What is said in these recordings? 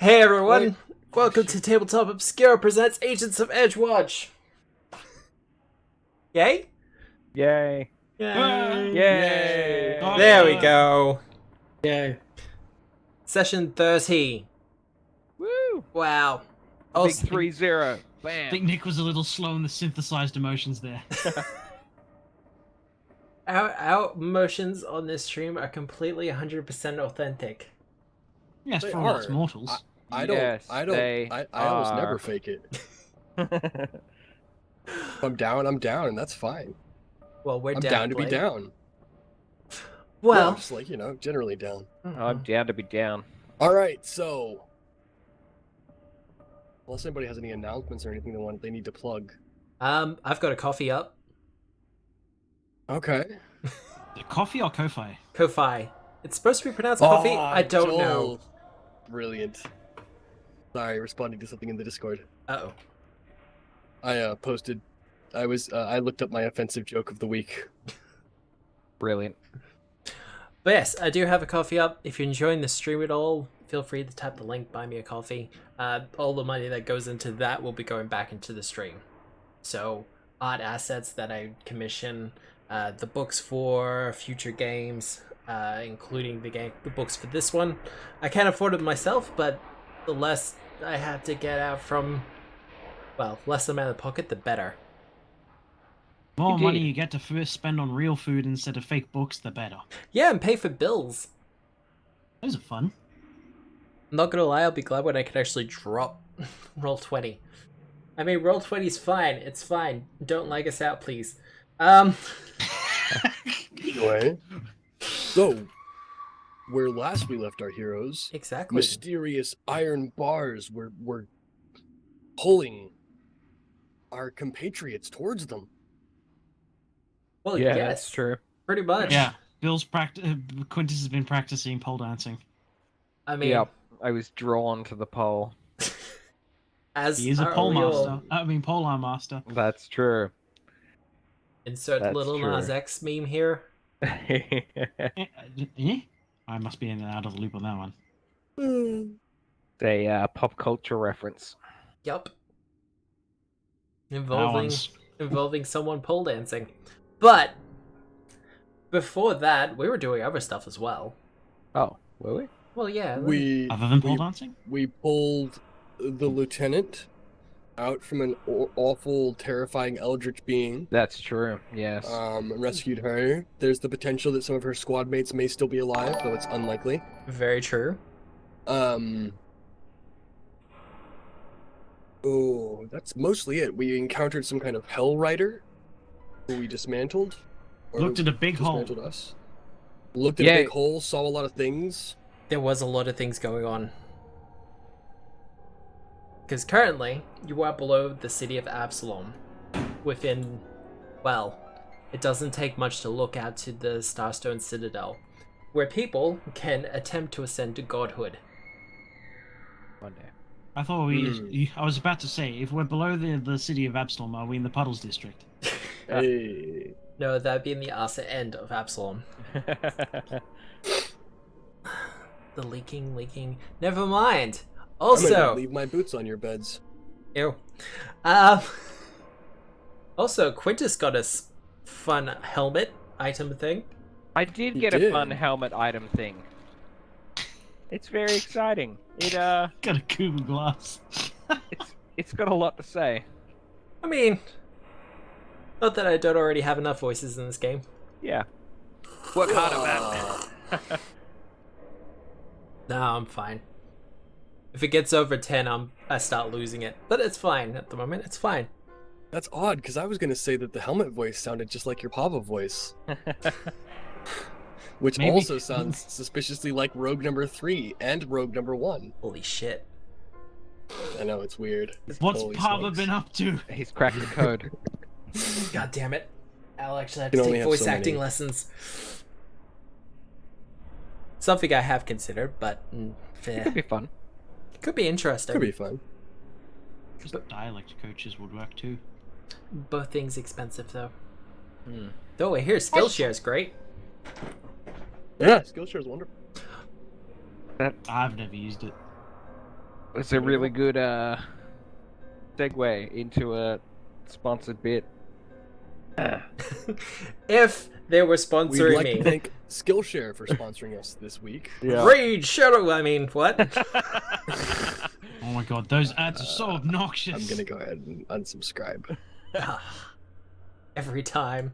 Hey everyone, welcome to Tabletop Obscura presents Agents of Edgewatch. Yay? Yay. Yay. Yay. There we go. Yay. Session 30. Woo. Wow. Big 3-0. I Bam. think Nick was a little slow in the synthesized emotions there. Our emotions on this stream are completely 100% authentic. Yes, They for us are. mortals. I Yes, don't. they I almost are. never fake it. If I'm down, and that's fine. Well, we're I'm down to be play. down. Well, No, just like, generally down. I'm down to be down. All right, so unless anybody has any announcements or anything they need to plug. I've got a coffee up. Okay. Coffee or Ko-Fi? Ko-Fi. It's supposed to be pronounced coffee. Oh, I don't know. Joel. Brilliant. Sorry, responding to something in the Discord. Uh-oh. I posted. I looked up my offensive joke of the week. Brilliant. But yes, I do have a coffee up. If you're enjoying the stream at all, feel free to tap the link, buy me a coffee. All the money that goes into that will be going back into the stream. So, art assets that I commission, the books for future games, including the books for this one. I can't afford it myself, but the less I have to get out from, less amount of pocket, the better. The more Indeed. money you get to first spend on real food instead of fake books, the better. Yeah, and pay for bills. Those are fun. I'm not gonna lie, I'll be glad when I can actually drop Roll20. I mean, Roll20's fine. It's fine. Don't lag us out, please. Anyway, so where last we left our heroes, Exactly. mysterious iron bars were pulling our compatriots towards them. Well, Yeah, yes, that's true. pretty much. Yeah, Quintus has been practicing pole dancing. I mean, Yep. I was drawn to the pole. as He is a our pole real- master. Polearm master. That's true. Insert That's little true. Nas X meme here. Eh? I must be in and out of the loop on that one. A pop culture reference. Yup. That Involving one's... someone pole dancing. But before that, we were doing other stuff as well. Oh, were we? Well, yeah. We Other than pole dancing? we pulled the lieutenant out from an awful, terrifying eldritch being. That's true. Yes. And rescued her. There's the potential that some of her squad mates may still be alive, though it's unlikely. Very true. Oh, that's mostly it. We encountered some kind of hell rider who we dismantled. or Looked at a big hole. dismantled us. Looked at Yeah. a big hole, saw a lot of things. There was a lot of things going on. Because currently, you are below the city of Absalom. Within, it doesn't take much to look out to the Starstone Citadel, where people can attempt to ascend to godhood. One day. I thought I was about to say, if we're below the city of Absalom, are we in the Puddles district? Hey. No, that'd be in the Asa end of Absalom. The leaking. Never mind. I'm gonna Also, leave my boots on your beds. ew. Also, Quintus got a fun helmet item thing. I did You get did. a fun helmet item thing. It's very exciting. Got a Cuban glass. It's got a lot to say. I mean, not that I don't already have enough voices in this game. Yeah. Work harder, man. No, I'm fine. If it gets over 10, I start losing it. But it's fine at the moment. It's fine. That's odd, because I was gonna say that the helmet voice sounded just like your Pava voice. Which Maybe. also sounds suspiciously like Rogue number 3 and Rogue number 1. Holy shit. I know, it's weird. What's Holy Pava smokes. been up to? He's cracked the code. God damn it. I'll actually have You to can only take have voice so acting many. lessons. Something I have considered, but Could be fun. could be interesting. Could be fun. Dialect coaches would work too. Both things expensive though. Hmm. Though I hear Skillshare is great. Yeah, Skillshare is wonderful. I've never used it. It's a really good segue into a sponsored bit. If they were We'd sponsoring like me. to thank Skillshare for sponsoring us this week. Raid Shadow, I mean, what? Oh my god, those ads are so obnoxious. I'm gonna go ahead and unsubscribe. Every time.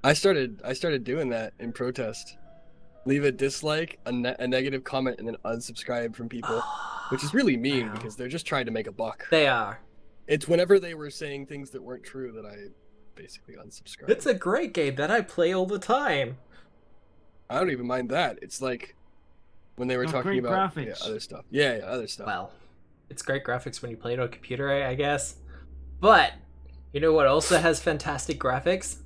I started doing that in protest. Leave a dislike, a negative comment, and then unsubscribe from people, which is really mean Wow. because they're just trying to make a buck. They are. It's whenever they were saying things that weren't true that I basically unsubscribed. It's a great game that I play all the time. I don't even mind that. It's like when they were Got talking great about graphics. other stuff. Yeah, other stuff. Well, it's great graphics when you play it on a computer, I guess. But, you know what also has fantastic graphics?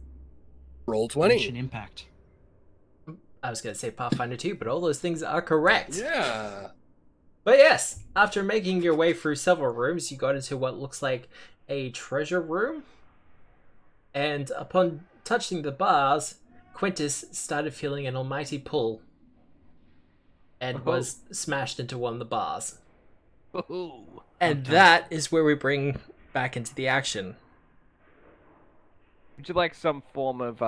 Roll 20. Genshin Impact. I was going to say Pathfinder 2, but all those things are correct. Yeah. But yes, after making your way through several rooms, you got into what looks like a treasure room. And upon touching the bars, Quintus started feeling an almighty pull and was smashed into one of the bars. Ooh. And Okay. that is where we bring back into the action. Would you like some form of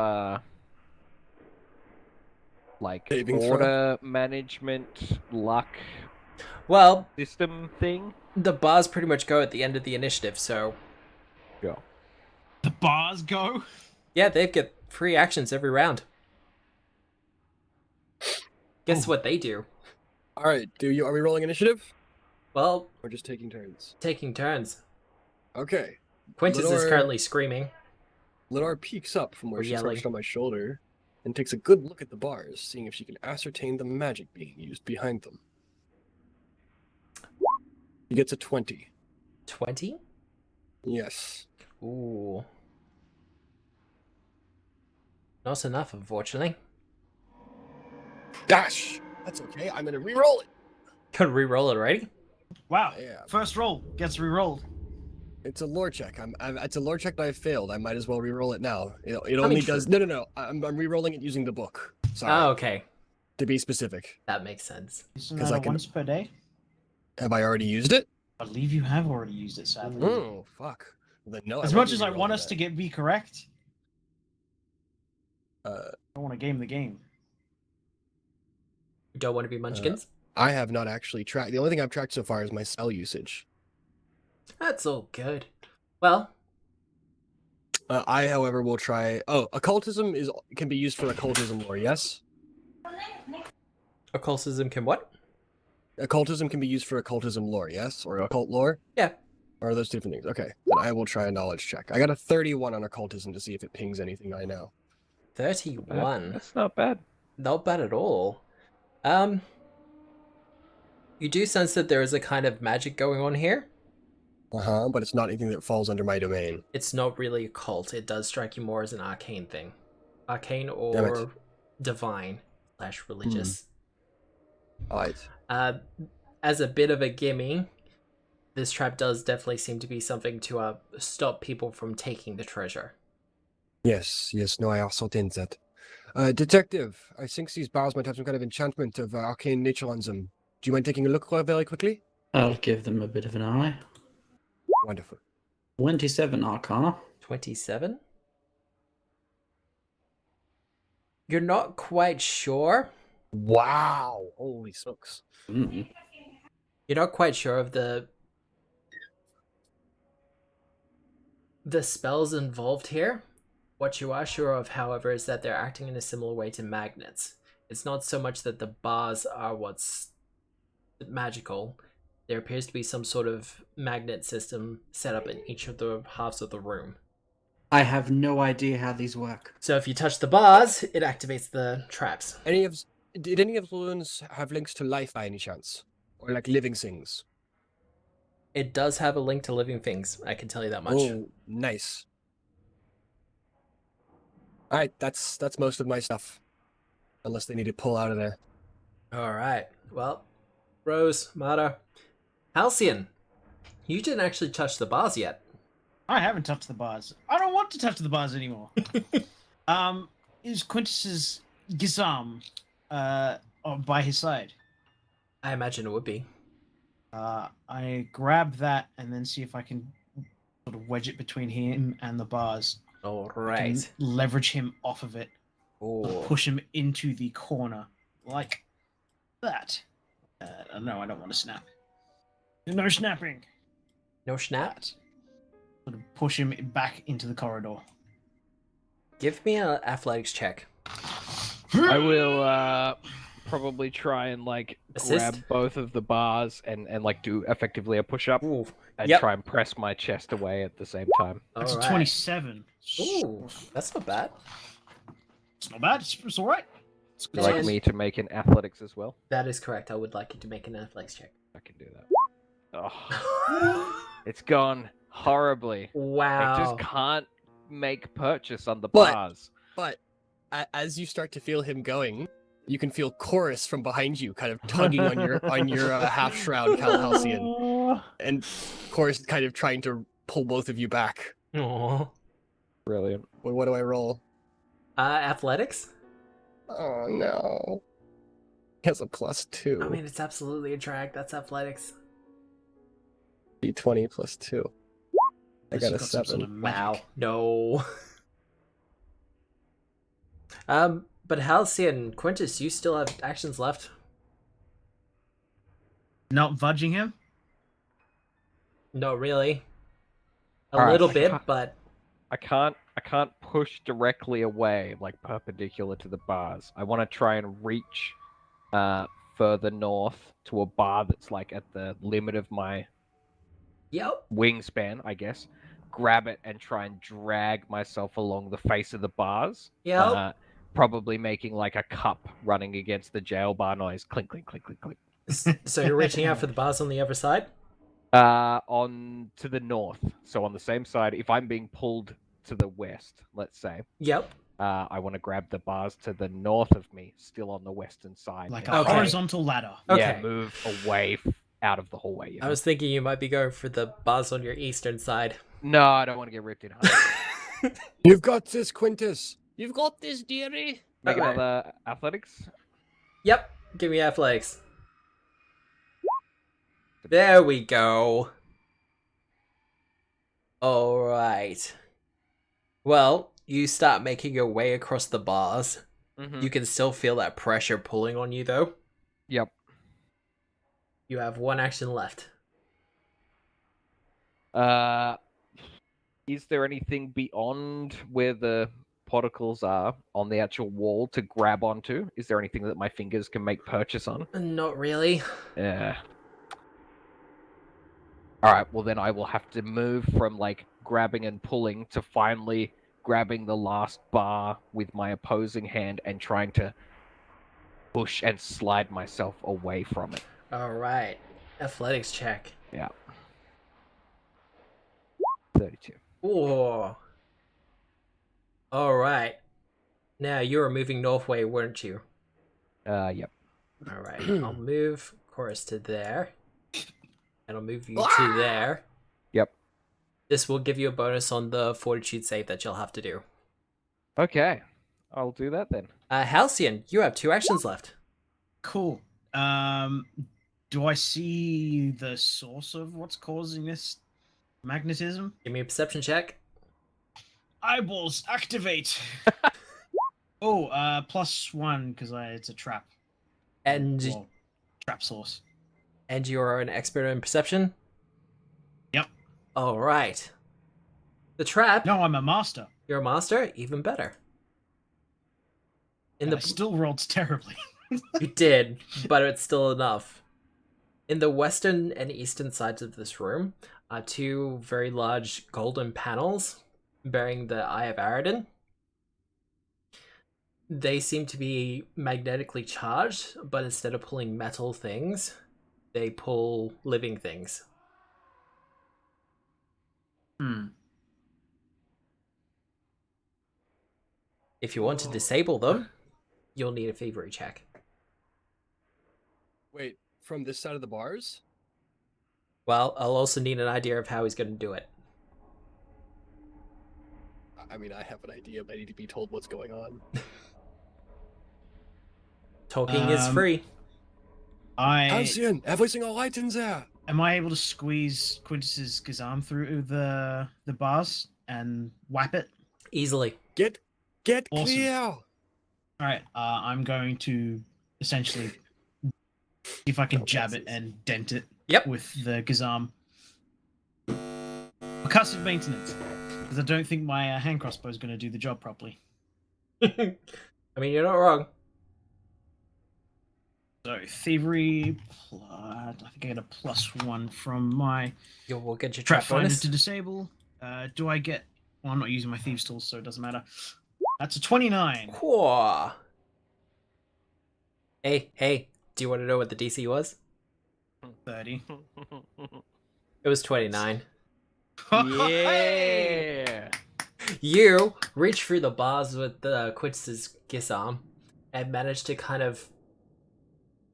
like Saving throw? order management luck Well, system thing? the bars pretty much go at the end of the initiative, so Go. The bars go? yeah, they get free actions every round. Guess Oh. what they do? All right. Are we rolling initiative Well, or just taking turns? taking turns. Okay. Quintus is Lenore- currently screaming. Lenore peeks up from where Or she's yelling. crouched on my shoulder and takes a good look at the bars, seeing if she can ascertain the magic being used behind them. She gets a 20. 20? Yes. Ooh. Not enough, unfortunately. Dash! That's okay. I'm gonna re-roll it. Could re-roll it already? Wow. Yeah. First roll gets re-rolled. It's a lore check. It's a lore check that I failed. I might as well re-roll it now. It mean, only true. does. No. I'm re-rolling it using the book. Sorry. Oh, okay. To be specific. That makes sense. Isn't 'Cause that I a can- once per day? Have I already used it? I believe you have already used it, sadly. Oh, fuck. Then no. As much as I want us to be correct, Uh, I want to game the game. You don't want to be munchkins? I have not actually tracked. The only thing I've tracked so far is my spell usage. That's all good. Well, I, however, will try. Oh, occultism can be used for occultism lore. Yes. occultism can what? Occultism can be used for occultism lore. Yes, or occult lore. Yeah. Or are those different things? Okay. Then I will try a knowledge check. I got a 31 on occultism to see if it pings anything I know. 31. That's not bad. Not bad at all. You do sense that there is a kind of magic going on here. But it's not anything that falls under my domain. It's not really a cult. It does strike you more as an arcane thing. Arcane Damn or divine / religious. Alright. As a bit of a gimme, this trap does definitely seem to be something to stop people from taking the treasure. Yes, no, I also think that. Detective, I think these bars might have some kind of enchantment of arcane nature on them. Do you mind taking a look very quickly? I'll give them a bit of an eye. Wonderful. 27 Arcana. 27? You're not quite sure? Wow! Holy smokes. Mm. You're not quite sure of the spells involved here. What you are sure of, however, is that they're acting in a similar way to magnets. It's not so much that the bars are what's magical. There appears to be some sort of magnet system set up in each of the halves of the room. I have no idea how these work. So if you touch the bars, it activates the traps. Did any of the runes have links to life by any chance? Or like living things? It does have a link to living things, I can tell you that much. Oh, nice. Alright, that's most of my stuff. Unless they need to pull out of there. Alright, well, Rose, Mata, Halcyon, you didn't actually touch the bars yet. I haven't touched the bars. I don't want to touch the bars anymore. Is Quintus's Gizam by his side? I imagine it would be. I grab that and then see if I can sort of wedge it between him and the bars. All I can right. leverage him off of it. Sort of Oh, push him into the corner like that. No, I don't want to snap. No snapping. no snap. That. Sort of push him back into the corridor. Give me an athletics check. I will probably try and like Assist? grab both of the bars and like do effectively a push up Ooh, and Yep. try and press my chest away at the same time. That's all a right. 27. Ooh, that's not bad. It's not bad. It's all right. It's Would you good like size. me to make an athletics as well? That is correct. I would like you to make an athletics check. I can do that. Oh, it's gone horribly. I Wow. just can't make purchase on the But- bars. But as you start to feel him going, you can feel Chorus from behind you, kind of tugging on your half shroud, Halcyon, and Chorus kind of trying to pull both of you back. Aw. Brilliant. What do I roll? Athletics? Oh no. He has a +2. I mean, it's absolutely a drag. That's athletics. D20 +2. I Unless got a you've some 7. sort of Wow. magic. No. But Halcyon, Quintus, you still have actions left. Not budging him? No, really. A Alright, little I bit, can't- but I can't push directly away, like perpendicular to the bars. I want to try and reach further north to a bar that's like at the limit of my yep. wingspan, I guess. Grab it and try and drag myself along the face of the bars. Yep. Probably making like a cup running against the jail bar noise. Clink, clink, clink, clink, clink. So you're reaching out for the bars on the other side? On to the north. So on the same side, if I'm being pulled to the west, let's say, Yep. I want to grab the bars to the north of me, still on the western side. Like and a Okay. horizontal ladder. yeah, Okay. move away out of the hallway. You I know? was thinking you might be going for the bars on your eastern side. No, I don't want to get ripped in half. You've got this, Quintus. You've got this, dearie. Make Okay. another athletics. Yep. Give me athletics. There we go. Alright. Well, you start making your way across the bars. Mm-hmm. You can still feel that pressure pulling on you, though. Yep. You have one action left. Is there anything beyond where the particles are on the actual wall to grab onto? Is there anything that my fingers can make purchase on? Not really. Yeah. Alright, well then I will have to move from like grabbing and pulling to finally grabbing the last bar with my opposing hand and trying to push and slide myself away from it. Alright. Athletics check. 32. Ooh. Alright. Now, you were moving northway, weren't you? Yep. Alright. I'll move Chorus to there. And I'll move you to there. Yep. This will give you a bonus on the fortitude save that you'll have to do. Okay. I'll do that then. Halcyon, you have 2 actions left. Cool. Do I see the source of what's causing this magnetism? Give me a perception check. Eyeballs, activate! Oh, +1, because it's a trap. And Well, trap source. and you're an expert in perception? Yep. Alright. The trap, No, I'm a master. you're a master? Even better. In And the I still rolled terribly. You did, but it's still enough. In the western and eastern sides of this room are 2 very large golden panels bearing the Eye of Aradin. They seem to be magnetically charged, but instead of pulling metal things, they pull living things. If you want to disable them, you'll need a thievery check. Wait, from this side of the bars? Well, I'll also need an idea of how he's going to do it. I mean, I have an idea, but I need to be told what's going on. Talking is Um, free. I Halcyon, every single light in there. Am I able to squeeze Quintus's Gazam through the bars and whap it? Easily. Get Awesome. clear. All right. I'm going to essentially see if I can jab it and dent it. Yep. With the Gazam. Percussive maintenance, because I don't think my hand crossbow is going to do the job properly. I mean, you're not wrong. So thievery. I think I get a +1 from my We'll get your trap Pathfinder bonus. to disable. Do I get? Well, I'm not using my thieves tools, so it doesn't matter. That's a 29. Whoa. Hey, do you want to know what the DC was? 30. It was 29. Yeah. You reach through the bars with Quintus's Gisarm and manage to kind of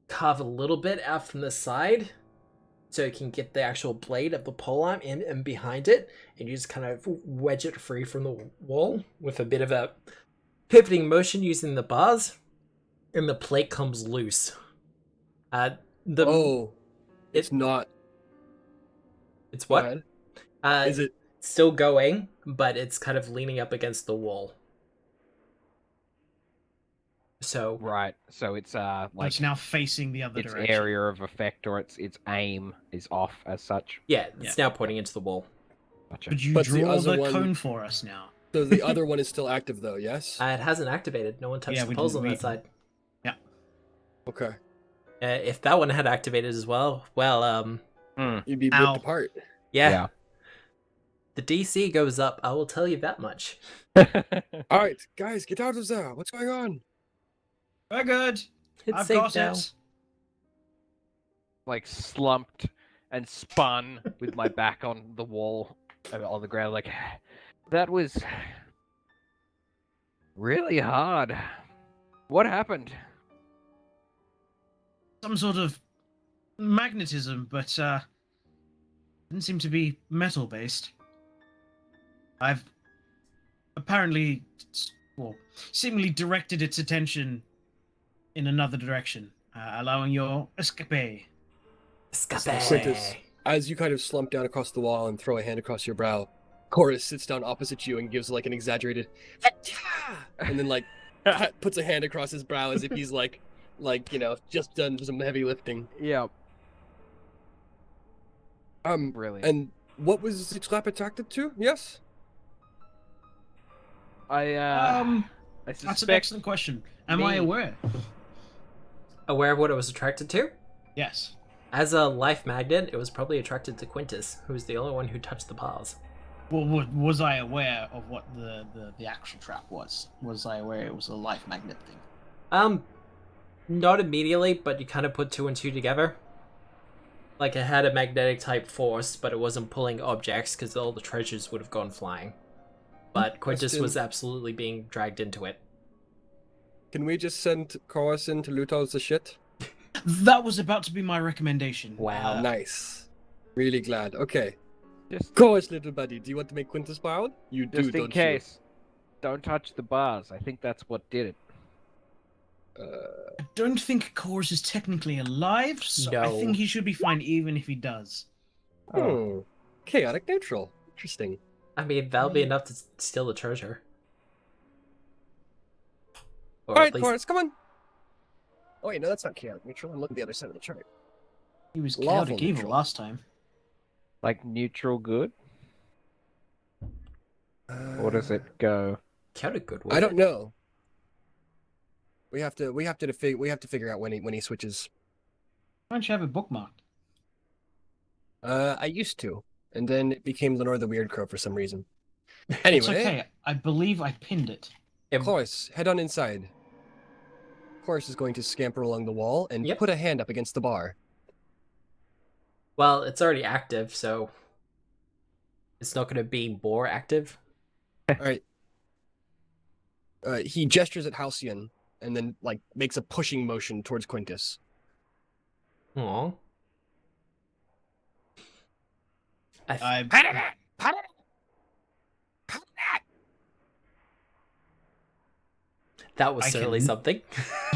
carve a little bit out from the side so you can get the actual blade of the polearm in and behind it, and you just kind of wedge it free from the wall with a bit of a pivoting motion using the bars, and the plate comes loose. It's not. It's Go what? ahead. Is it? Still going, but it's kind of leaning up against the wall. So Right. So it's like It's now facing the other its direction. area of effect or its aim is off as such. yeah, it's now pointing into the wall. Gotcha. Could you But the draw other the one- cone for us now? So the other one is still active though. Yes. It hasn't activated. No one touched Yeah, the we poles didn't- on we- that side. Okay. If that one had activated as well, You'd be Ow. ripped apart. yeah. The DC goes up. I will tell you that much. All right, guys, get out of there. What's going on? We're good. It's I've safe got now. it. Like slumped and spun with my back on the wall, on the ground. Like that was really hard. What happened? Some sort of magnetism, but didn't seem to be metal based. I've apparently, seemingly directed its attention in another direction, allowing your escape. Quintus, as you kind of slump down across the wall and throw a hand across your brow, Chorus sits down opposite you and gives like an exaggerated "Hacha!" and then like puts a hand across his brow as if he's like just done some heavy lifting. Yeah. Really. And what was the trap attracted to? Yes. I That's an suspect excellent question. Am I me. aware? Aware of what it was attracted to? Yes. As a life magnet, it was probably attracted to Quintus, who's the only one who touched the bars. Well, was I aware of what the actual trap was? Was I aware it was a life magnet thing? Not immediately, but you kind of put two and two together. Like, it had a magnetic type force, but it wasn't pulling objects because all the treasures would have gone flying. But Quintus Question. was absolutely being dragged into it. Can we just send Chorus in to loot all the shit? That was about to be my recommendation. Wow. Nice. Really glad. Okay. just Chorus, little buddy, do you want to make Quintus proud? You do, just in don't case. Don't touch the bars. I think that's what did it. you? I don't think Chorus is technically alive, so I No. think he should be fine even if he does. Chaotic neutral. Interesting. I mean, that'll be enough to steal the treasure. Or Alright, at least... Chorus, come on. Oh wait, no, that's not chaotic neutral. I'm looking at the other side of the chart. He was Lawful chaotic evil neutral. last time. Like neutral good? Or does it go? Chaotic good. I don't know. We have to figure out when he switches. Why don't you have it bookmarked? I used to, and then it became Lenore the Weird Crow for some reason. It's Anyway, okay. I believe I pinned it. Chorus, head on inside. Chorus is going to scamper along the wall and Yep. put a hand up against the bar. Well, it's already active, so it's not going to be more active. All right. He gestures at Halcyon and then like makes a pushing motion towards Quintus. Aww. That was I certainly can- something.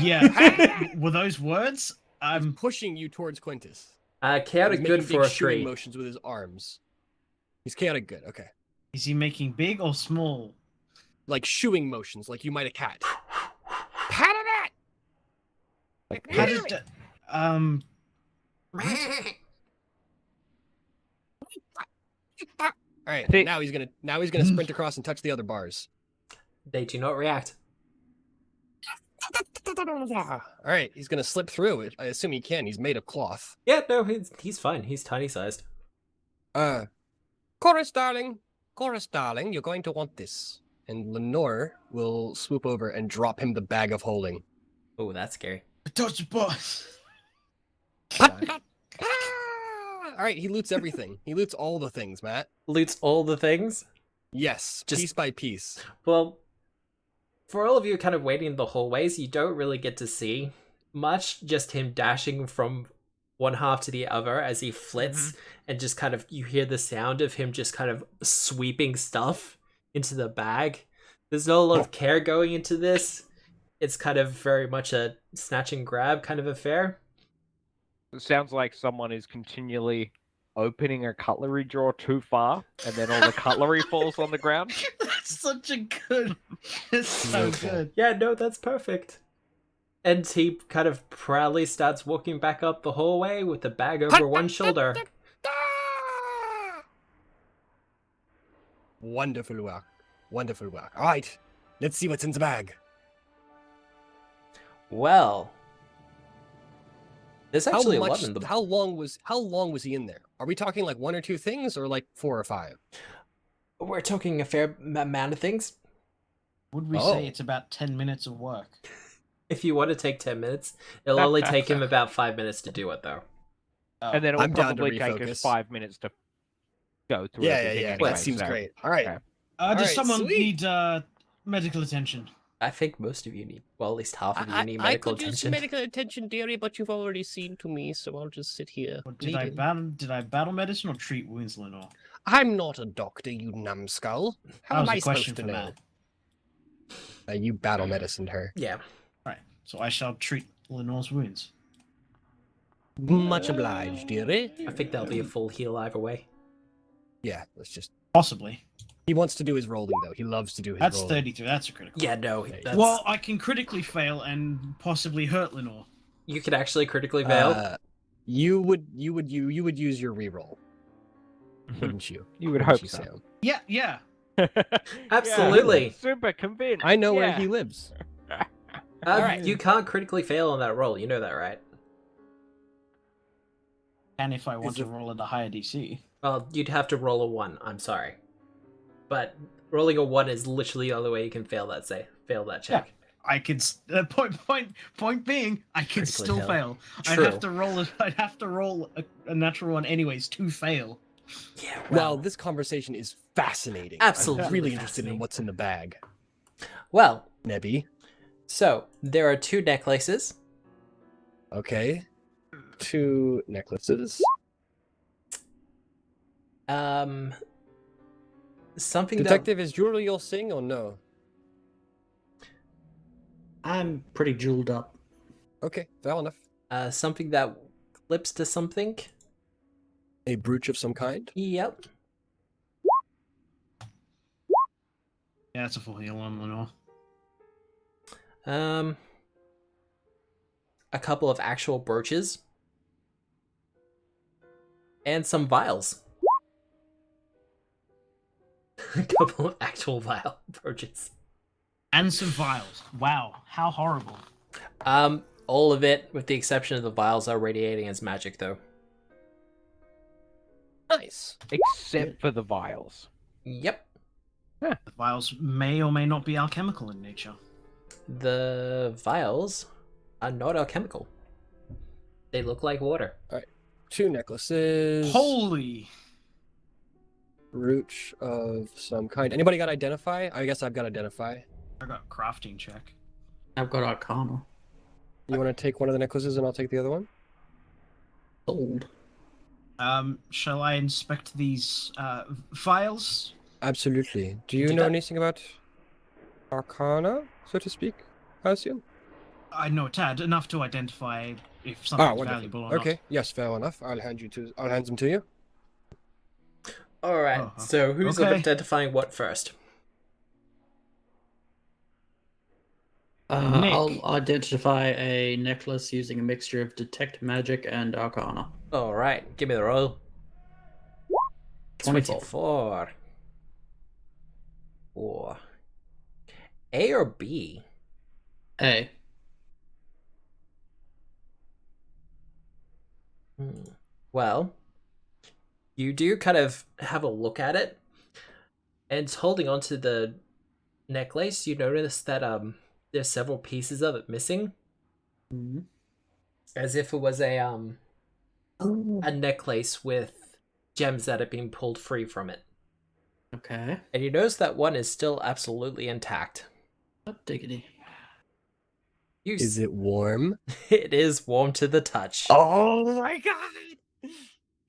Yeah. Were those words? I'm pushing you towards Quintus. Chaotic He's good making for big a shooing 3. motions with his arms. He's chaotic good. Okay. Is he making big or small? Like shooing motions, like you might a cat. Pat it! Like, How this. did All right. think- Now he's gonna sprint across and touch the other bars. They do not react. All right. He's gonna slip through it. I assume he can. He's made of cloth. Yeah, no, he's fine. He's tiny sized. Chorus, darling, you're going to want this. And Lenore will swoop over and drop him the bag of holding. Oh, that's scary. touch the boss? All right, he loots everything. He loots all the things, Matt. Loots all the things. Yes, Just- piece by piece. Well, for all of you kind of waiting in the hallways, you don't really get to see much. Just him dashing from one half to the other as he flits, and just kind of you hear the sound of him just kind of sweeping stuff into the bag. There's not a lot of care going into this. It's kind of very much a snatch and grab kind of affair. It sounds like someone is continually opening a cutlery drawer too far, and then all the cutlery falls on the ground. That's such a good. It's so Beautiful. good. Yeah, no, that's perfect. And he kind of proudly starts walking back up the hallway with the bag over one shoulder. Wonderful work. Wonderful work. All right, let's see what's in the bag. Well, there's actually a lot in the. How long was he in there? Are we talking like 1 or 2 things, or like 4 or 5? We're talking a fair amount of things. Would we Oh. say it's about 10 minutes of work? If you want to take 10 minutes, it'll only take him about 5 minutes to do it, though. Oh. And then it will I'm down to probably take us refocus. 5 minutes to go through Yeah, everything. yeah. Anyway, That seems so- great. All right. Okay. Does Alright, someone sweet. need medical attention? I think most of you need, well, at least half of you need medical attention. medical attention, dearie, but you've already seen to me, so I'll just sit here. Or did I battle medicine or treat wounds, Lenore? I'm not a doctor, you numbskull. How That am was I a question supposed to for know? Matt. You battle medicined her. Yeah. Right. So I shall treat Lenore's wounds. Much obliged, dearie. I think that'll be a full heal either way. Yeah, let's just. Possibly. He wants to do his rolling though. He loves to do his That's rolling. 33. That's a critical. Yeah, no. Okay. That's, Well, I can critically fail and possibly hurt Lenore. you could actually critically fail. You would use your reroll, wouldn't you? You would Wouldn't hope so. Sam? Yeah, yeah. Absolutely. Yeah, super convinced. I know where yeah. he lives. Alright. You can't critically fail on that roll. You know that, right? And if I want Is to it- roll at a higher DC. Well, you'd have to roll a 1. I'm sorry. But rolling a 1 is literally the only way you can fail that check. I could point being I could Critically still fail. fail. True. I'd have to roll a natural one anyways to fail. Yeah, Well, this conversation is fascinating. Absolutely I'm really interested fascinating. in what's in the bag. Well, Nebby. so there are 2 necklaces. Okay. 2 necklaces. Something Detective, is jewelry your thing or no? I'm pretty jeweled up. Okay, fair enough. something that clips to something. A brooch of some kind? Yep. Yeah, that's a full heal on Lenore. A couple of actual brooches. And some vials. A couple of actual vial brooches. And some vials. Wow, how horrible. All of it, with the exception of the vials, are radiating as magic, though. Nice. Except for the vials. Yep. The vials may or may not be alchemical in nature. The vials are not alchemical. They look like water. 2 necklaces. Holy! Brooch of some kind. Anybody got identify? I guess I've got identify. I got a crafting check. I've got Arcana. You want to take one of the necklaces and I'll take the other one? Sold. Shall I inspect these files? Absolutely. Do you Do know that. anything about Arcana, so to speak? I assume. I know a tad, enough to identify if something's wonderful. valuable or Okay, yes, fair enough. I'll hand them to you. All right. Oh, So who's okay. identifying what first? Nick. I'll identify a necklace using a mixture of detect magic and arcana. All right. Give me the roll. 24. 24. Or A or B? A. Well, you do kind of have a look at it, and it's holding onto the necklace. You notice that there's several pieces of it missing, Mhm. as if it was a necklace with gems that have been pulled free from it. Okay. And you notice that one is still absolutely intact. Hot diggity. Is it warm? It is warm to the touch. Oh my god!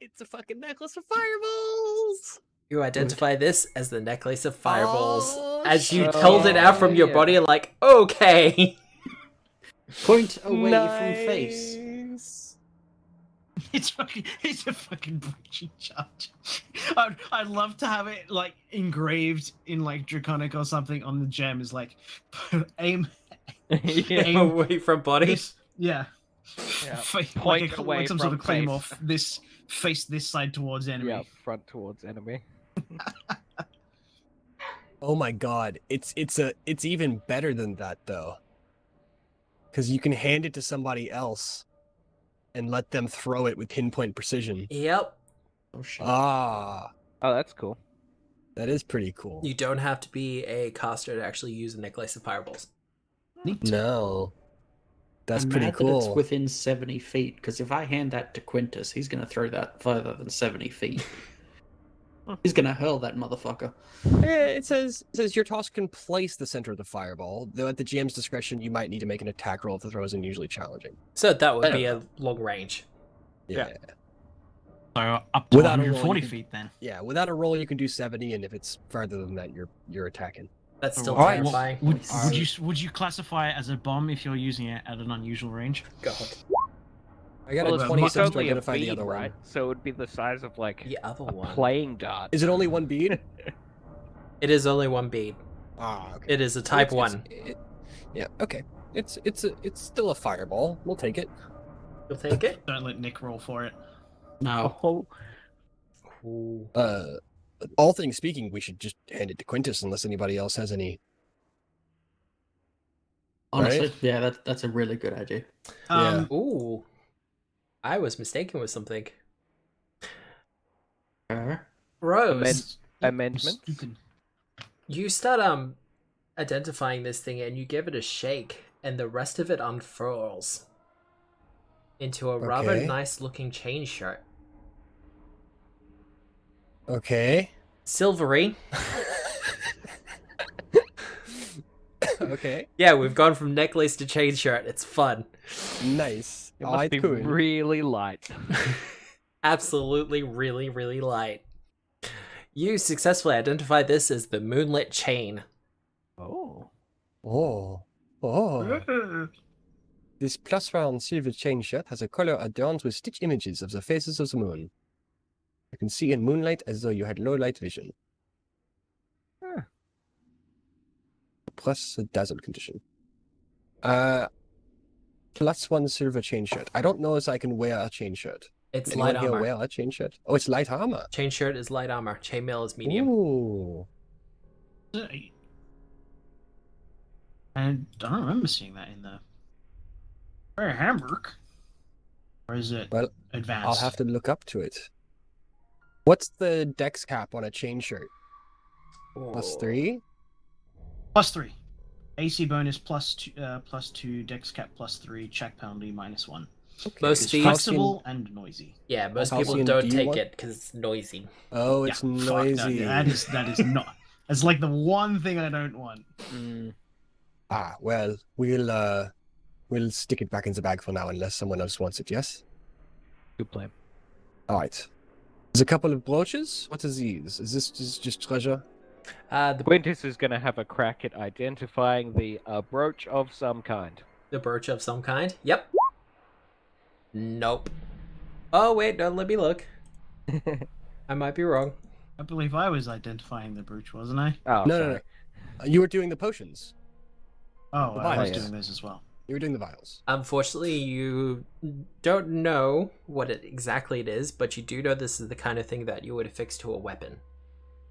It's a fucking necklace of fireballs! You identify this as the necklace of fireballs. Oh, As you shit. held it out from your Yeah. body, like, okay. Point away from face. Nice. It's a fucking breaching charge. I'd love to have it like engraved in like draconic or something on the gem. Is like aim, Yeah. aim Away from body. this, yeah. Yeah. Like, Point away like some sort of from claim face. off this face this side towards enemy. Yeah, front towards enemy. Oh my god, it's even better than that though. Cause you can hand it to somebody else and let them throw it with pinpoint precision. Yep. Oh shit. Ah, Oh, that's cool. that is pretty cool. You don't have to be a caster to actually use a necklace of fireballs. Neat. No. That's I'm pretty mad that it's cool. within 70 feet, because if I hand that to Quintus, he's going to throw that further than 70 feet. He's going to hurl that motherfucker. It says your toss can place the center of the fireball, though at the GM's discretion you might need to make an attack roll if the throw is unusually challenging. So that would be a long range. Yeah. So up to Without a roll, 140 you can- feet then. Yeah, without a roll you can do 70, and if it's further than that you're attacking. That's still Alright, terrifying. Would you classify it as a bomb if you're using it at an unusual range? God. I got Well, a it's 26 to only a identify the bead, other right? one. So it would be the size of like The other a one. playing dart. Is it only one bead? It is only one bead. Ah, okay. It is a type It's- 1. yeah, okay. It's still a fireball. We'll take it. You'll take it? Don't let Nick roll for it. No. Oh, Ooh. All things speaking, we should just hand it to Quintus unless anybody else has any. Honestly, Right? yeah, that's a really good idea. Yeah. Ooh. I was mistaken with something. Rose, amendments? Stupid. you start identifying this thing and you give it a shake and the rest of it unfurls into a rather Okay. nice looking chain shirt. Okay. Silvery. Okay. Yeah, we've gone from necklace to chain shirt. It's fun. Nice. it Oh, must it's be cool. really light. Absolutely, really, really light. You successfully identify this as the moonlit chain. Oh. Oh. Oh. This plus round silver chain shirt has a collar adorned with stitch images of the faces of the moon. You can see in moonlight as though you had low light vision. Huh. Plus a dazzle condition. Plus one silver chain shirt. I don't know if I can wear a chain shirt. It's Anyone light here armor. wear a chain shirt? Oh, it's light armor. Chain shirt is light armor. Chainmail is medium. Ooh. And I don't remember seeing that in the Hamburg. Or is it Well, advanced? I'll have to look up to it. What's the dex cap on a chain shirt? Plus Ooh. 3? +3. AC bonus +2, dex cap +3, check penalty -1. Okay. Most It's thieves- flexible and noisy. Yeah, most people Halcyon, don't do you take want- it because it's noisy. Oh, it's Yeah, fuck noisy. that is not. It's like the one thing I don't want. Mm. Ah, well, we'll stick it back in the bag for now unless someone else wants it, yes? Good plan. Alright. There's a couple of brooches. What are these? Is this just treasure? The Quintus is going to have a crack at identifying the brooch of some kind. brooch of some kind. Yep. Nope. Oh wait, no, let me look. I might be wrong. I believe I was identifying the brooch, wasn't I? Oh, No, sorry. no, no. You were doing the potions. Oh, The I was vials. doing those as well. You were doing the vials. Unfortunately, you don't know what exactly it is, but you do know this is the kind of thing that you would affix to a weapon.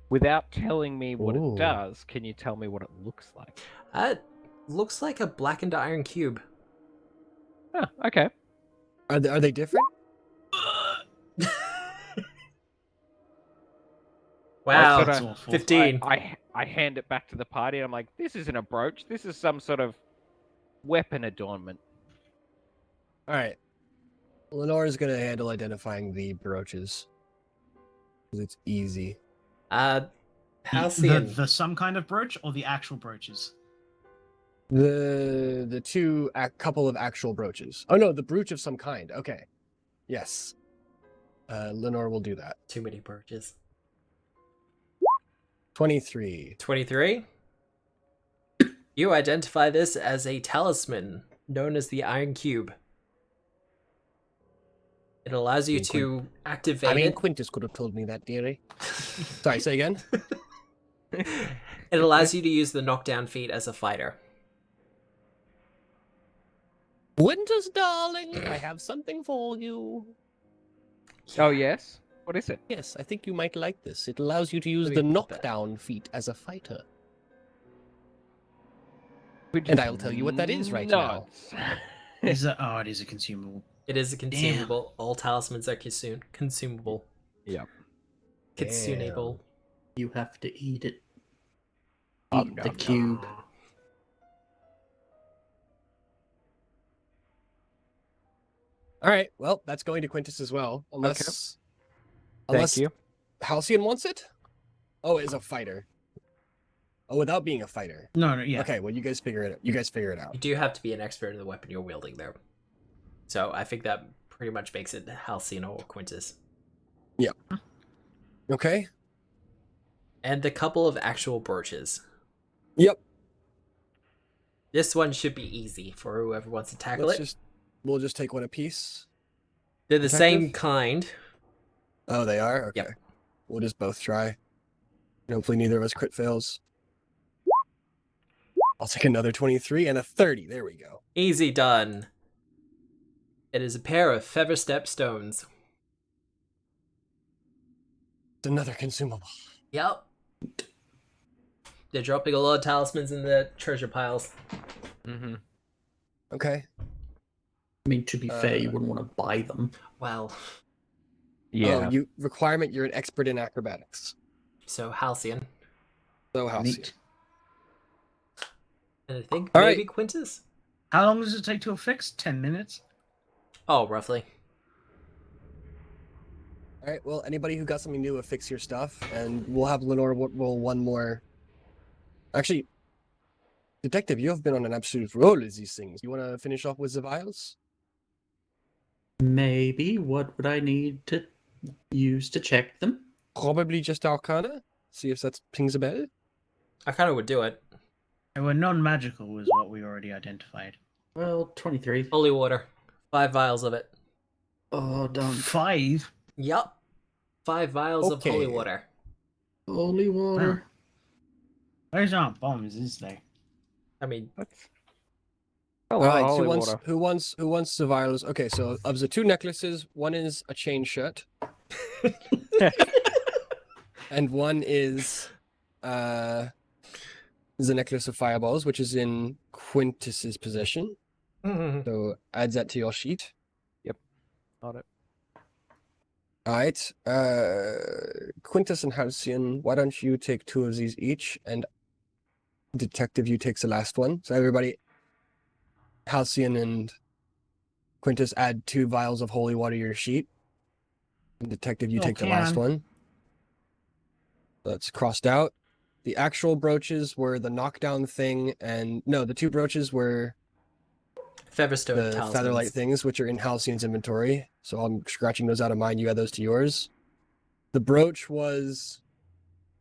Without telling me what Ooh. it does, can you tell me what it looks like? Looks like a blackened iron cube. Oh, okay. Are they different? Wow, That's awful. 15. I hand it back to the party, and I'm like, this isn't a brooch. This is some sort of weapon adornment. All right. Lenore's gonna handle identifying the brooches. 'Cause it's easy. Halcyon. The some kind of brooch or the actual brooches? The two couple of actual brooches. Oh no, the brooch of some kind. Okay. Yes. Lenore will do that. Too many brooches. 23. 23. You identify this as a talisman known as the Iron Cube. It allows you to activate I mean, it. Quintus could have told me that, dearie. Sorry, say again. It allows you to use the knockdown feat as a fighter. Quintus, darling, I have something for you. Oh, yes? What is it? Yes, I think you might like this. It allows you to use Let the me put that. knockdown feat as a fighter. Which And is I'll tell you what that is right now. nuts. Is it? Oh, it is a consumable. It is a consumable. All talismans are consumable. Yep. Consumable. You have to eat it. Nom, Eat the nom, cube. nom. All right, well, that's going to Quintus as well. Unless Thank you. Halcyon wants it? Oh, as a fighter. Oh, without being a fighter. No, yeah. Okay, well, you guys figure it out. You guys figure it You out. do have to be an expert in the weapon you're wielding there. So I think that pretty much makes it Halcyon or Quintus. Okay? And a couple of actual brooches. Yep. This one should be easy for whoever wants to tackle We'll just take one apiece. They're the detective? same kind. Oh, they are? Okay. Yep. We'll just both try. And hopefully neither of us crit fails. I'll take another 23 and a 30. There we go. Easy done. It is a pair of feather step stones. It's another consumable. Yep. They're dropping a lot of talismans in the treasure piles. Mm-hmm. Okay. I mean, to be fair, you wouldn't want to buy them. Well, Yeah. Oh, requirement, you're an expert in acrobatics. so Halcyon. So Halcyon. Neat. And I think All maybe right. Quintus? How long does it take to affix? 10 minutes? Oh, roughly. All right, well, anybody who got something new, affix your stuff, and we'll have Lenore roll one more. Actually, Detective, you have been on an absolute roll with these things. You want to finish off with the vials? Maybe. What would I need to use to check them? Probably just Arcana. See if that pings a bell. I kind of would do it. They were non-magical was what we already identified. Well, 23. Holy water. 5 vials of it. Oh, don't. 5? Yup. 5 vials of holy Okay. water. Holy water. Those aren't bombs, is they? I mean, All right, holy who wants the vials? Okay, so of the two necklaces, one is a chain shirt, and one is the necklace of fireballs, which is in Quintus's possession. So add that to your sheet. Got it. All right, Quintus and Halcyon, why don't you take 2 of these each, and Detective, you takes the last one. So everybody, Halcyon and Quintus, add 2 vials of holy water to your sheet. And Detective, you take the last Okay. one. That's crossed out. The actual brooches were the knockdown thing, and no, the 2 brooches were Featherstone the talismans. featherlight things, which are in Halcyon's inventory. So I'm scratching those out of mine. You add those to yours. The brooch was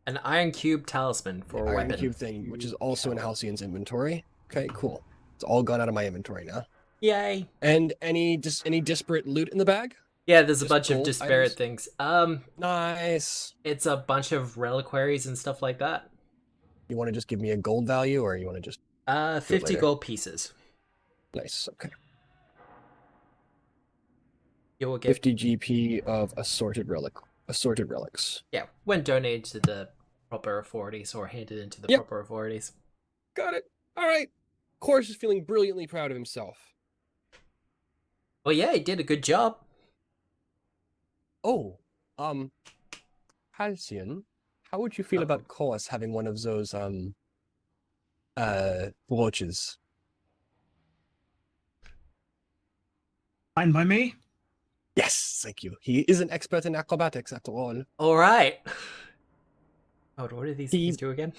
An iron cube talisman for a Iron weapon. Cube thing, which is also in Halcyon's inventory. Okay, cool. It's all gone out of my inventory now. Yay! And any disparate loot in the bag? Yeah, there's a Just bunch of gold disparate items? things. Nice. It's a bunch of reliquaries and stuff like that. You want to just give me a gold value, or you want to just 50 later. gold pieces. nice? Okay. You will get 50 GP of assorted relics. yeah when donated to the proper authorities or handed into the Yep. proper authorities. Got it. All right. Chorus is feeling brilliantly proud of himself. Well, yeah, he did a good job. Oh, Halcyon, how would you feel about Chorus having one of those brooches? Fine by me. Yes, thank you. He is an expert in acrobatics after all. All right. Oh, what do these He- things do again?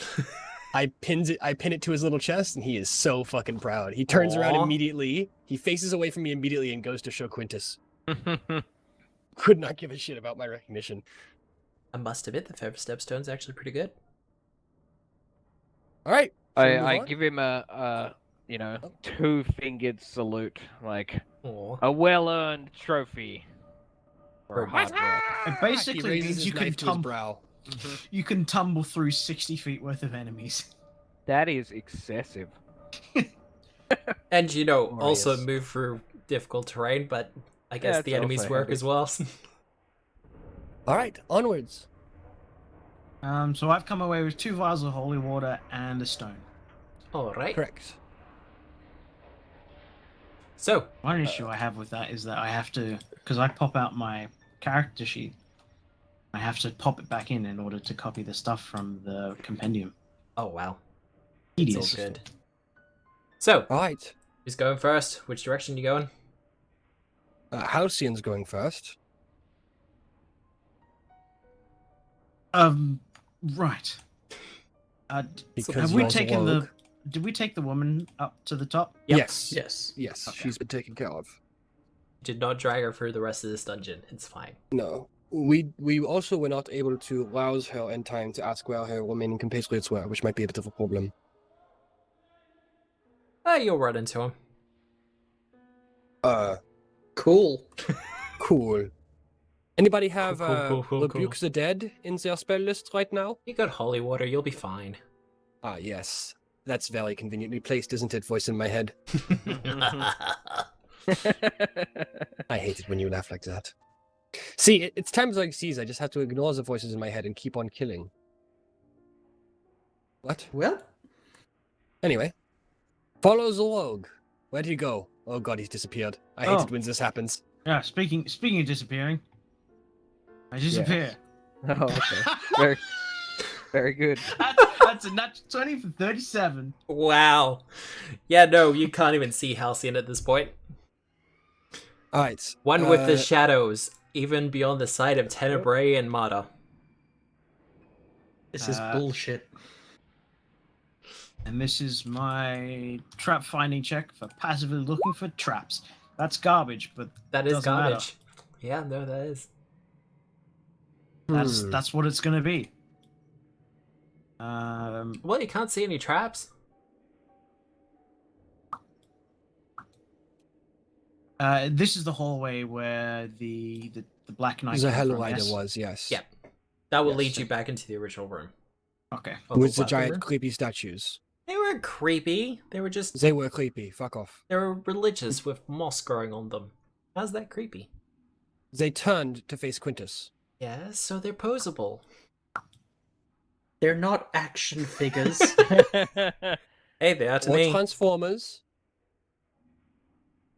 I pin it to his little chest, and he is so fucking proud. He turns around Aw. immediately. He faces away from me immediately and goes to show Quintus. Could not give a shit about my recognition. I must admit, the feather stepstone's actually pretty good. All right. shall we move I on? give him a Oh. 2-fingered salute, like Aw. a well-earned trophy for For hard work. It He basically raises means his you can knife to his tumble. brow. You can tumble through 60 feet worth of enemies. That is excessive. And also Glorious. move through difficult terrain, but I guess Yeah, the it's enemies also work heavy. as well. All right, onwards. So I've come away with 2 vials of holy water and a stone. All right. Correct. So, One issue I have with that is that I have to, because I pop out my character sheet, I have to pop it back in order to copy the stuff from the compendium. oh wow, it's all Tedious. good. So, All right. who's going first? Which direction you going? Halcyon's going first. Right. Because Have we you're the taken rogue. the? Did we take the woman up to the top? Yep. Yes. Yes. Yes, Okay. she's been taken care of. Did not drag her through the rest of this dungeon. It's fine. No. We also were not able to rouse her in time to ask where her remaining compatriots were, which might be a bit of a problem. You'll run into him. Cool. Cool. Anybody have Cool. Rebuke the Dead in their spell list right now? You got holy water. You'll be fine. Ah, yes. That's very conveniently placed, isn't it, voice in my head? I hate it when you laugh like that. See, it's times like these I just have to ignore the voices in my head and keep on killing. What? Well, Anyway. Follow the rogue. Where'd he go? Oh god, he's disappeared. I hate Oh. it when this happens. Yeah. Speaking of disappearing, I disappear. Oh, okay. Very, very good. That's a natural 20 for 37. Wow. Yeah, no, you can't even see Halcyon at this point. Alright. One with the shadows, even beyond the sight of Tenebrae and Mata. this is Uh, bullshit. And this is my trap finding check for passively looking for traps. That's garbage, but That is doesn't matter. garbage. Yeah, no, that is. That's what it's gonna be. Well, you can't see any traps. This is the hallway where the Black Knight. The came Hell from, Rider yes? was, yes. Yeah. That will Yes. lead you back into the original room. Okay. Of With the platformer. giant creepy statues. They weren't creepy. They were just They were creepy. Fuck off. they were religious with moss growing on them. How's that creepy? They turned to face Quintus. Yeah, so they're posable. They're not action figures. Hey, they are to Or me. Transformers.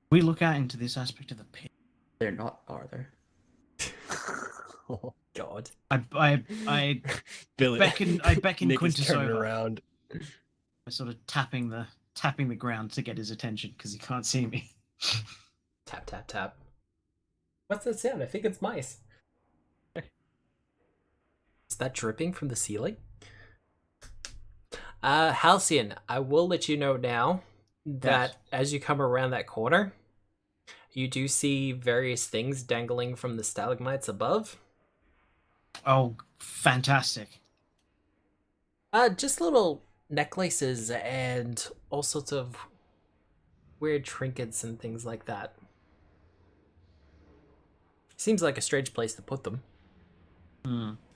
We look out into this aspect of the pit. They're not, are there? God. I Billy. beckon Nick is Quintus turning over. around. By sort of tapping the ground to get his attention because he can't see me. Tap, tap, tap. What's that sound? I think it's mice. Is that dripping from the ceiling? Halcyon, I will let you know now that as you come around that corner, you do see various things dangling from the stalagmites above. Oh, fantastic! Just little necklaces and all sorts of weird trinkets and things like that. Seems like a strange place to put them.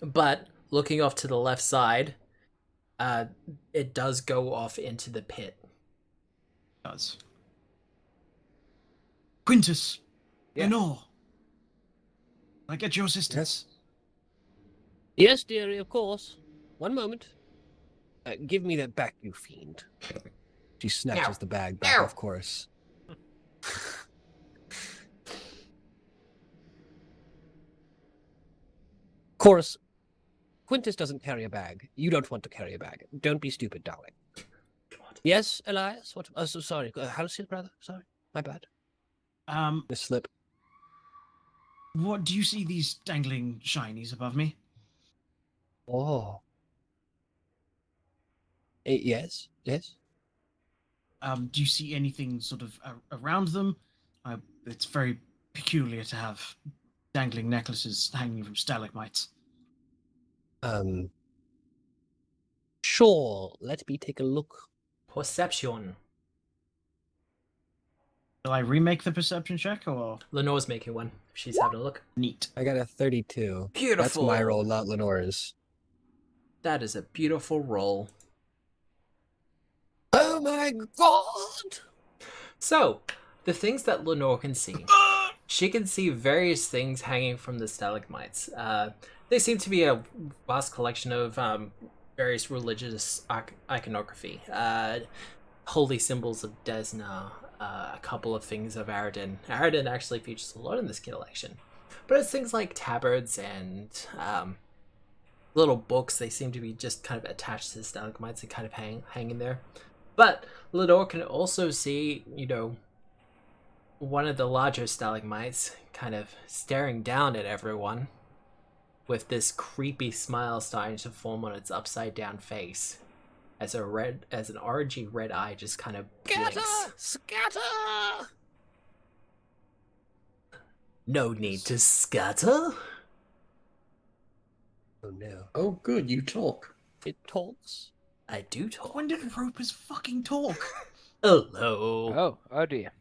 But looking off to the left side, it does go off into the pit. Does. Quintus, Yeah. Lenore, can I get your assistance? Yes, dearie, of course. One moment. Give me that back, you fiend. She snatches the bag back, of course. Chorus, Quintus doesn't carry a bag. You don't want to carry a bag. Don't be stupid, darling. God. Yes, Elias? What? So sorry. Halcyon, brother? Sorry. My bad. The slip. What do you see these dangling shinies above me? Oh. Yes, yes. Do you see anything sort of around them? It's very peculiar to have dangling necklaces hanging from stalagmites. Sure. Let me take a look. Perception. Shall I remake the perception check or Lenore's making one. She's having a look. neat? I got a 32. Beautiful. That's my roll, not Lenore's. That is a beautiful roll. Oh my god! So, the things that Lenore can see. She can see various things hanging from the stalagmites. They seem to be a vast collection of various religious iconography. Holy symbols of Desna, a couple of things of Aradin. Aradin actually features a lot in this collection. But it's things like tabards and little books. They seem to be just kind of attached to the stalagmites and kind of hanging there. But Lenore can also see, one of the larger stalagmites kind of staring down at everyone with this creepy smile starting to form on its upside down face as an orangey red eye just kind of blinks. Scatter! No need to scatter. Oh no. Oh, good, you talk. It talks. I do talk. When did Ropers fucking talk? Hello. Oh dear.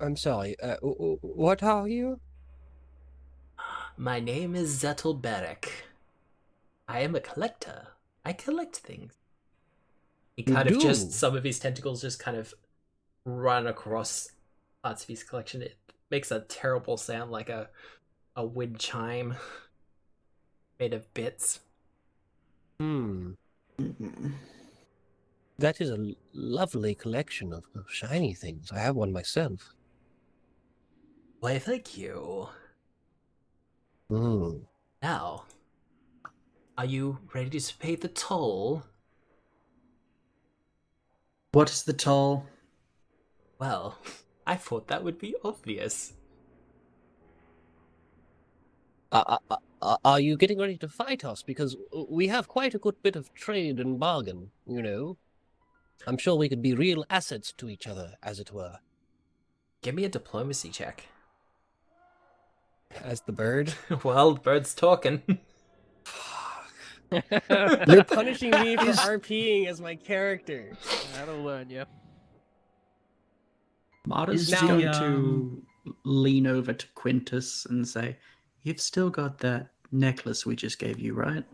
I'm sorry. What are you? My name is Zettelberek. I am a collector. I collect things. He kind of just, some of his tentacles just kind of run across parts of his collection. It makes a terrible sound like a wind chime made of bits. That is a lovely collection of shiny things. I have one myself. Why, thank you. Hmm. Now, are you ready to pay the toll? What is the toll? Well, I thought that would be obvious. Are you getting ready to fight us? Because we have quite a good bit of trade and bargain, I'm sure we could be real assets to each other, as it were. Give me a diplomacy check. As the bird? Well, the bird's talking. You're punishing me for RPing as my character. That'll learn you. Marta's Is going the, to lean over to Quintus and say, "You've still got that necklace we just gave you, right?"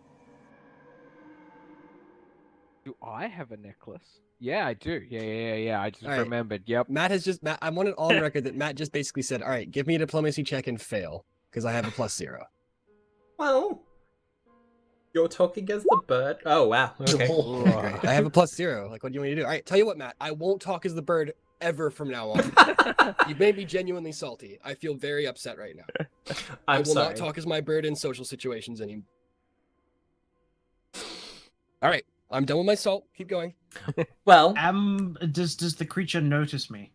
Do I have a necklace? Yeah, I do. Yeah. I just All right. remembered. Yep. I want it on record that Matt just basically said, all right, give me a diplomacy check and fail, because I have a +0. Well, you're talking as the bird. Oh, wow. Okay. Great. I have a +0. Like, what do you want me to do? All right, tell you what, Matt, I won't talk as the bird ever from now on. You made me genuinely salty. I feel very upset right now. I will sorry. not talk as my bird in social situations anymore. All right, I'm done with my salt. Keep going. Well, Does the creature notice me?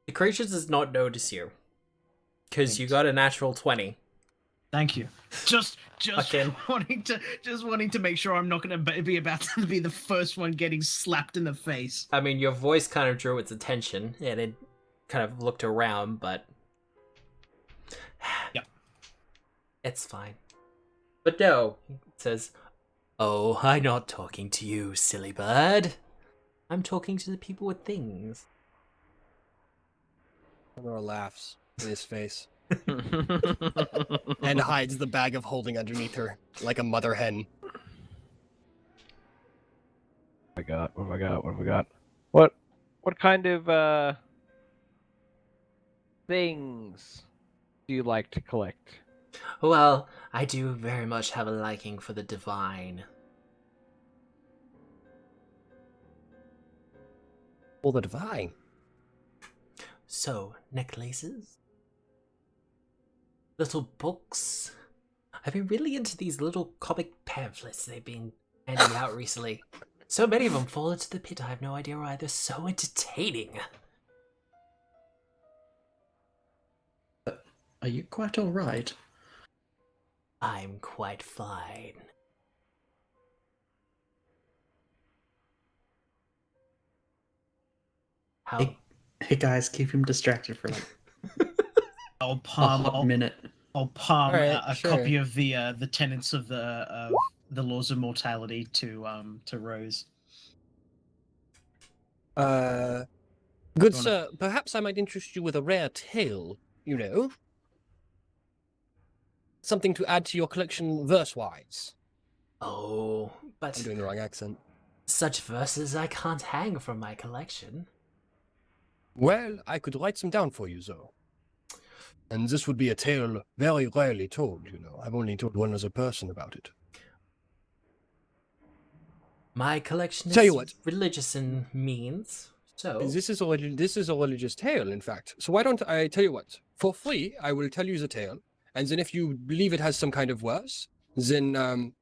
the creature does not notice you. Because you Thanks. got a natural 20. Thank you. Just Again. wanting to make sure I'm not going to be about to be the first one getting slapped in the face. I mean, your voice kind of drew its attention, and it kind of looked around, but... Yep. It's fine. But no, it says, "Oh, I'm not talking to you, silly bird. I'm talking to the people with things. Eleanor laughs in his face and hides the bag of holding underneath her like a mother hen. What have I got? What have I got? What have I got? What kind of things do you like to collect? Well, I do very much have a liking for the divine. Well, the divine. So, necklaces? Little books? I've been really into these little comic pamphlets they've been handing out recently. So many of them fall into the pit, I have no idea why. They're so entertaining. Are you quite alright? I'm quite fine. How? Hey guys, keep him distracted for like I'll a palm. hot minute. I'll palm Alright, a sure. copy of the tenets of the laws of mortality to Rose. Good Go on. sir, perhaps I might interest you with a rare tale, you know? Something to add to your collection verse-wise. Oh, but I'm doing the wrong accent. such verses I can't hang from my collection. Well, I could write some down for you, though. And this would be a tale very rarely told, you know. I've only told one other person about it. My collection Tell you is what. religious in means, so... This is a religious tale, in fact. So why don't I tell you what? For free, I will tell you the tale, and then if you believe it has some kind of worth, then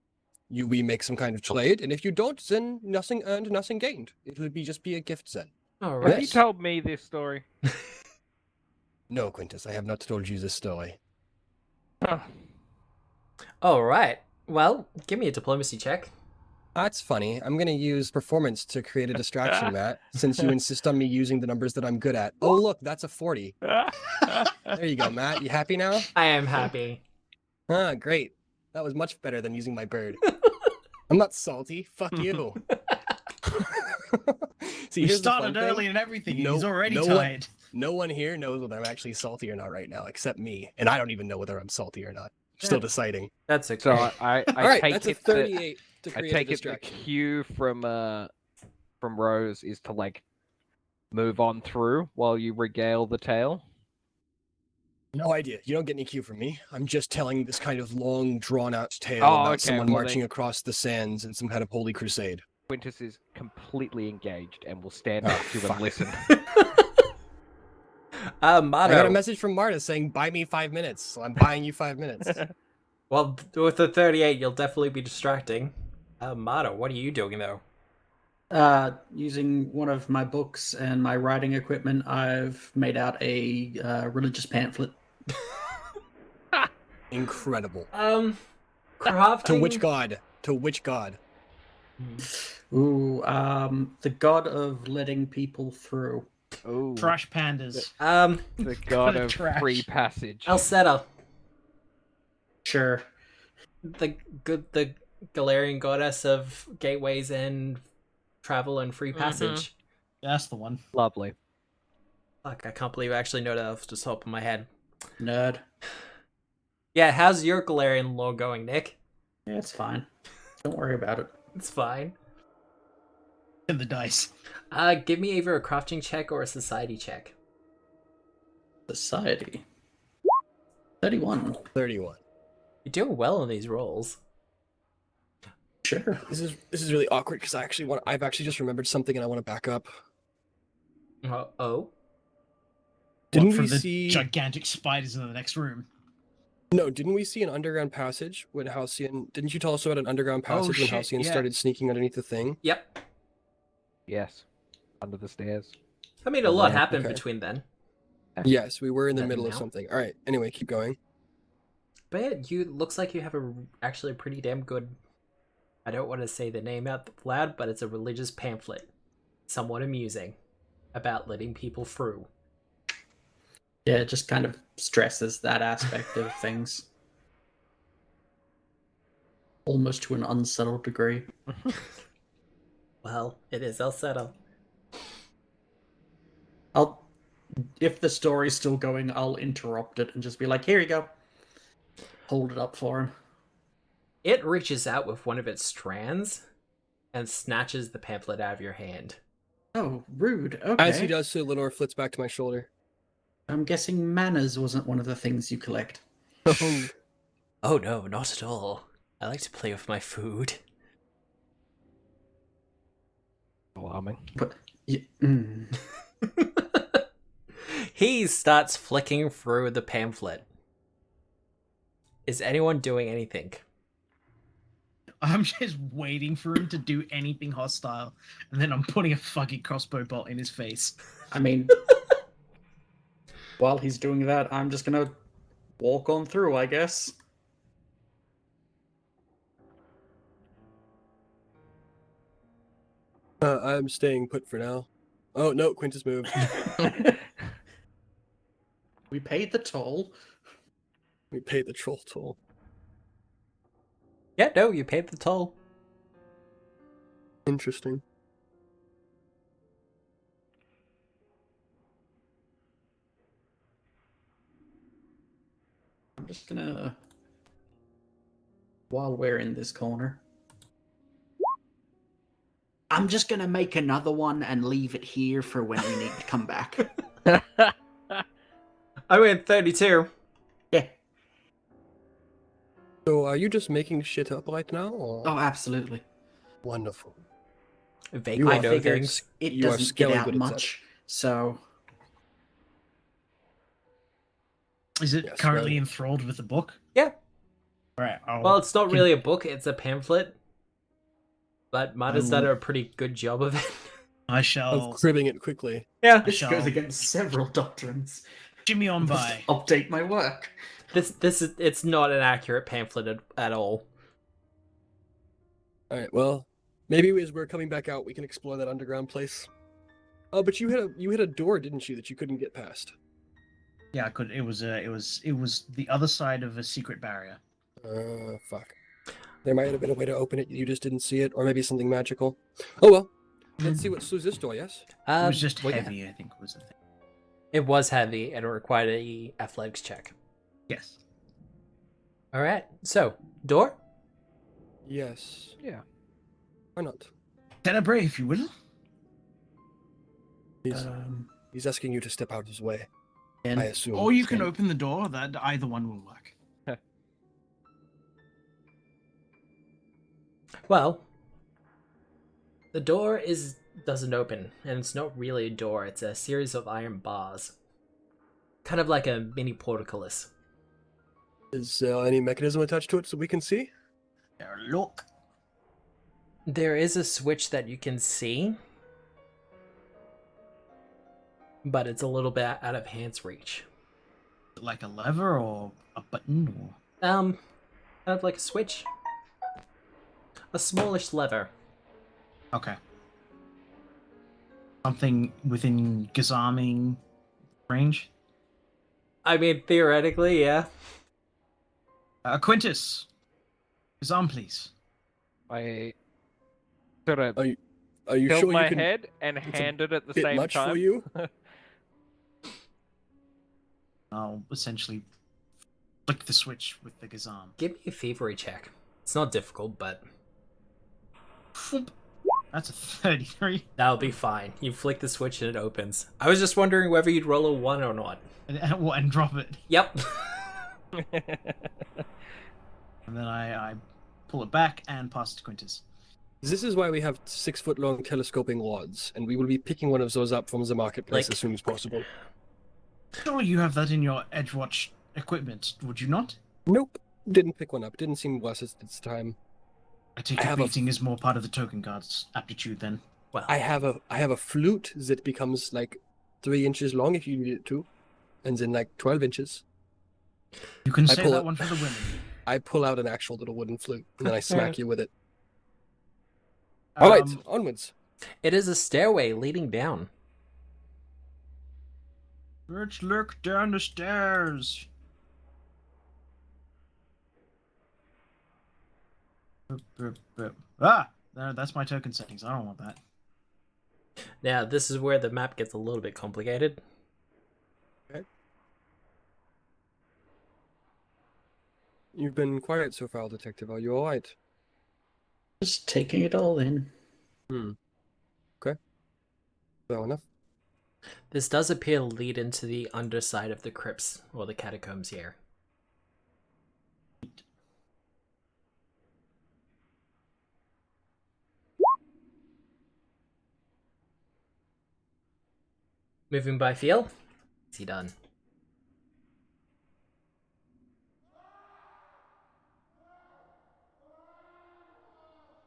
we make some kind of trade, and if you don't, then nothing earned, nothing gained. It will just be a gift then. All Have you right. told me this story? No, Quintus, I have not told you this story. Huh. All right. Well, give me a diplomacy check. That's funny. I'm going to use performance to create a distraction, Matt, since you insist on me using the numbers that I'm good at. Oh, look, that's a 40. There you go, Matt. You happy now? I am happy. Ah, great. That was much better than using my bird. I'm not salty. Fuck you. See, We here's the fun started thing. early and everything. No- He's already no one- tired. No one here knows whether I'm actually salty or not right now, except me. And I don't even know whether I'm salty or not. I'm still deciding. That's okay. So I All right, take that's a it that 38 to I create take a it the distraction. cue from Rose is to like move on through while you regale the tale. No idea. You don't get any cue from me. I'm just telling this kind of long, drawn-out tale Oh, about okay, someone well marching then- across the sands in some kind of holy crusade. Quintus is completely engaged and will stand Oh, up to you fuck. and listen. I Motto. got a message from Marta saying, buy me 5 minutes, so I'm buying you 5 minutes. Well, with the 38, you'll definitely be distracting. Motto, what are you doing, though? Using one of my books and my writing equipment, I've made out a religious pamphlet. Incredible. Crafting... To which god? To which god? Ooh, the god of letting people through. Oh, Trash pandas. the god of Trash. free passage. Alceta, Sure. the Galarian goddess of gateways and travel and free passage. That's the one. Lovely. Fuck, I can't believe I actually know that off the top of my head. Nerd. Yeah, how's your Galarian lore going, Nick? Yeah, it's fine. Don't worry about it. It's fine. In the dice. Give me either a crafting check or a society check. Society. 31. 31. You're doing well on these rolls. Sure. This is really awkward because I've actually just remembered something and I want to back up. Oh? Didn't What, from we the see? gigantic spiders in the next room? No, didn't we see an underground passage when Halcyon? Didn't you tell us about an underground passage when shit, Halcyon yeah. started sneaking underneath the thing? Yep. Yes. Under the stairs. I mean, a Oh, lot wow, happened okay. between then. Yes, we were in the That middle of now? something. All right. Anyway, keep going. But you looks like you have actually a pretty damn good... I don't want to say the name out loud, but it's a religious pamphlet. Somewhat amusing. About letting people through. Yeah, it just kind of stresses that aspect of things. Almost to an unsettled degree. Well, it is Alceta. if the story's still going, I'll interrupt it and just be like, "Here you go." Hold it up for him. It reaches out with one of its strands and snatches the pamphlet out of your hand. Oh, rude. Okay. As he does so, Lenore flits back to my shoulder. I'm guessing manners wasn't one of the things you collect. Oh no, not at all. I like to play with my food. Alarming. But He starts flicking through the pamphlet. Is anyone doing anything? I'm just waiting for him to do anything hostile, and then I'm putting a fucking crossbow bolt in his face. I mean, while he's doing that, I'm just gonna walk on through, I guess. I'm staying put for now. Oh, no, Quintus moved. We paid the toll. We paid the troll toll. Yeah, no, you paid the toll. Interesting. I'm just gonna, while we're in this corner, I'm just gonna make another one and leave it here for when we need to come back. I win 32. Yeah. So, are you just making shit up right now? Or... Oh, absolutely. Wonderful. Vaguely I know figured things. it You are doesn't get scaly out good at much, so Is it Yes, currently well- enthralled with the book? Yeah. Right. Well, it's not really a book, it's a pamphlet. But Mada's done a pretty good job of it. I Of shall cribbing it quickly. Yeah. this shall- goes against several doctrines. shimmy on by. Update my work. It's not an accurate pamphlet at all. Alright, well, maybe as we're coming back out, we can explore that underground place. Oh, but you had a door, didn't you, that you couldn't get past? Yeah, I could. It was the other side of a secret barrier. Fuck. There might have been a way to open it, you just didn't see it, or maybe something magical. Oh well. Let's see what's through this door, yes? It was just well, yeah. heavy, I think was the thing. It was heavy and it required a athletics check. Yes. Alright, so, door? Yes. Yeah. Why not? Celebrate, if you will. He's asking you to step out of his way, And I assume. Or you can Okay. open the door. That either one will work. Well, the door doesn't open, and it's not really a door, it's a series of iron bars. Kind of like a mini portcullis. Is any mechanism attached to it so we can see? Look. There is a switch that you can see, but it's a little bit out of hand's reach. Like a lever or a button or... Kind of like a switch. A smallish lever. Okay. Something within gazaming range. I mean, theoretically, yeah. Quintus. Gazam, please. I sort of Are you held sure my you can head and it's a handed at the bit same much time. for you? I'll essentially flick the switch with the gazam. Give me a thievery check. It's not difficult, but Foomp. That's a 33. that'll be fine. You flick the switch and it opens. I was just wondering whether you'd roll a 1 or not. And drop it. Yep. And then I pull it back and pass it to Quintus. This is why we have 6-foot-long telescoping rods, and we will be picking one of those up from the marketplace Like- as soon as possible. Surely you have that in your Edgewatch equipment, would you not? Nope, didn't pick one up. Didn't seem worth it this time. I take I it have a- beating is more part of the token guard's aptitude then. Well, I have a flute that becomes like 3 inches long if you need it to, and then like 12 inches. You can I say pull that it- one for the women. I pull out an actual little wooden flute, and then I smack you with it. All right, onwards. it is a stairway leading down. Let's look down the stairs. Ah, that's my token settings. I don't want that. Now, this is where the map gets a little bit complicated. You've been quiet so far, Detective. Are you alright? Just taking it all in. Okay. Fair enough. This does appear to lead into the underside of the crypts, or the catacombs here. Moving by feel? Is he done?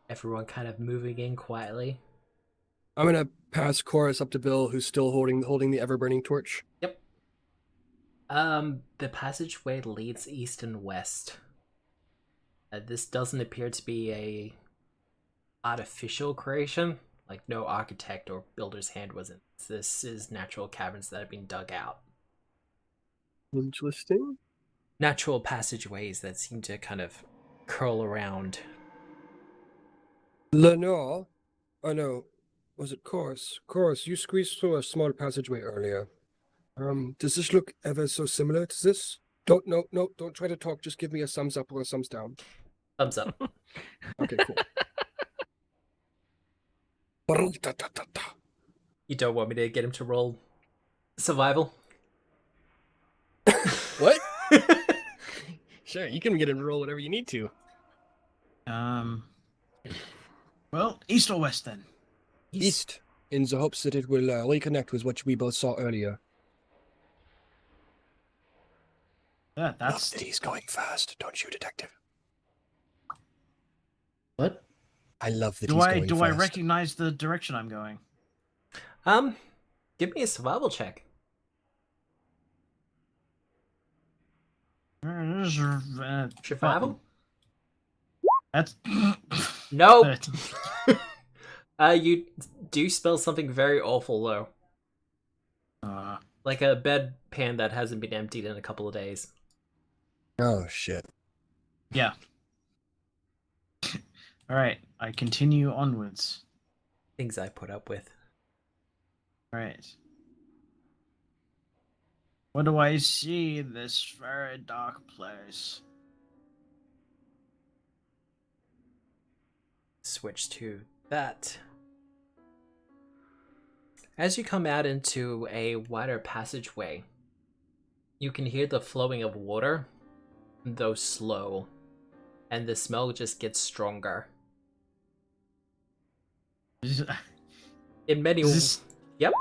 Everyone kind of moving in quietly. I'm gonna pass Chorus up to Bill, who's still holding the ever-burning torch. Yep. The passageway leads east and west. This doesn't appear to be a artificial creation. Like, no architect or builder's hand was in this. This is natural caverns that have been dug out. Interesting. Natural passageways that seem to kind of curl around. Lenore? Oh no, was it Chorus? Chorus, you squeezed through a small passageway earlier. Does this look ever so similar to this? Don't try to talk. Just give me a thumbs up or a thumbs down. Thumbs up. Okay, cool. You don't want me to get him to roll survival? What? Sure, you can get him to roll whatever you need to. Well, east or west then? East, in the hopes that it will reconnect with what we both saw earlier. Yeah, that's Love that he's going fast, don't you, Detective? What? I love that do he's I going do fast. I recognize the direction I'm going? Give me a survival check. Survival? That's Nope. You do spell something very awful though. Like a bedpan that hasn't been emptied in a couple of days. Oh shit. Yeah. All right, I continue onwards. Things I put up with. All right. What do I see in this very dark place? Switch to that. As you come out into a wider passageway, you can hear the flowing of water, though slow, and the smell just gets stronger. In many Does Yep.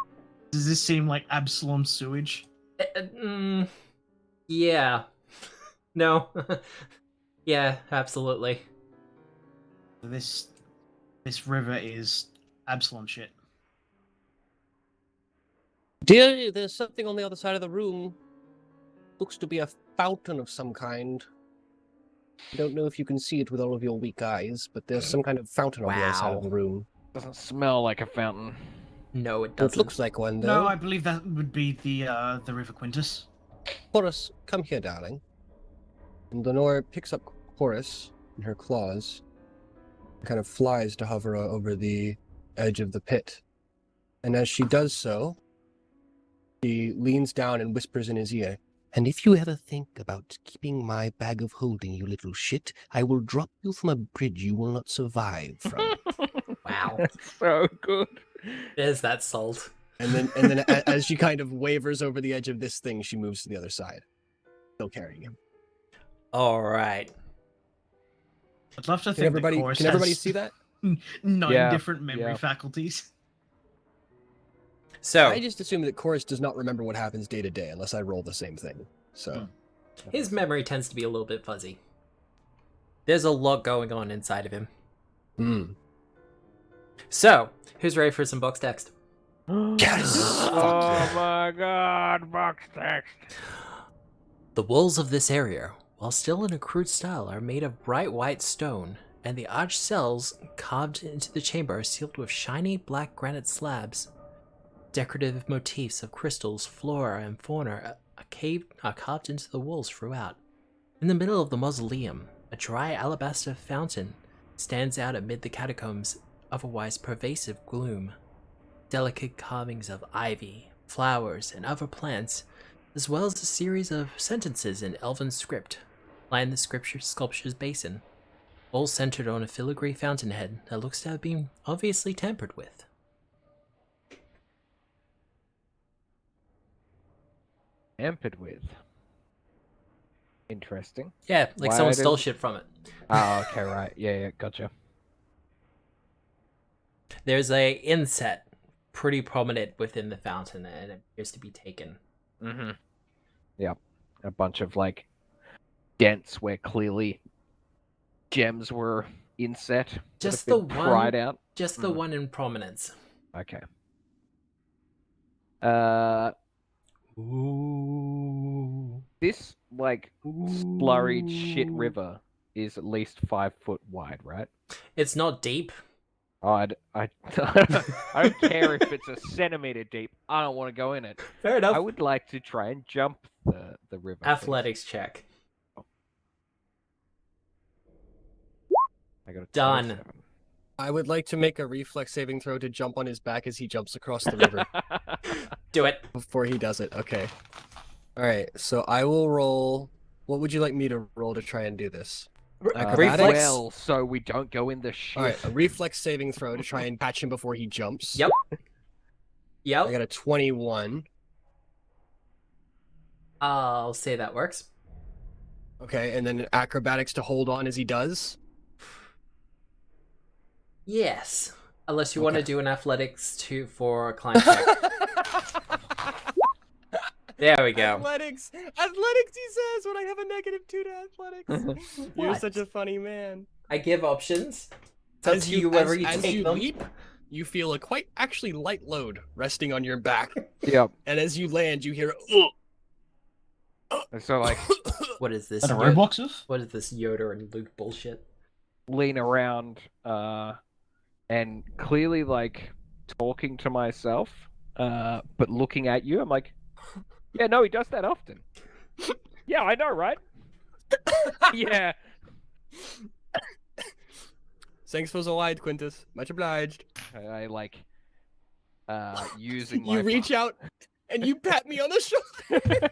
this seem like Absalom sewage? Yeah. No. Yeah, absolutely. This river is Absalom shit. Dear, there's something on the other side of the room. Looks to be a fountain of some kind. I don't know if you can see it with all of your weak eyes, but there's some kind of fountain on the other side of the room. Doesn't smell like a fountain. No, it It doesn't. looks like one, though. No, I believe that would be the River Quintus. Horace, come here, darling. And Lenore picks up Horace in her claws and kind of flies to hover over the edge of the pit. And as she does so, she leans down and whispers in his ear, "And if you ever think about keeping my bag of holding, you little shit, I will drop you from a bridge you will not survive from." Wow. That's so good. There's that salt. And then as she kind of wavers over the edge of this thing, she moves to the other side, still carrying him. All right. I'd love to Can think everybody, that Chorus can everybody has see that? 9 Yeah, different memory yeah. faculties. So, I just assume that Chorus does not remember what happens day to day unless I roll the same thing. So his memory tends to be a little bit fuzzy. There's a lot going on inside of him. So, who's ready for some box text? Yes! Oh my god, box text. The walls of this area, while still in a crude style, are made of bright white stone, and the arched cells carved into the chamber are sealed with shiny black granite slabs. Decorative motifs of crystals, flora, and fauna are carved into the walls throughout. In the middle of the mausoleum, a dry alabaster fountain stands out amid the catacombs' otherwise pervasive gloom. Delicate carvings of ivy, flowers, and other plants, as well as a series of sentences in elven script, line the sculpture's basin, all centered on a filigree fountainhead that looks to have been obviously tampered with. Tampered with. Interesting. Yeah, like Why someone stole does- shit from it. Oh, okay, right. Yeah, gotcha. There's a inset pretty prominent within the fountain, and it appears to be taken. Mm-hmm. Yep. A bunch of, like, dents where clearly gems were inset. that Just have the been one. pried out. Just the one in prominence. Okay. Ooh. This, like, slurried shit river is at least 5 foot wide, right? It's not deep. Oh, I don't care if it's a centimeter deep. I don't want to go in it. Fair enough. I would like to try and jump the river. please. Athletics check. I got a Done. 27. I would like to make a reflex saving throw to jump on his back as he jumps across the river Do it. before he does it. Okay. All right. So I will roll. What would you like me to roll to try and do this? Acrobatics? Well, so we don't go in the shit. All right. A reflex saving throw to try and catch him before he jumps. Yep. I Yep. got a 21. I'll say that works. Okay, and then acrobatics to hold on as he does. Yes. Unless you want to Okay. do an athletics for a climb check. There we go. Athletics, he says when I have a -2 to athletics. You're What? such a funny man. I give options. It's up to you whether you as take you them. leap, you feel a quite actually light load resting on your back, Yep. and as you land, you hear. And so, like, What is this? Is that a Roblox of? What is this Yoda and Luke bullshit? lean around and clearly, like, talking to myself, but looking at you. I'm like, yeah, no, he does that often. Yeah, I know, right? Yeah. Thanks for the wide, Quintus. Much obliged. I like using my You reach out and you pat me on the shoulder.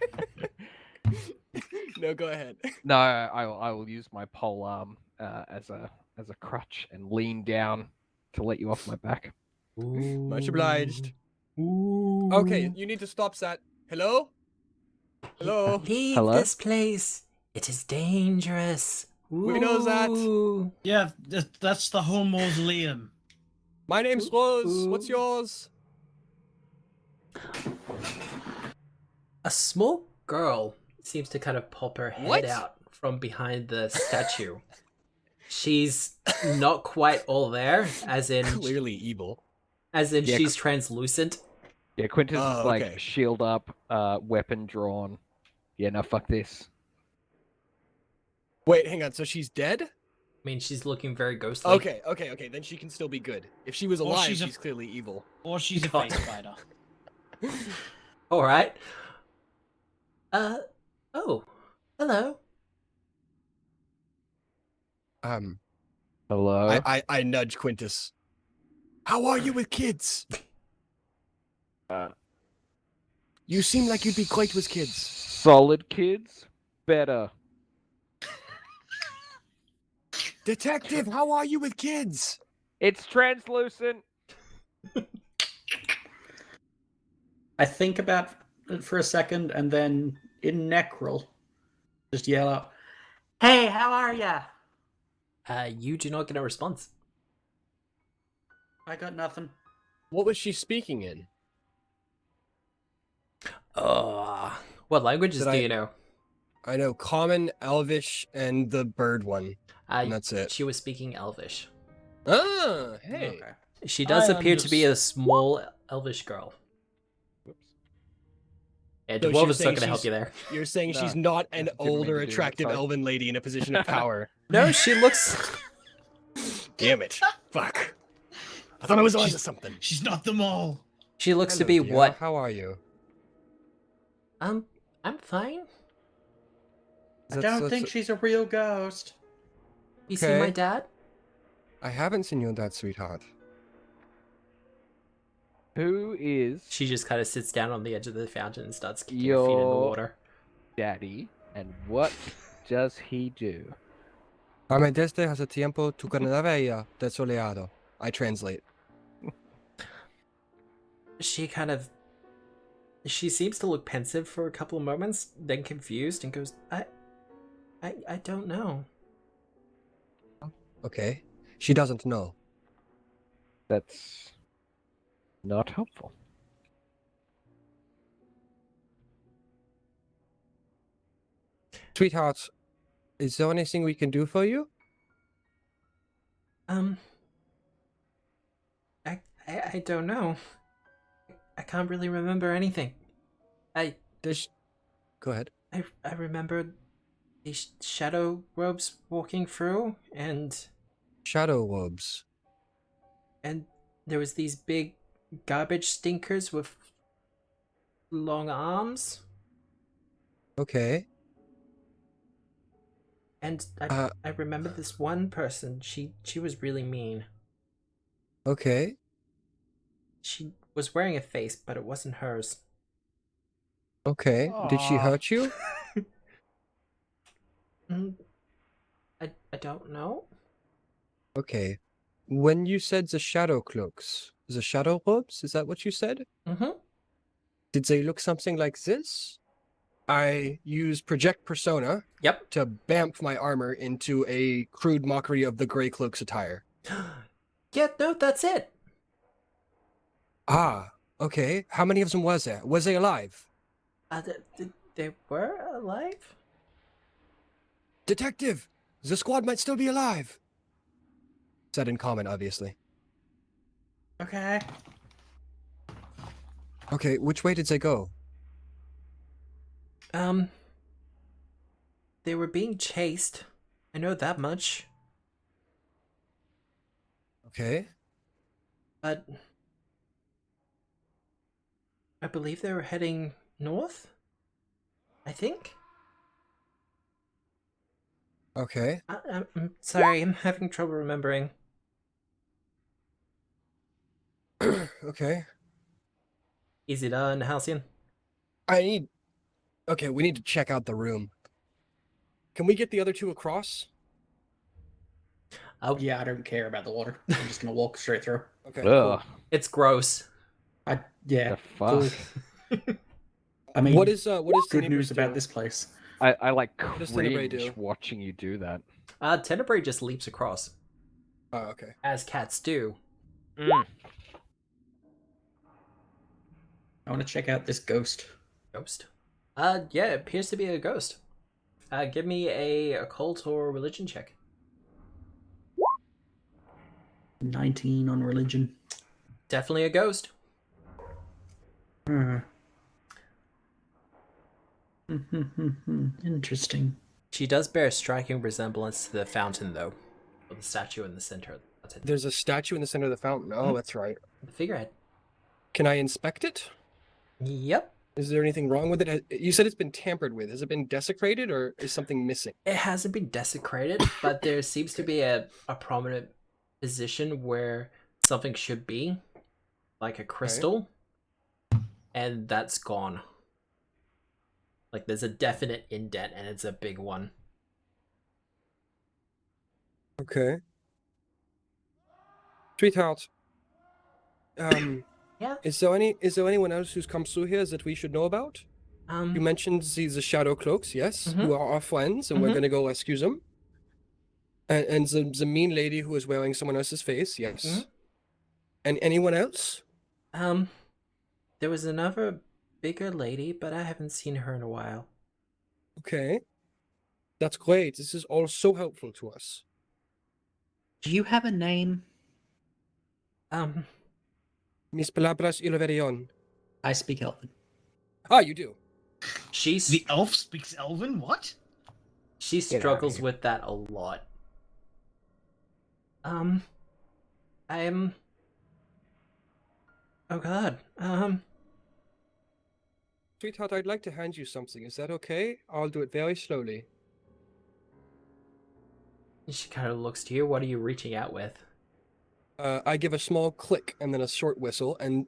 No, go ahead. No, I will use my pole arm as a crutch and lean down to let you off my back. Much obliged. Ooh. Okay, you need to stop that. Hello? Hello? Leave Hello? this place. It is dangerous. We know that. Ooh. Yeah, that's the whole mausoleum. My name's Rose. What's yours? A small girl seems to kind of pop her head What? out from behind the statue. She's not quite all there, as in Clearly evil. Yeah, she's translucent. Yeah, Quintus Oh, is like okay. shield up, weapon drawn. Yeah, no, fuck this. Wait, hang on. So she's dead? I mean, she's looking very ghostly. Okay. Then she can still be good. If she was Or alive, she's a- she's clearly evil. Or she's a God. face spider. All right. Oh. Hello. Hello? I nudge Quintus. How are you with kids? You seem like you'd be great with kids. Solid kids? Better. Detective, how are you with kids? It's translucent. I think about it for a second, and then in Necrol, just yell out, "Hey, how are ya?" You do not get a response. I got nothing. What was she speaking in? What languages Did do I- you know? I know Common, Elvish, and the bird one. And that's it. She was speaking Elvish. Ah, hey. Okay. She does I appear to be a small Elvish girl. Yeah, So Dwarf you're is not saying going to help she's- you there. You're saying No, she's not an didn't mean older, to do that, attractive sorry. elven lady in a position of power. No, she looks. Damn it. Fuck. I thought I was onto something. She's not them all. She looks to Hello, be dear. what? How are you? I'm fine. I don't think she's a real ghost. You see my Okay. dad? I haven't seen your dad, sweetheart. Who is She just kind of sits down on the edge of the fountain and starts kicking her feet in the Your- water. daddy and what does he do? A me desde hace tiempo tu canavella de soleado. I translate. She seems to look pensive for a couple of moments, then confused and goes, I don't know. Okay. She doesn't know. That's not helpful. Sweetheart, is there anything we can do for you? I don't know. I can't really remember anything. Go ahead. I remember these shadow robes walking through, and Shadow robes. there was these big garbage stinkers with long arms, Okay. and I remember this one person. She was really mean. Okay. She was wearing a face, but it wasn't hers. Okay. Did she Aw. hurt you? I don't know. Okay. When you said the shadow cloaks, the shadow robes, is that what you said? Mm-hmm. Did they look something like this? I use project persona Yep. to bamf my armor into a crude mockery of the Grey Cloak's attire. Yeah, no, that's it. Ah, okay. How many of them was there? Was they alive? They were alive? Detective! The squad might still be alive! Said in common, obviously. Okay. Okay, which way did they go? They were being chased. I know that much. Okay. But I believe they were heading north? I think? Okay. I'm sorry, I'm having trouble remembering. Okay. Easy done, Halcyon. Okay, we need to check out the room. Can we get the other two across? Oh, Yeah, I don't care about the water. I'm just gonna walk straight through. Okay. Ugh, it's gross. Yeah. the fuck? Cool. I mean, What is good Tenebrae news about do? this place? I like does Tenebrae cringe do? watching you do that. Tenebrae just leaps across, Oh, okay. as cats do. Mm. I want to check out this ghost. Ghost? Yeah, it appears to be a ghost. Give me a occult or religion check. 19 on religion. Definitely a ghost. Interesting. She does bear a striking resemblance to the fountain, though, or the statue in the center. That's it. There's a statue in the center of the fountain. Oh, that's right. The figurehead. Can I inspect it? Yep. Is there anything wrong with it? You said it's been tampered with. Has it been desecrated or is something missing? It hasn't been desecrated, but there seems to be a prominent position where something should be, like a crystal, and that's gone. Like, there's a definite indent, and it's a big one. Okay. Sweetheart. Yeah? Is there anyone else who's come through here that we should know about? You mentioned the shadow cloaks, yes, who are our friends, and we're gonna go rescue them. And the mean lady who is wearing someone else's face, yes. And anyone else? There was another bigger lady, but I haven't seen her in a while. Okay. That's great. This is all so helpful to us. Do you have a name? Mis palabras y lo verion. I speak Elven. Ah, you do. The elf speaks Elven? What? She Get outta struggles here. with that a lot. Oh god. Sweetheart, I'd like to hand you something. Is that okay? I'll do it very slowly. She kind of looks to you. What are you reaching out with? I give a small click and then a short whistle, and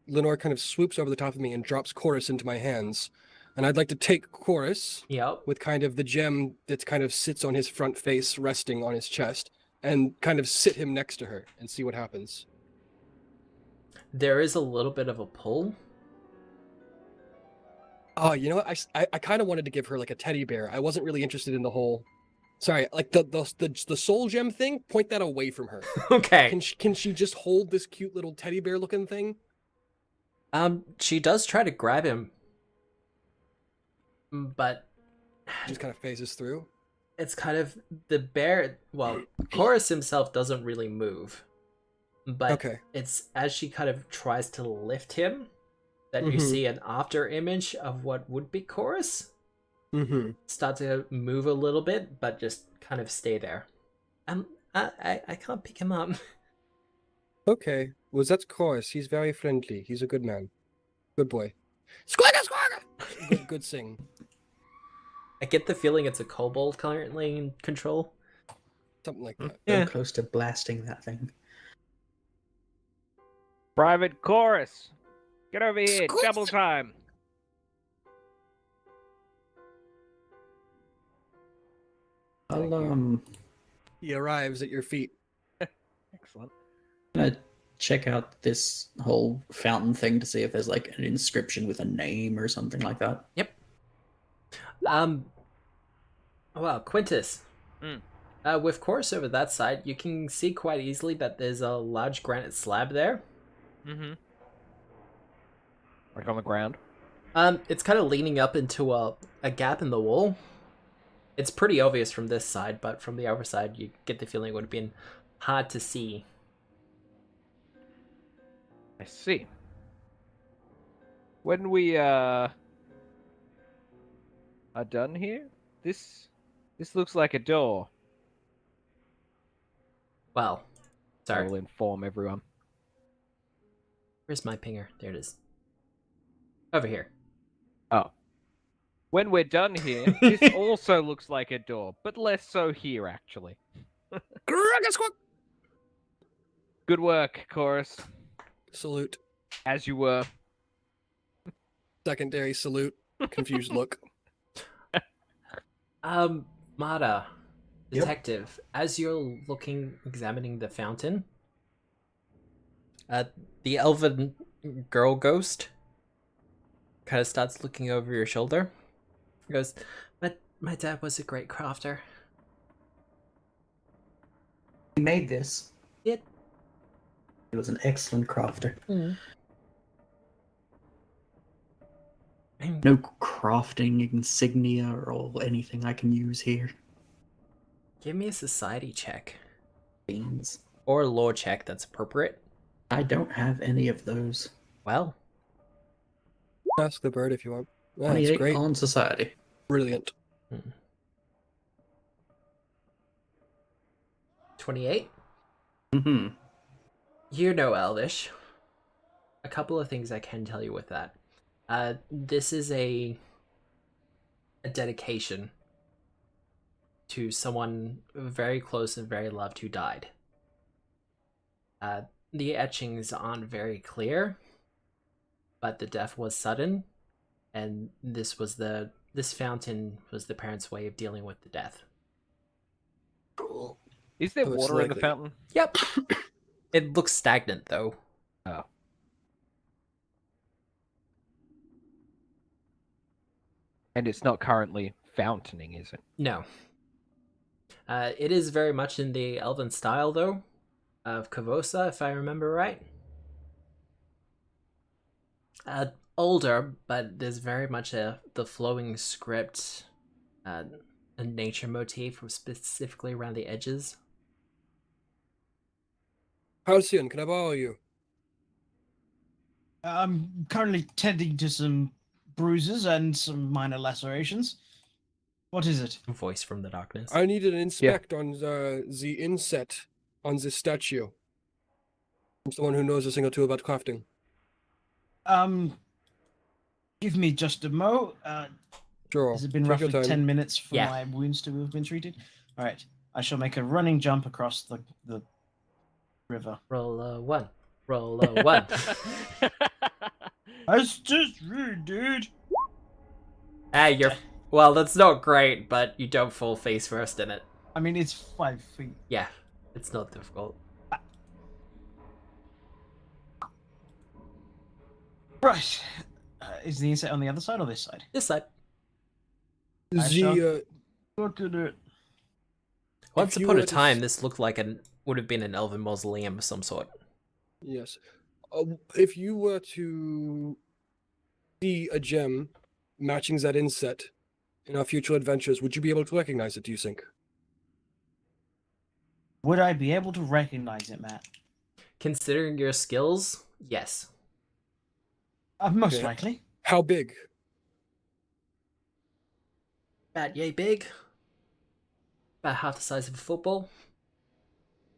Lenore kind of swoops over the top of me and drops chorus into my hands. and I'd like to take Chorus Yep. with kind of the gem that kind of sits on his front face, resting on his chest, and kind of sit him next to her and see what happens. There is a little bit of a pull. Oh, you know what? I kind of wanted to give her like a teddy bear. I wasn't really interested in the whole. Sorry, like the soul gem thing. Point that away from her. Okay. Can she just hold this cute little teddy bear looking thing? She does try to grab him, but Just kind of phases through. it's kind of the bear. Well, Chorus himself doesn't really move, but Okay. it's as she kind of tries to lift him that you Mhm. see an after image of what would be Chorus Mm-hmm. start to move a little bit, but just kind of stay there. I can't pick him up. Okay. Well, that's Chorus. He's very friendly. He's a good man. Good boy. Squawka, squawka! Good sing. I get the feeling it's a kobold currently in control. Something like that. So Yeah. close to blasting that thing. Private Chorus, get over here. Squeeze Double it. time. Thank you. I'll He arrives at your feet. Excellent. gonna check out this whole fountain thing to see if there's like an inscription with a name or something like that. Well, Quintus. Mm. With Chorus over that side, you can see quite easily that there's a large granite slab there. Mm-hmm. Like on the ground. It's kind of leaning up into a gap in the wall. It's pretty obvious from this side, but from the other side, you get the feeling it would have been hard to see. I see. When we are done here, this looks like a door. Well, I sorry. will inform everyone. Where's my pinger? There it is. Over here. Oh. When we're done here, this also looks like a door, but less so here, actually. Squawka, squawk! Good work, Chorus. Salute. As you were. Secondary salute. Confused look. Mata, Yep. detective, as you're examining the fountain, the elven girl ghost kind of starts looking over your shoulder. He goes, my dad was a great crafter. He made this. It. He was an excellent crafter. No crafting insignia or anything I can use here. Give me a society check. Beans. Or a lore check that's appropriate. I don't have any of those. Well, Ask the bird if you want. Yeah, that's 28 great. on society. Brilliant. 28? Mm-hmm. You know Elvish. A couple of things I can tell you with that. This is a dedication to someone very close and very loved who died. The etchings aren't very clear, but the death was sudden, and this fountain was the parents' way of dealing with the death. Cool. Is there Most water in the likely. fountain? Yep. It looks stagnant though. Oh. And it's not currently fountaining, is it? No. It is very much in the elven style though, of Kavosa, if I remember right. Older, but there's very much the flowing script, a nature motif specifically around the edges. Halcyon, can I borrow you? I'm currently tending to some bruises and some minor lacerations. What is it? Voice from the darkness. I need an inspect on the inset on this statue. I'm someone who knows a thing or two about crafting. Give me just a mo. Sure. Has it been Take your roughly time. 10 minutes for Yeah. my wounds to have been treated? All right. I shall make a running jump across the river. Roll a 1. Roll a 1. That's just rude, dude. You're... Well, that's not great, but you don't fall face first in it. I mean, it's 5 feet. Yeah, it's not difficult. Right. Is the insect on the other side or this side? This side. Look at it. Once If you upon a were to time, s- this looked like would have been an elven mausoleum of some sort. Yes. If you were to see a gem matching that inset in our future adventures, would you be able to recognize it, do you think? Would I be able to recognize it, Matt? Considering your skills, yes. Most Okay. likely. How big? About yay big. About half the size of a football.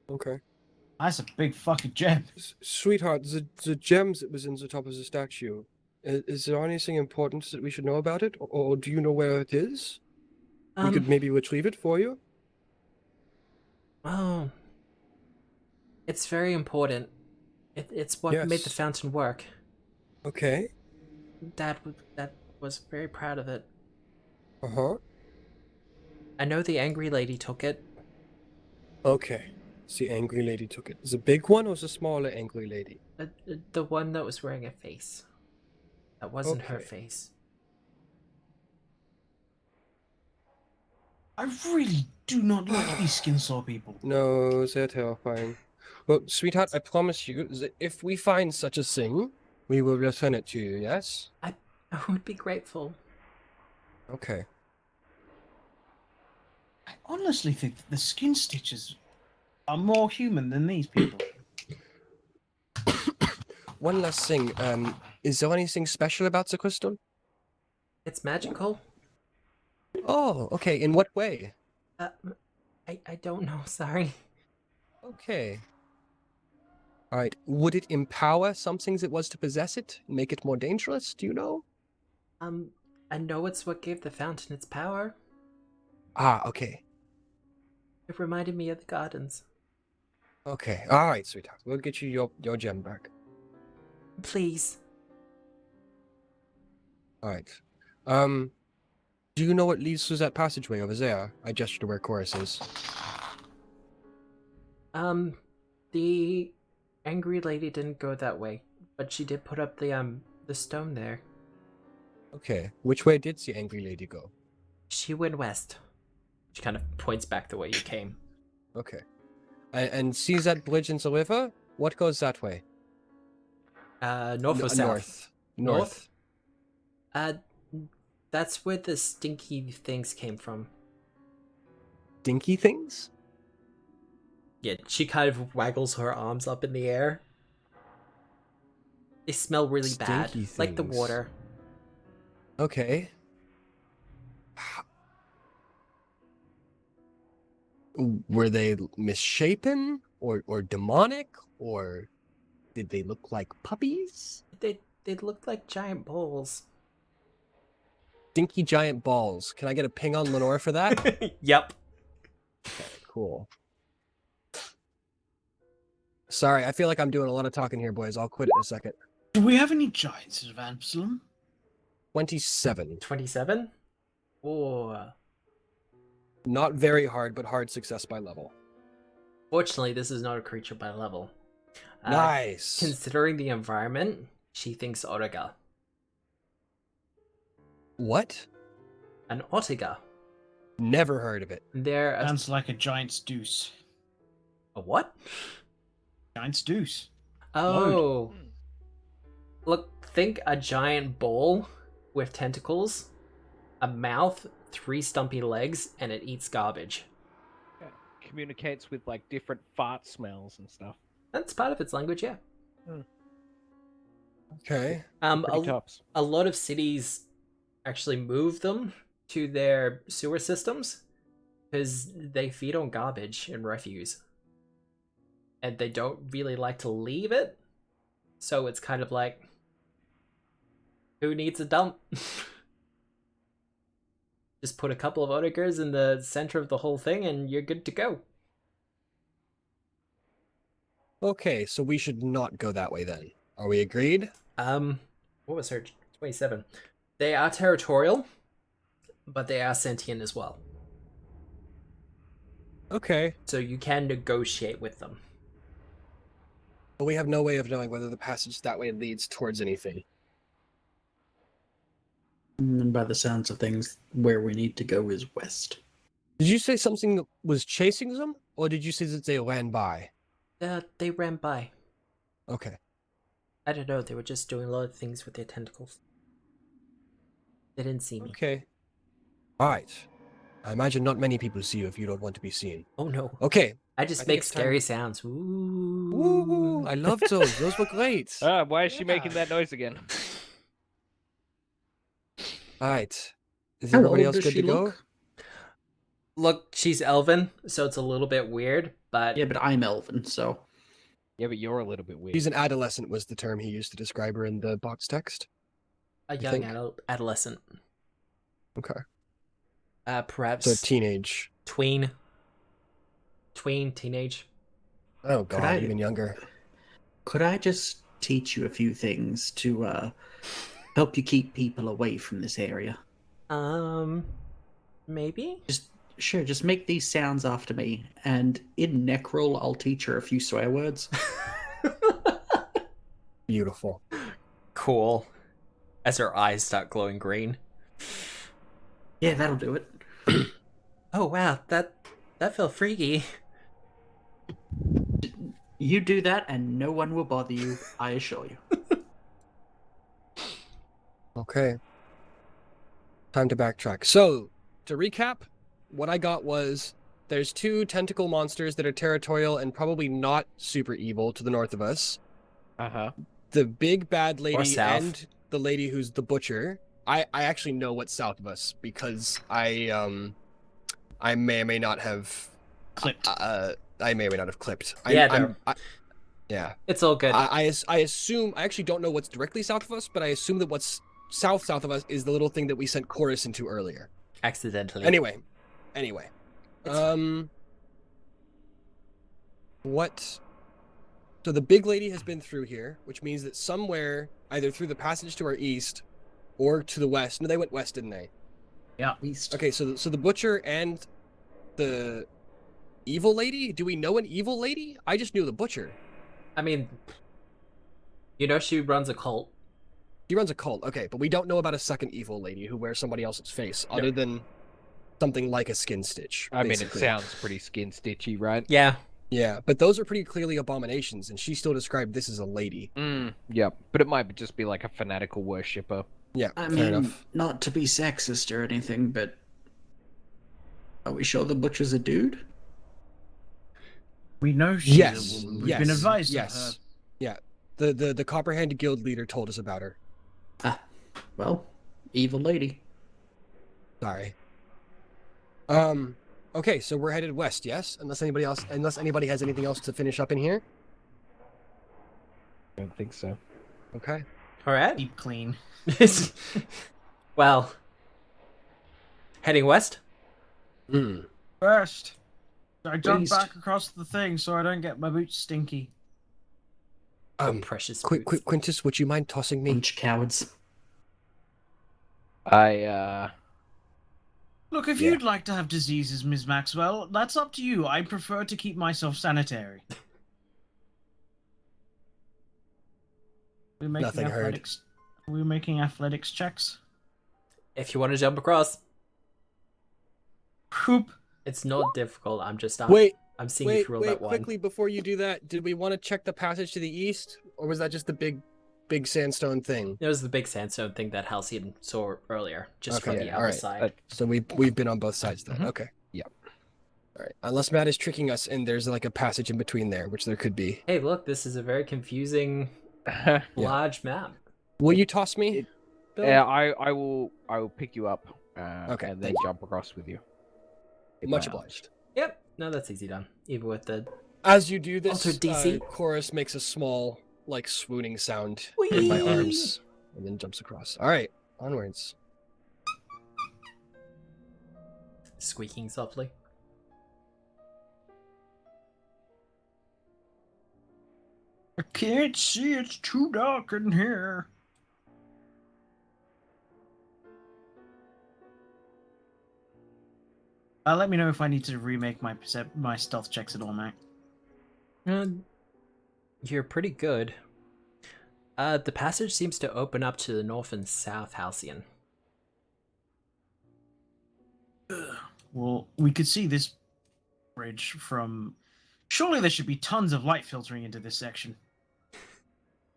Okay. That's a big fucking gem. Sweetheart, the gems that was in the top of the statue, is there anything important that we should know about it? Or do you know where it is? We could maybe retrieve it for you? Oh. It's very important. It's what made the Yes. fountain work. Okay. Dad was very proud of it. Uh-huh. I know the angry lady took it. Okay. So the angry lady took it. The big one or the smaller angry lady? The one that was wearing a face. That wasn't her Okay. face. I really do not like these Skinsaw people. No, they're terrifying. Well, sweetheart, I promise you that if we find such a thing, we will return it to you, yes? I would be grateful. Okay. I honestly think that the skin stitches are more human than these people. One last thing, is there anything special about the crystal? It's magical. Oh, okay, in what way? I don't know, sorry. Okay. Alright, would it empower some things it was to possess it? Make it more dangerous? Do you know? I know it's what gave the fountain its power. Ah, okay. It reminded me of the gardens. Okay, alright, sweetheart. We'll get you your gem back. Please. Alright. Do you know what leads through that passageway over there? I gesture to where Chorus is. The angry lady didn't go that way, but she did put up the stone there. Okay, which way did the angry lady go? She went west. She kind of points back the way you came. Okay. And see that bridge into the river? What goes that way? North or south? North. That's where the stinky things came from. Dinky things? Yeah, she kind of waggles her arms up in the air. They smell really bad, Stinky like the things. water. Okay. Were they misshapen or demonic, or did they look like puppies? They looked like giant balls. Dinky giant balls. Can I get a ping on Lenore for that? Yep. Cool. Sorry, I feel like I'm doing a lot of talking here, boys. I'll quit it in a second. Do we have any giants of Absalom? 27. 27? Oh. Not very hard, but hard success by level. Fortunately, this is not a creature by level. Nice. Considering the environment, she thinks Otiga. What? An Otiga. Never heard of it. They're a, Sounds like a giant's deuce. a what? Giant's deuce. Oh. Look, think a giant ball with tentacles, a mouth, 3 stumpy legs, and it eats garbage. Communicates with like different fart smells and stuff. That's part of its language, yeah. Okay. Pretty tops. A lot of cities actually move them to their sewer systems because they feed on garbage and refuse. And they don't really like to leave it. So it's kind of like, who needs a dump? Just put a couple of otigers in the center of the whole thing and you're good to go. Okay, so we should not go that way then. Are we agreed? What was her 27? They are territorial, but they are sentient as well. Okay. So you can negotiate with them. But we have no way of knowing whether the passage that way leads towards anything. And by the sounds of things, where we need to go is west. Did you say something was chasing them, or did you say that they ran by? They ran by. Okay. I don't know, they were just doing a lot of things with their tentacles. They didn't see me. Okay. All right. I imagine not many people see you if you don't want to be seen. Oh no. Okay. I just I think make it's time- scary sounds. Ooh. Woo! I loved those. Those were great. Why is she making that noise again? All right. Is How everybody old else does good she to go? look? Look, she's elven, so it's a little bit weird, but Yeah, but I'm elven, so Yeah, but you're a little bit weird. She's an adolescent was the term he used to describe her in the box text. a young think. adolescent. Okay. Perhaps So teenage. tween, teenage. Oh god, I- even younger. could I just teach you a few things to help you keep people away from this area? Maybe? Just make these sounds after me, and in Necrol, I'll teach her a few swear words. Beautiful. Cool. As her eyes start glowing green. Yeah, that'll do it. Oh wow, that felt freaky. You do that, and no one will bother you, I assure you. Okay. Time to backtrack. So, to recap, what I got was there's two tentacle monsters that are territorial and probably not super evil to the north of us. Uh-huh. The big bad lady south. and the lady who's the butcher. I actually know what's south of us because I may or may not have Clipped. I may or may not have clipped. Yeah, yeah. It's all good. I assume I actually don't know what's directly south of us, but I assume that what's south of us is the little thing that we sent Chorus into earlier. Accidentally. Anyway. It's What? So the big lady has been through here, which means that somewhere, either through the passage to our east or to the west. No, they went west, didn't they? East. Okay, so the butcher and the evil lady. Do we know an evil lady? I just knew the butcher. I mean, you know she runs a cult. She runs a cult. Okay, but we don't know about a second evil lady who wears somebody else's face, other than something like a skin stitch. I mean, it basically. sounds pretty skin stitchy, right? Yeah. Yeah, but those are pretty clearly abominations, and she still described this as a lady. Yep. But it might just be like a fanatical worshipper. Yeah, I fair mean, enough. not to be sexist or anything, but are we sure the butcher's a dude? We know she's Yes, a woman. We've yes, been advised yes. of her. Yeah, the Copperhand Guild leader told us about her. Well, evil lady. Sorry. Okay, so we're headed west, yes? Unless anybody has anything else to finish up in here. I don't think so. Okay. All right. Deep clean. Well, heading west. First, I jump East. back across the thing so I don't get my boots stinky. Oh, precious. Quick, boots. Quintus, would you mind tossing me? Bunch of cowards. Look, if Yeah. you'd like to have diseases, Ms. Maxwell, that's up to you. I prefer to keep myself sanitary. We're making Nothing heard. athletics. We're making athletics checks. If you want to jump across, Whoop. it's not difficult. I'm just I'm seeing if you roll that one. quickly before you do that, did we want to check the passage to the east, or was that just the big sandstone thing? It was the big sandstone thing that Halcyon saw earlier, just Okay, from the all other right. side. So we've been on both sides then. Mhm. Okay. Yep. All right. Unless Matt is tricking us and there's like a passage in between there, which there could be. Hey, look, this is a very confusing, large map. Will you toss me? Bill? Yeah, I will pick you up. Okay, And then thank you. jump across with you. Much obliged. Yep. No, that's easy done. Even with the As you do this, Also, DC. Chorus makes a small, like, swooning sound Whee! in my arms, and then jumps across. All right, onwards. squeaking softly. I can't see. It's too dark in here. Let me know if I need to remake my stealth checks at all, mate. You're pretty good. The passage seems to open up to the north and south, Halcyon. Well, we could see this bridge from... Surely there should be tons of light filtering into this section.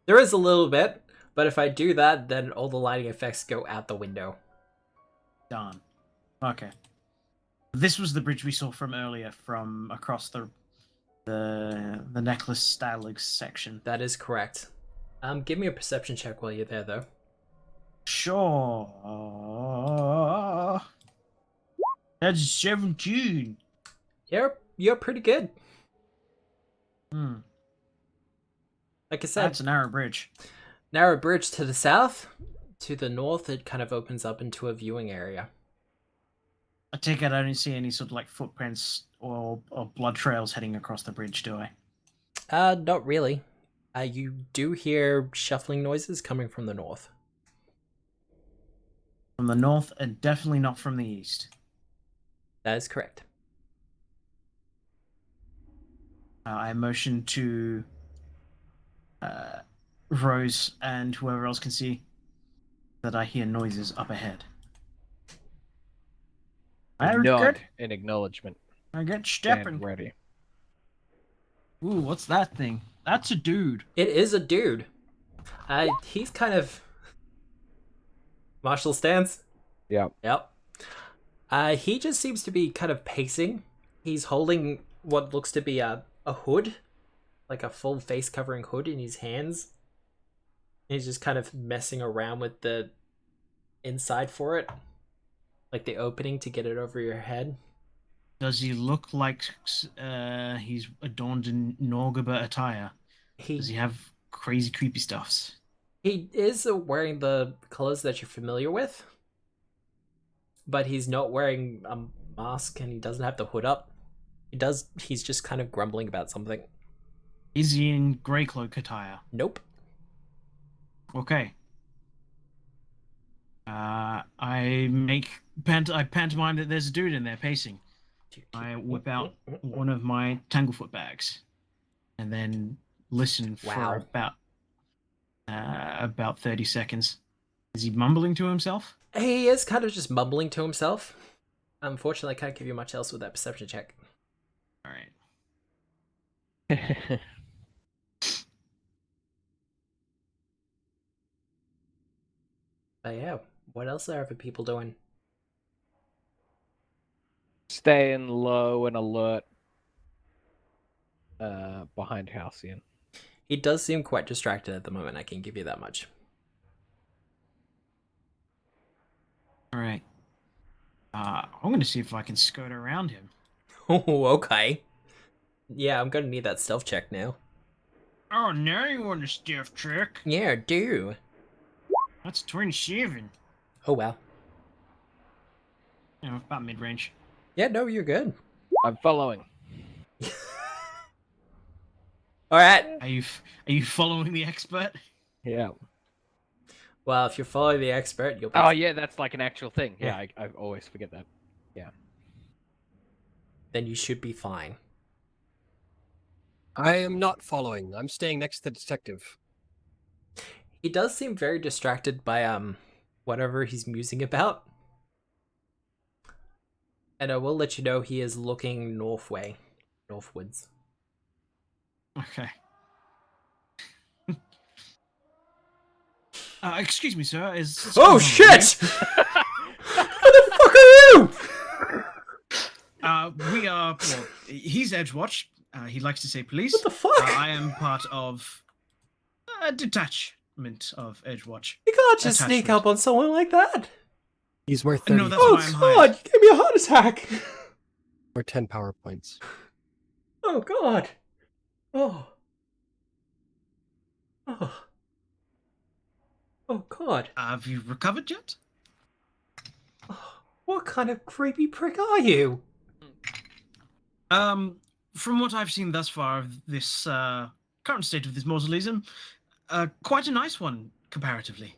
There is a little bit, but if I do that, then all the lighting effects go out the window. Darn. Okay. This was the bridge we saw from earlier, from across the necklace stalags section. That is correct. Give me a perception check while you're there, though. Sure. That's 17. You're pretty good. Hmm. Like I said, That's a narrow bridge. narrow bridge to the south. To the north, it kind of opens up into a viewing area. I take it I don't see any sort of like footprints or blood trails heading across the bridge, do I? Not really. You do hear shuffling noises coming from the north. From the north, and definitely not from the east. That is correct. I motion to Rose and whoever else can see that I hear noises up ahead. Nod in acknowledgement. I get Stand stepping. ready. Ooh, what's that thing? That's a dude. It is a dude. He's kind of... Marshall stands? Yeah. Yep. He just seems to be kind of pacing. He's holding what looks to be a hood. Like a full face covering hood in his hands. He's just kind of messing around with the inside for it. Like the opening to get it over your head. Does he look like he's adorned in Norgaba attire? Does he have crazy, creepy stuffs? He is wearing the clothes that you're familiar with. But he's not wearing a mask and he doesn't have the hood up. He's just kind of grumbling about something. Is he in grey cloak attire? Nope. Okay. I pantomime that there's a dude in there pacing. I whip out one of my Tanglefoot bags, and then listen for about 30 seconds. Is he mumbling to himself? He is kind of just mumbling to himself. Unfortunately, I can't give you much else with that perception check. All right. But yeah, what else are other people doing? Staying low and alert behind Halcyon. He does seem quite distracted at the moment, I can give you that much. All right. I'm going to see if I can skirt around him. Oh, okay. Yeah, I'm gonna need that stealth check now. Oh, now you want a stealth trick? Yeah, do. That's 27. Oh, wow. You know, about mid-range. Yeah, no, you're good. I'm following. Alright. Are you following the expert? Yeah. Well, if you're following the expert, you'll be... Oh, yeah, that's like an actual thing. Yeah. I always forget that. Yeah. Then you should be fine. I am not following. I'm staying next to the detective. He does seem very distracted by, whatever he's musing about. And I will let you know he is looking northwards. Okay. Excuse me, sir. Oh, shit! Who the fuck are you? We are... Well, he's Edgewatch. He likes to say police. What the fuck? I am part of a detachment of Edgewatch. You can't just sneak up on someone like that. He's worth 30 No, that's Oh, why I'm God, hired. you gave me a heart attack. or 10 power points. Oh, God. Oh. Oh. Oh, God. Have you recovered yet? Oh, what kind of creepy prick are you? From what I've seen thus far of this current state of this mausoleum, quite a nice one comparatively.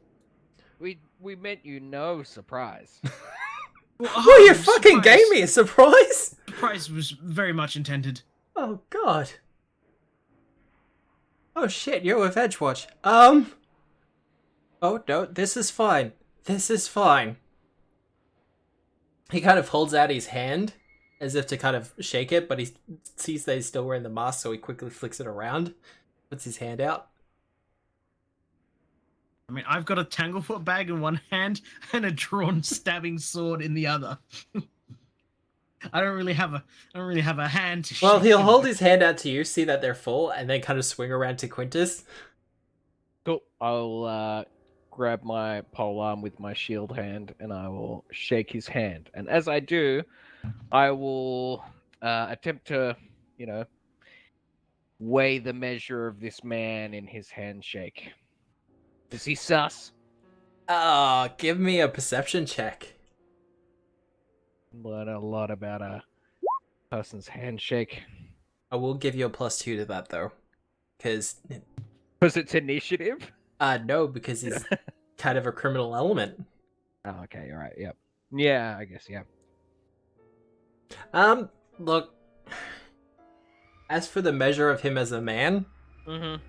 We meant you no surprise. Oh, you fucking gave me a surprise! The surprise was very much intended. Oh god. Oh shit, you're with Edgewatch. Oh no, this is fine. This is fine. He kind of holds out his hand as if to kind of shake it, but he sees that he's still wearing the mask, so he quickly flicks it around, puts his hand out. I mean, I've got a tanglefoot bag in one hand and a drawn stabbing sword in the other. I don't really have a hand to Well, shake he'll with. hold his hand out to you, see that they're full, and then kind of swing around to Quintus. Cool. I'll grab my polearm with my shield hand and I will shake his hand. And as I do, I will attempt to, weigh the measure of this man in his handshake. Is he sus? Give me a perception check. Learn a lot about a person's handshake. I will give you a +2 to that, though. Because It's initiative? no, because he's kind of a criminal element. Oh, okay, alright, yep. Yeah, I guess, yeah. Look. As for the measure of him as a man, Mm-hmm.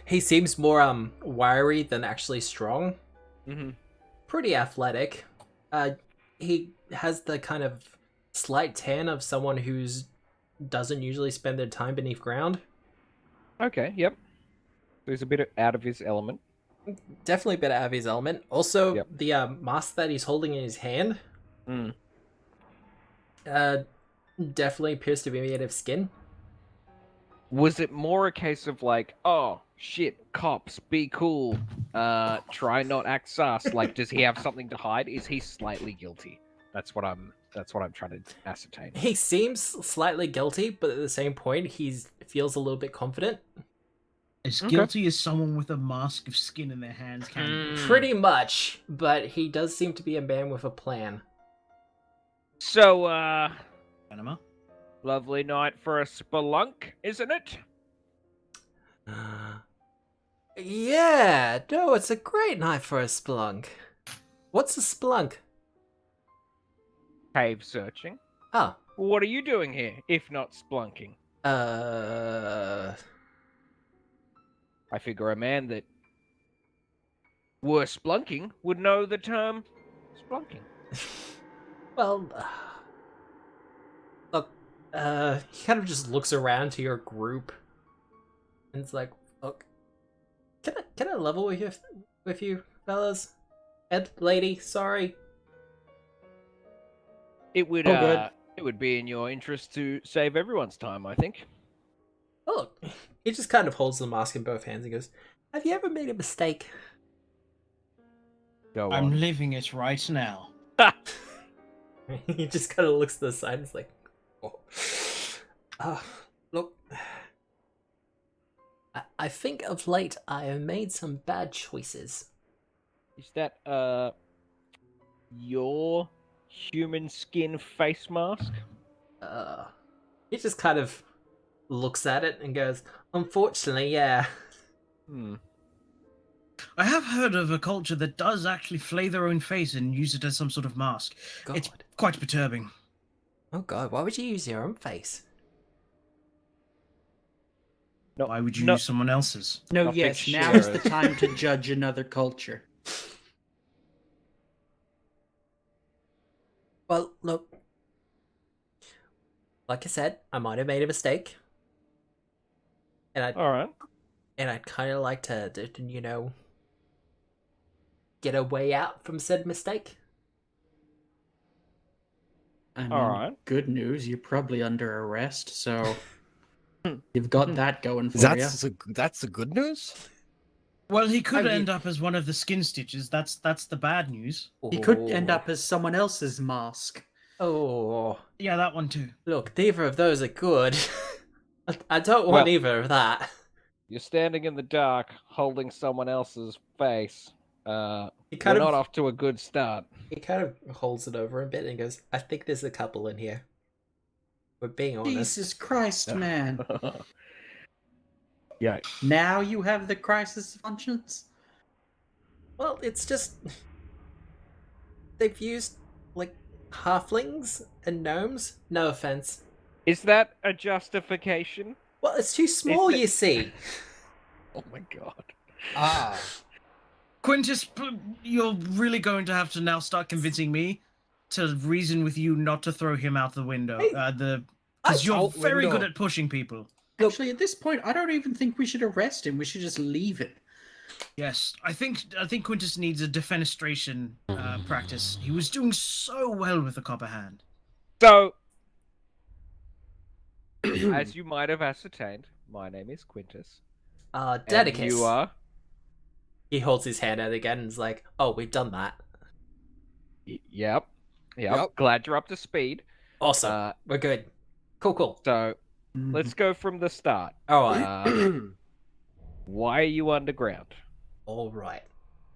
he seems more wiry than actually strong. Mm-hmm. Pretty athletic. He has the kind of slight tan of someone who's doesn't usually spend their time beneath ground. Okay, yep. So he's a bit out of his element. Definitely a bit out of his element. Also, Yep. the mask that he's holding in his hand Mm. definitely appears to be made of skin. Was it more a case of like, oh shit, cops, be cool, try not act sus? Like, does he have something to hide? Is he slightly guilty? That's what I'm trying to ascertain. He seems slightly guilty, but at the same point, he feels a little bit confident. As Okay. guilty as someone with a mask of skin in their hands can be. Pretty much, but he does seem to be a man with a plan. So, Panama. lovely night for a spelunk, isn't it? Yeah, no, it's a great night for a spelunk. What's a spelunk? Cave searching. Oh, What are you doing here, if not splunking? I figure a man that were splunking would know the term splunking. well, look, he kind of just looks around to your group, and it's like, look, can I level with you, fellas? Ed, lady, sorry. It would Oh, good. it would be in your interest to save everyone's time, I think. Oh, look, he just kind of holds the mask in both hands and goes, "Have you ever made a mistake?" Go I'm on. living it right now. He just kind of looks to the side and is like, oh. Look, I think of late I have made some bad choices. Is that your human skin face mask? He just kind of looks at it and goes, "Unfortunately, yeah." Hmm. I have heard of a culture that does actually flay their own face and use it as some sort of mask. God. It's quite perturbing. Oh god, why would you use your own face? No, Why would you no. use someone else's? No, Not yes, big now is the sharers. time to judge another culture. Well, look, like I said, I might have made a mistake, and All right. I'd kind of like to, get a way out from said mistake. I mean, All right. good news, you're probably under arrest, so you've got that going for you. That's the good news. Well, he could I mean- end up as one of the skin stitches. That's the bad news. You could end Oh. up as someone else's mask. Oh, Yeah, that one too. look, neither of those are good. I don't want Well- either of that. You're standing in the dark, holding someone else's face. He We're kind not of off to a good start. he kind of holds it over a bit and goes, "I think there's a couple in here. We're being honest." Jesus Christ, man. Yeah. Now you have the crisis of conscience? Well, it's just they've used like halflings and gnomes. No offense. Is that a justification? Well, it's too small, it- you see. Oh my god. Ah. Quintus, you're really going to have to now start convincing me to reason with you not to throw him out the window. Hey, Because you're out very good window. at pushing people. Actually, at this point, I don't even think we should arrest him. We should just leave it. Yes, I think Quintus needs a defenestration practice. He was doing so well with the copper hand. So, as you might have ascertained, my name is Quintus. And Dedicus. you are? He holds his hand out again and is like, "Oh, we've done that. Yep. Yep. Glad you're up to speed. Awesome. We're good. Cool. So, let's go from the start. All right. Why are you underground? All right.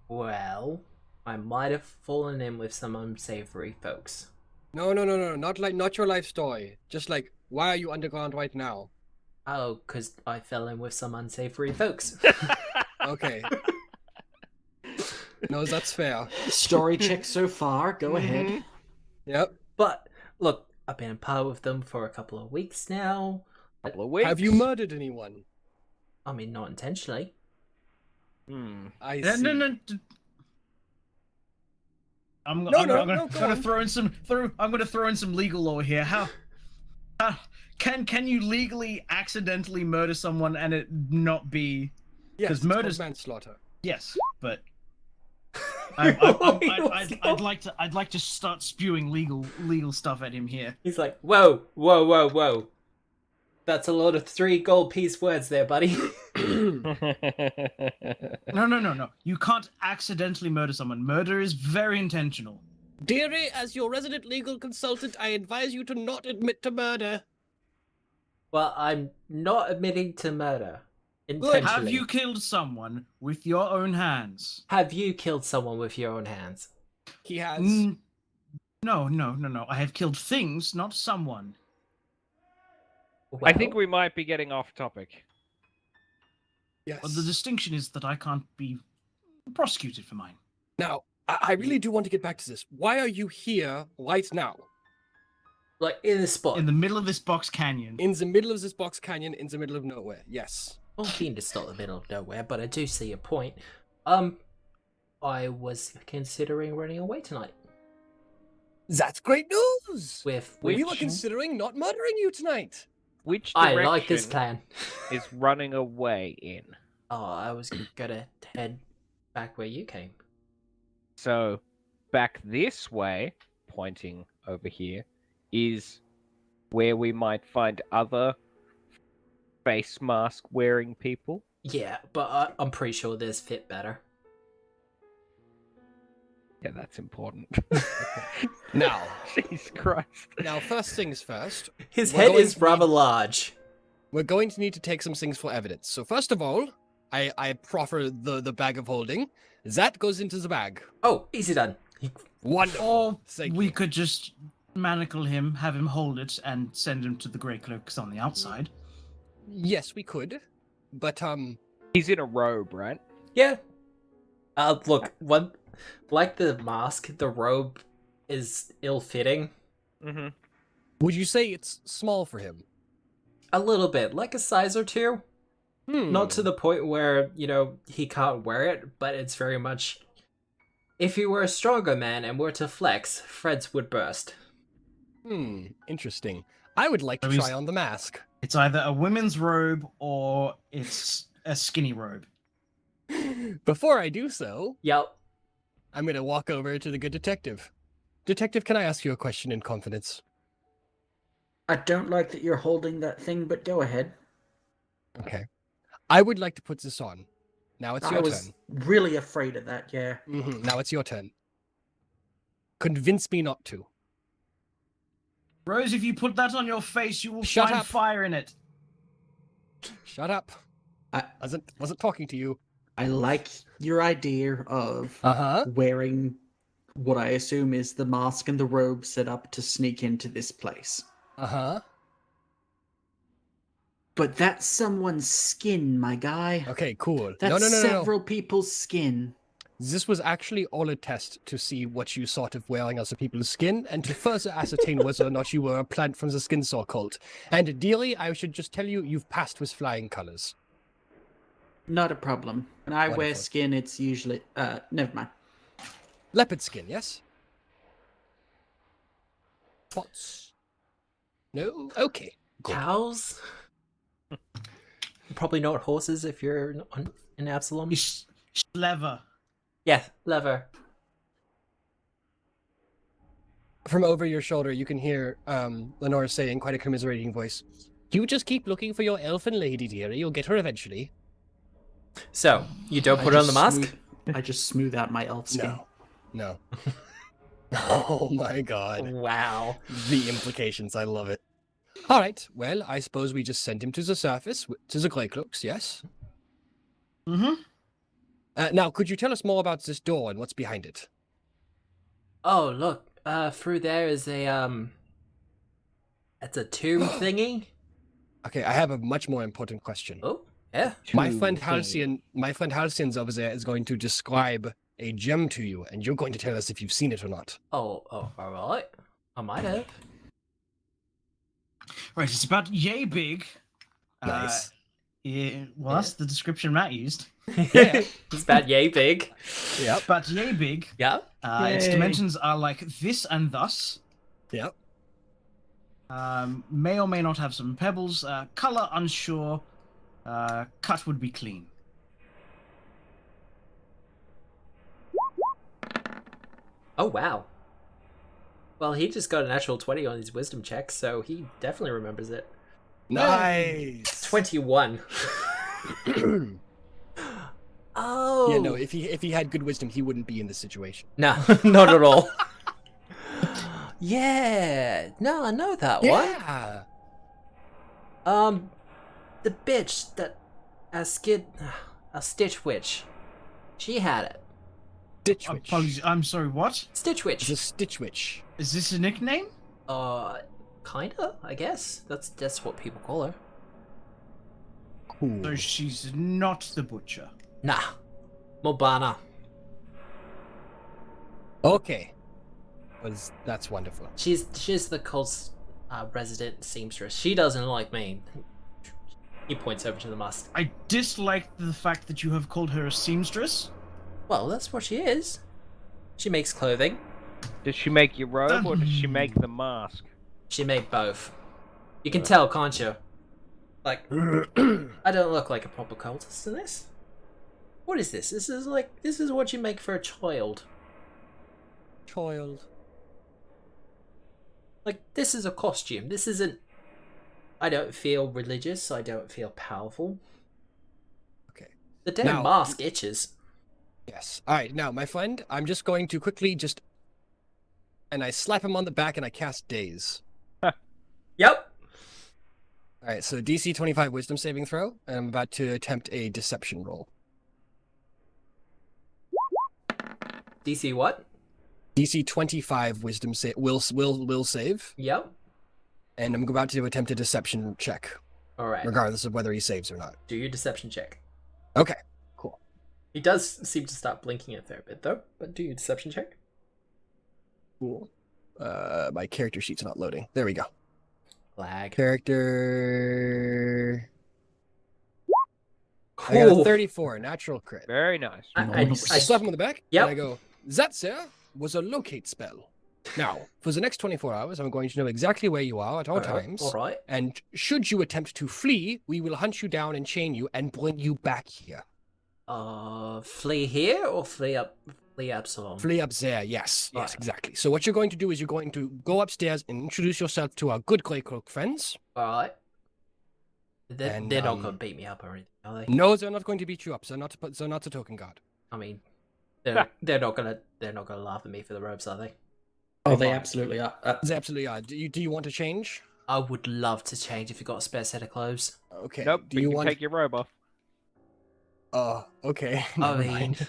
Well, I might have fallen in with some unsavory folks. No, not your life story. Just like, why are you underground right now? Oh, because I fell in with some unsavory folks. Okay. No, that's fair. Story check so far. Go ahead. Yep. But look, I've been in par with them for a couple of weeks now. Couple of weeks. Have you murdered anyone? I mean, not intentionally. I No, see. no. I'm No, gonna go on. throw in some legal law here. How can you legally accidentally murder someone and it not be? Yes, 'cause it's called murder's- manslaughter. Yes, but Let's go. I'd like to start spewing legal stuff at him here. He's like, whoa. That's a lot of 3 gold piece words there, buddy. No. You can't accidentally murder someone. Murder is very intentional. Dearie, as your resident legal consultant, I advise you to not admit to murder. Well, I'm not admitting to murder. Intentionally. Have you killed someone with your own hands? Have you killed someone with your own hands? He has. No. I have killed things, not someone. I think Well, we might be getting off topic. Yes. But the distinction is that I can't be prosecuted for mine. Now, I really do want to get back to this. Why are you here right now? like in the spot. In the middle of this box canyon. In the middle of this box canyon, in the middle of nowhere. Yes. Well, it's not the middle of nowhere, but I do see a point. I was considering running away tonight That's great news! with We were Which- considering not murdering you tonight. Which I direction like this plan. is running away in? Oh, I was gonna head back where you came. So, back this way, pointing over here, is where we might find other face mask wearing people. Yeah, but I'm pretty sure this fit better. Yeah, that's important. Now, Jesus Christ. now, first things first, His We're head going is to rather need- large. we're going to need to take some things for evidence. So first of all, I proffer the bag of holding. That goes into the bag. Oh, easy done. Wonderful. Or Thank we you. could just manacle him, have him hold it, and send him to the Grey Cloaks on the outside. Yes, we could. But, He's in a robe, right? Yeah. Look, like the mask, the robe is ill-fitting. Mm-hmm. would you say it's small for him? A little bit, like a size or two. Not to the point where, he can't wear it, but it's very much... If he were a stronger man and were to flex, Fred's would burst. Interesting. I would like to So he's- try on the mask. It's either a women's robe or it's a skinny robe. Before I do so, Yep. I'm going to walk over to the good detective. Detective, can I ask you a question in confidence? I don't like that you're holding that thing, but go ahead. Okay. I would like to put this on. Now it's I your was turn. really afraid of that, yeah. Now it's your turn. Convince me not to. Rose, if you put that on your face, you will Shut find up. fire in it. Shut up. I- Wasn't talking to you. I like your idea of Uh-huh. wearing what I assume is the mask and the robe set up to sneak into this place. Uh-huh. But that's someone's skin, my guy. Okay, cool. That's No. several people's skin. This was actually all a test to see what you thought of wearing other people's skin and to further ascertain whether or not you were a plant from the Skinsaw Cult. And ideally, I should just tell you, you've passed with flying colors. Not a problem. When I wear Wonderful. skin, it's usually never mind. Leopard skin, yes? Spots? No? Okay. Good. Cows? Probably not horses if you're in Absalom. Leather. Yeah, leather. From over your shoulder, you can hear Lenore say in quite a commiserating voice, "You just keep looking for your elfin lady, dearie. You'll get her eventually." So, you don't put on the mask? I just smooth out my elf skin. No. Oh my god. Wow. The implications, I love it. All right, well, I suppose we just send him to the surface, to the Grey Cloaks, yes? Mm-hmm. Now, could you tell us more about this door and what's behind it? Oh, look. Through there is a, it's a tomb thingy. Okay, I have a much more important question. Oh, yeah. My friend Halcyon over there is going to describe a gem to you, and you're going to tell us if you've seen it or not. Oh, alright. I might have. Right, it's about yay big. Nice. Yeah, well, that's the description Matt used. Yeah. It's about yay big. Yep. But yay big. Yeah. Its Yay. dimensions are like this and thus. Yep. May or may not have some pebbles. Color unsure. Cut would be clean. Oh, wow. Well, he just got a natural 20 on his wisdom check, so he definitely remembers it. Nice. 21. Oh. Yeah, no, if he had good wisdom, he wouldn't be in this situation. No, not at all. Yeah. No, I know that Yeah. one. The bitch that a Stitch Witch. She had it. Stitch Witch. Apologies, I'm sorry, what? Stitch Witch. It's a Stitch Witch. Is this a nickname? Kinda, I guess. That's what people call her. Cool. So she's not the butcher. Nah. Mobana. Okay. That's wonderful. She's the cult's resident seamstress. She doesn't like me. He points over to the mask. I dislike the fact that you have called her a seamstress. Well, that's what she is. She makes clothing. Does she make your robe or does she make the mask? She made both. You can tell, can't you? Like, I don't look like a proper cultist in this. What is this? This is what you make for a child. Child. Like, this is a costume. This isn't... I don't feel religious. I don't feel powerful. Okay. The damn Now- mask itches. Yes. All right. Now, my friend, I'm just going to quickly and I slap him on the back and I cast Daze. Yep. All right. So DC 25 Wisdom saving throw, and I'm about to attempt a Deception roll. DC what? DC 25 Wisdom save will save, Yep. and I'm about to attempt a Deception check, Alright. regardless of whether he saves or not. Do your deception check. Okay. Cool. He does seem to start blinking a fair bit, though. But do your deception check. Cool. My character sheet's not loading. There we go. Lag. Character. I got a Cool. 34, natural crit. Very nice. I slap him on the back, Yep. and I go, that, sir, was a locate spell. Now, for the next 24 hours, I'm going to know exactly where you are at all times. Alright. And should you attempt to flee, we will hunt you down and chain you and bring you back here. Flee here or flee Absalom? Flee up there, yes. Yes, Right. exactly. So what you're going to do is you're going to go upstairs and introduce yourself to our good Grey Cloak friends. Alright. They're And, not gonna beat me up or anything, are they? No, they're not going to beat you up. They're not a token guard. I mean, they're not gonna laugh at me for the robes, are they? Oh, they absolutely are. They absolutely are. Do you want to change? I would love to change if you got a spare set of clothes. Okay. Nope, Do but you you want? take your robe off. Okay. I Never mean, mind.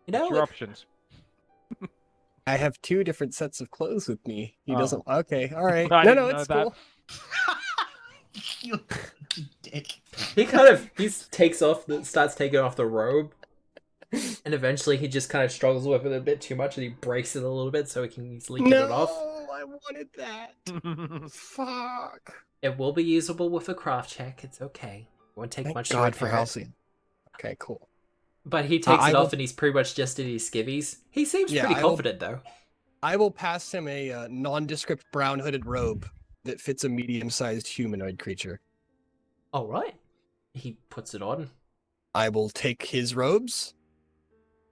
you know, What's your like, options? I have two different sets of clothes with me. He Oh. doesn't. Okay. All right. I No, didn't know it's that. cool. You dick. he takes off, starts taking off the robe, And eventually he just kind of struggles with it a bit too much and he breaks it a little bit so he can easily get it off. I wanted that. Fuck. It will be usable with a craft check. It's okay. It won't take Thank much God to for repair it. Halcyon. Okay, cool. But he takes I it will- off and he's pretty much just in his skivvies. He seems Yeah, pretty I will- confident though. I will pass him a nondescript brown hooded robe that fits a medium-sized humanoid creature. All right. He puts it on. I will take his robes.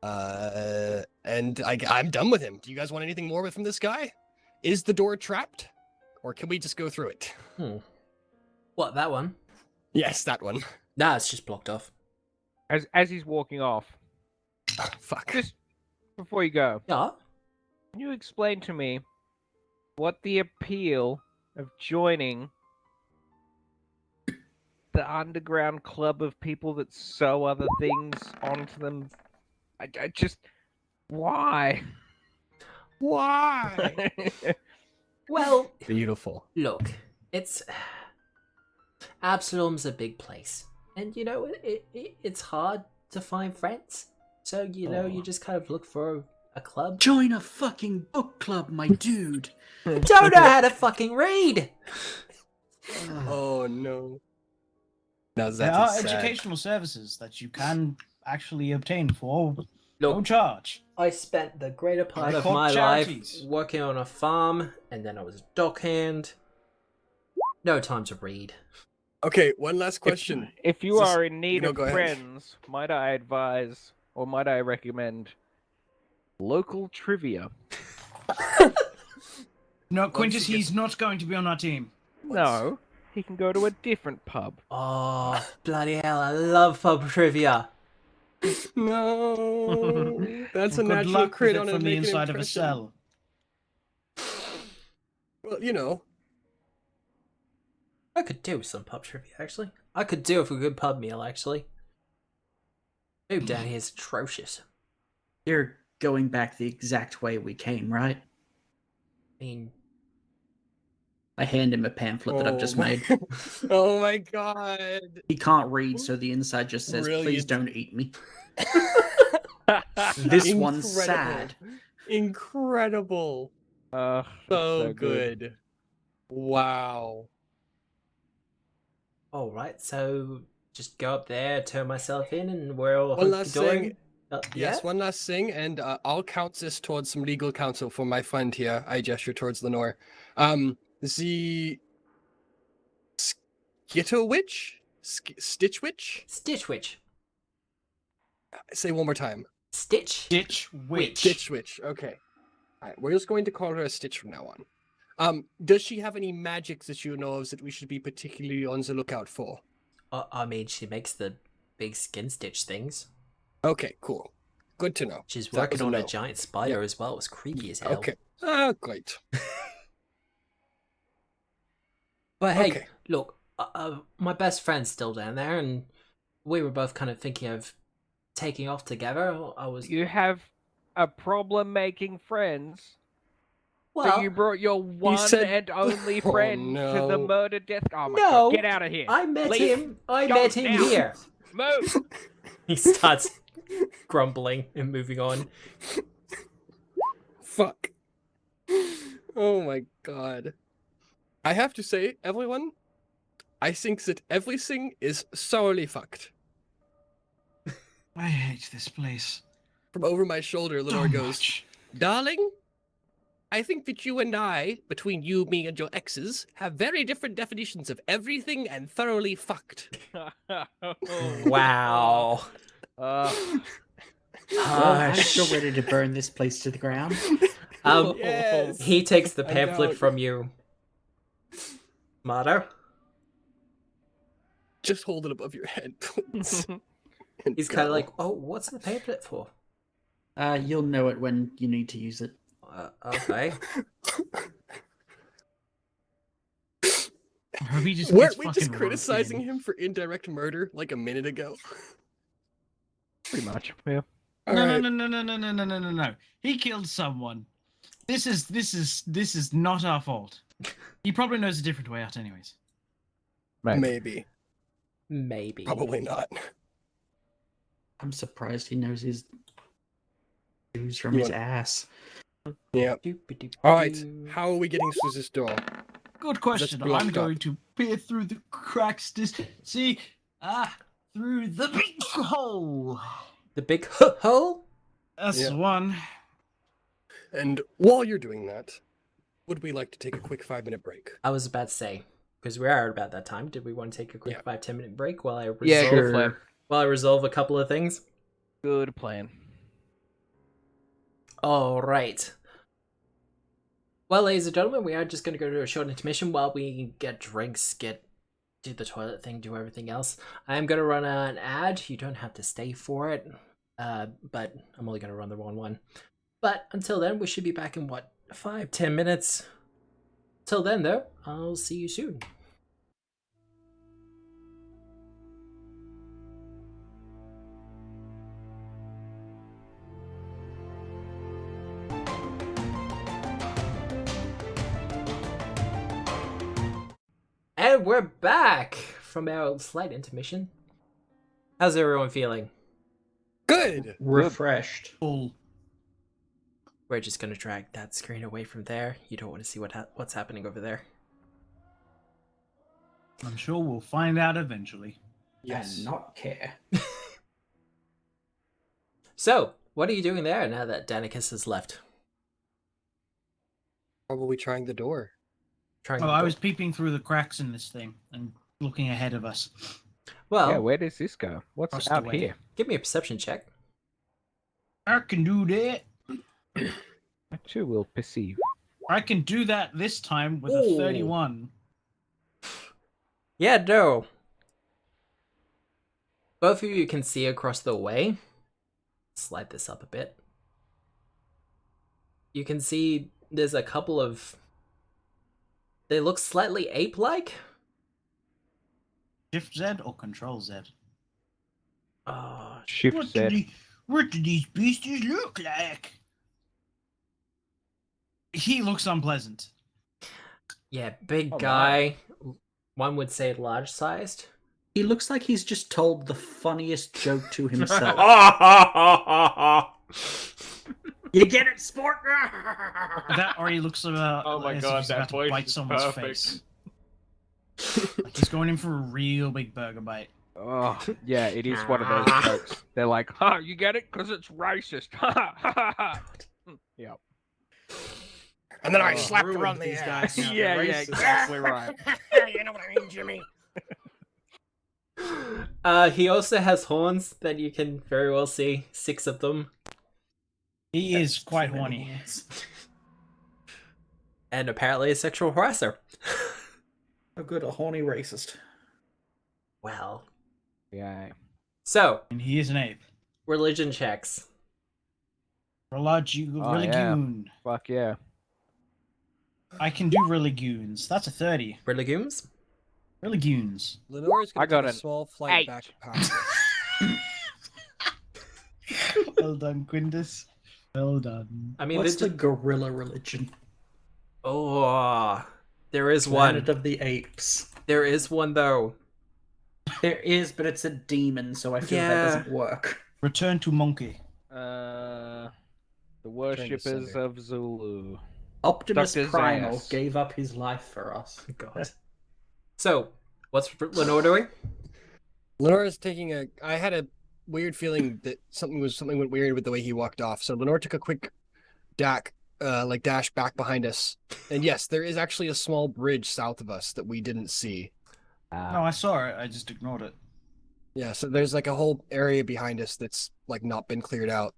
And I'm done with him. Do you guys want anything more from this guy? Is the door trapped? Or can we just go through it? What, that one? Yes, that one. Nah, it's just blocked off. As he's walking off, Fuck. just before you go, Yeah. can you explain to me what the appeal of joining the underground club of people that sew other things onto them? I just why? Why? Well, Beautiful. look, it's Absalom's a big place, and you know it's hard to find friends. So you know you just kind of look for a club. Join a fucking book club, my dude. Don't know how to fucking read. Oh no. Now There that are is sad. educational services that you can actually obtain for no Look, charge. I spent the greater part They're of called my charities. life working on a farm, and then I was a dockhand. No time to read. Okay, one last question. If you Just- are in need no, of go ahead. friends, might I advise or might I recommend local trivia? No, Quintus, you get- he's not going to be on our team. No, he can go to a different pub. Oh, bloody hell, I love pub trivia. No. That's a Good natural luck crit with on it a from the naked inside of a impression. cell. Well, you know. I could do some pub trivia, actually. I could do with a good pub meal, actually. Food down here is atrocious. You're going back the exact way we came, right? I mean, I hand him a pamphlet that I've just made. Oh my god. He can't read, so the inside just says, "Please Brilliant. don't eat me." This one's Incredible. sad. Incredible. That's So good. Wow. alright, so just go up there, turn myself in, and we're all One last hunky-dory. thing. Yeah? Yes, one last thing, and I'll count this towards some legal counsel for my friend here. I gesture towards Lenore. The Skittle Witch? Stitch Witch? Stitch Witch. Say one more time. Stitch? Ditch witch. Stitch Witch. Okay. Alright, we're just going to call her a Stitch from now on. Does she have any magics that you know of that we should be particularly on the lookout for? I mean, she makes the big skin stitch things. Okay, cool. Good to know. She's That was working a on a no. giant spider as well. It was creepy as hell. Okay. Great. But hey, Okay. look, my best friend's still down there, and we were both kind of thinking of taking off together. I was You have a problem making friends. well. So you brought your one said- and only Oh, friend to the no. murder death. Oh my No, god! Get out of here! I met Leave. him. I Go met him now. here. Move! He starts grumbling and moving on. Fuck. Oh my god. I have to say, everyone, I think that everything is thoroughly fucked. I hate this place. From over my shoulder, Lenore So goes, much. Darling, I think that you and I, between you, me, and your exes, have very different definitions of everything and thoroughly fucked. Wow. Uh, Well, I'm Hush. still ready to burn this place to the ground. Yes. He takes the I'm pamphlet down. from you. Motto. Just hold it above your head, please. And He's kind of go. like, oh, what's the pamphlet for? You'll know it when you need to use it. Okay. I hope he just Weren't gets we fucking just criticizing roasted. him for indirect murder like a minute ago? pretty much. Yeah. No, Alright. no. He killed someone. This is not our fault. He probably knows a different way out, anyways. Maybe. Maybe. Probably not. I'm surprised he knows his Ooze from You his want- ass. Yeah. Doop-a-doop-doo. All right. How are we getting through this door? Good question. blocked I'm up. going to peer through the cracks to see through the big hole. The big hole? That's Yeah. the one. And while you're doing that, would we like to take a quick 5-minute break? I was about to say, because we are about that time. Did we want to take a quick Yeah. 5-10 minute break while I resolve, Yeah, good plan. while I resolve a couple of things? Good plan. All right. Well, ladies and gentlemen, we are just going to go to a short intermission while we get drinks, do the toilet thing, do everything else. I'm going to run an ad. You don't have to stay for it, but I'm only going to run the wrong one. But until then, we should be back in, 5-10 minutes? Till then, though, I'll see you soon. And we're back from our slight intermission. How's everyone feeling? Good. Refreshed. Full. We're just gonna drag that screen away from there. You don't want to see what's happening over there. I'm sure we'll find out eventually. Yes. And not care. So, what are you doing there now that Danicus has left? Probably trying the door. Trying. Oh, to I go- was peeping through the cracks in this thing and looking ahead of us. Well, Yeah, where does this go? What's Across out the way. here? give me a perception check. I can do that. I too will perceive. I can do that this time with Ooh. a 31. Yeah, no. Both of you can see across the way. Slide this up a bit. You can see there's a couple of. They look slightly ape-like. Shift Z or Control Z? Shift Z. What do these beasties look like? He looks unpleasant. Yeah, big Oh, my. guy. One would say large-sized. He looks like he's just told the funniest joke to himself. You get it, sport? That or he looks about. Oh my as if God, he's that about to voice bite is someone's perfect. face. Like he's going in for a real big burger bite. Oh, yeah, it is one of those jokes. They're like, "Ha, you get it? Because it's racist." Ha ha ha ha. Yep. And then I Oh, slapped her ruined on the these ass. guys. Yeah, Racist. yeah, exactly right. You know what I mean, Jimmy? He also has horns that you can very well see. 6 of them. He is quite horny. And apparently a sexual harasser. A good, a horny racist. Well. Yeah. So, And he is an ape. religion checks. Religion. Oh, yeah. Fuck yeah. I can do religions. That's a 30. Religions? Religions. Lenore's I gonna got take a an small flight 8. back past. Well done, Quindus. Well done. I mean, What's they the gorilla religion? Oh, there is Planet one. of the Apes. There is one, though. There is, but it's a demon, so I feel Yeah. that doesn't work. Return to monkey. The worshippers center. of Zulu. Optimus Dr. Primal Zaius. gave up his life for us. God. So, what's Lenore doing? Lenore's taking a. I had a weird feeling that something went weird with the way he walked off. So Lenore took a quick dash back behind us. And yes, there is actually a small bridge south of us that we didn't see. No, I saw it. I just ignored it. Yeah, so there's like a whole area behind us that's like not been cleared out.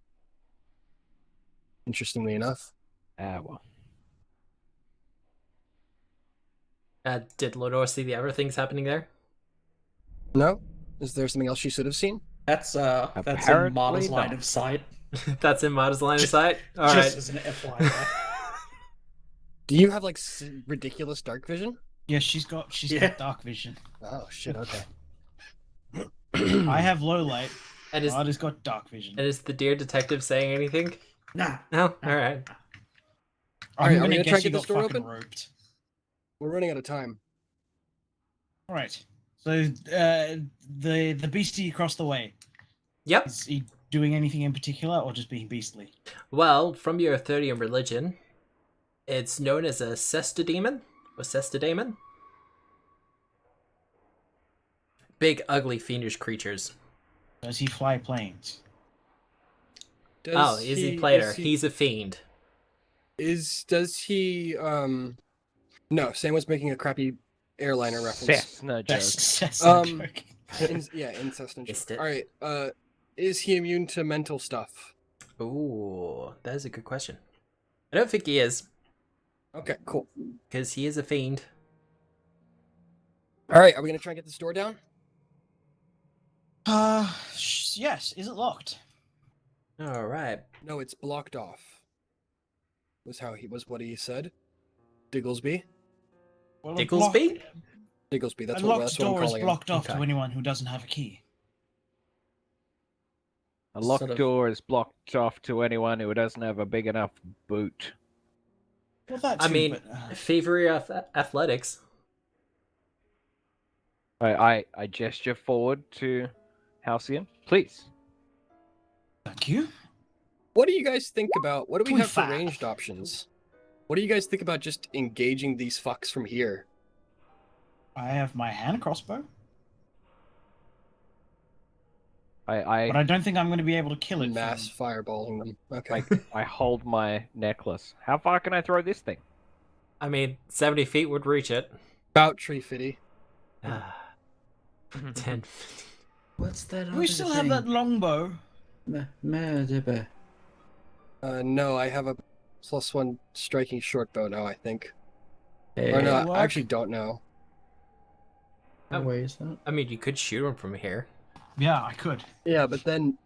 Interestingly enough. Well. Did Lenore see the other things happening there? No? Is there something else she should have seen? That's in Apparently Marta's line not. of sight. That's in Mada's line of sight? Alright. Just as an FYI. Do you have like ridiculous dark vision? Yeah, she's got dark vision. Oh shit, okay. I have low light. And is, Marta's got dark vision. and is the dear detective saying anything? Nah. No? Alright. Alright, are we gonna gonna try guess to she get this got door fucking open? roped. We're running out of time. All right. So the beastie across the way. Yep. He doing anything in particular, or just being beastly? Well, from your 30 in religion, it's known as a cestodemon or cestodemon. Big, ugly, fiendish creatures. Does he fly planes? Does Is he Plater? is he- He's a fiend. does he no, Sam was making a crappy airliner reference. Cessna joke. That's Um, joke. Incest and Missed joke. it. All right, is he immune to mental stuff? Ooh, that is a good question. I don't think he is, Okay, cool. because he is a fiend. All right, are we gonna try and get this door down? Yes. Is it locked? All right. No, it's blocked off. Was what he said. Digglesby. Well, Digglesby? Digglesby. A That's locked what I'm door is calling him. blocked off Okay. to anyone who doesn't have a key. A locked Sort of- door is blocked off to anyone who doesn't have a big enough boot. Well, that too, I mean, but, Thievery of athletics. I gesture forward to Halcyon. Please. thank you. What do you guys think about? What do we We have for fat. ranged options? What do you guys think about just engaging these fucks from here? I have my hand crossbow, but I I don't think I'm going to be able to kill it. Mass fireballing them. Okay. I hold my necklace. How far can I throw this thing? I mean, 70 feet would reach it. About tree fitty. 10. What's that? Do we still have that longbow? Murder. No, I have a +1 striking short bow now, I think. Hey, Or no, What? I actually don't know. how way is that? I mean, you could shoot him from here. Yeah, I could. Yeah, but then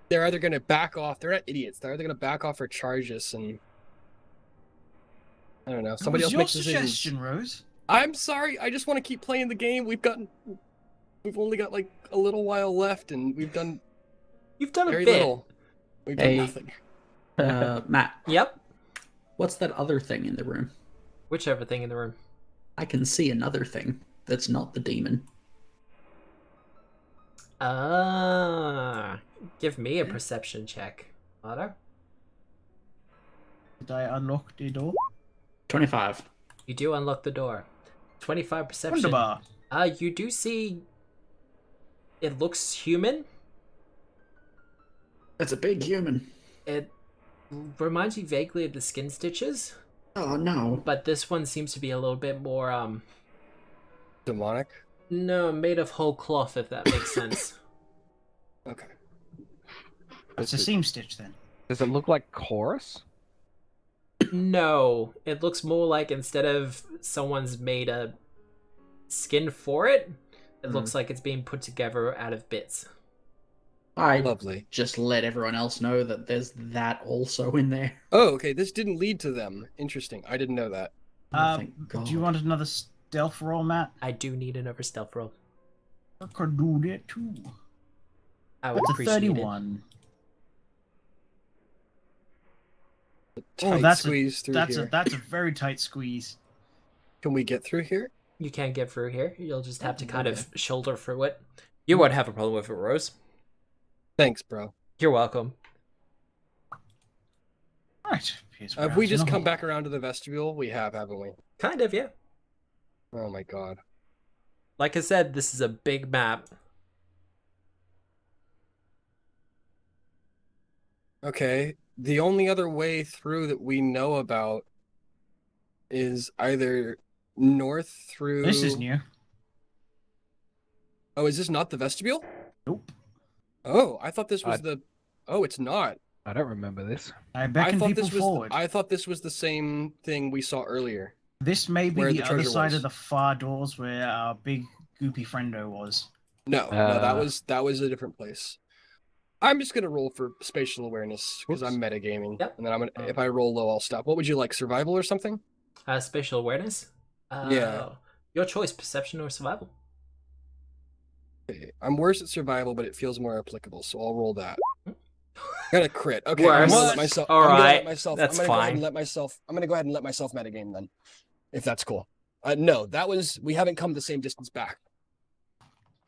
they're either gonna back off. They're not idiots. They're either gonna back off or charge us, and I don't know. Somebody else What was makes your decisions. suggestion, Rose? I'm sorry. I just want to keep playing the game. We've only got like a little while left, and we've done You've done a very bit. little. We've done Hey. nothing. Matt, Yep. what's that other thing in the room? Whichever thing in the room. I can see another thing that's not the demon. Give me a perception check, Otto. Did I unlock the door? 25. You do unlock the door. 25 perception. Wunderbar. You do see. It looks human. That's a big human. It reminds you vaguely of the skin stitches, Oh no. but this one seems to be a little bit more Demonic. no, made of whole cloth, if that makes sense. Okay. That's a seam stitch then. Does it look like chorus? No, it looks more like instead of someone's made a skin for it, it looks like it's being put together out of bits. I Lovely. just let everyone else know that there's that also in there. Oh, okay. This didn't lead to them. Interesting. I didn't know that. Oh, thank God. Do you want another stealth roll, Matt? I do need another stealth roll. I could do that too. I would That's a appreciate 31. Tight that's squeeze through That's here. a very tight squeeze. Can we get through here? it. You can't get through here. You'll just have to kind Okay. of shoulder through it. You won't have a problem with it, Rose. Thanks, bro. You're welcome. Right. Here's Have where we I was just gonna come hold. back around to the vestibule? We have, haven't we? Kind of, yeah. Oh my god. Like I said, this is a big map. Okay. The only other way through that we know about is either north through. This is new. Oh, is this not the vestibule? Nope. Oh, I thought this was the. Oh, it's not. I don't remember this. I I beckon thought people this was. forward. I thought this was the same thing we saw earlier. This may be where the the other treasure side was. of the far doors where our big goopy friendo was. No, no, Uh. that was a different place. I'm just gonna roll for spatial awareness because I'm metagaming, Yep. and then if I roll low, I'll stop. What would you like? Survival or something? Spatial awareness? Yeah. Your choice, perception or survival. Okay. I'm worse at survival, but it feels more applicable, so I'll roll that. Got a crit. Okay, Worse. I'm gonna let myself. All I'm gonna right, let myself. that's I'm gonna Go ahead fine. and let myself. I'm gonna go ahead and let myself metagame then, if that's cool. No, that was. We haven't come the same distance back.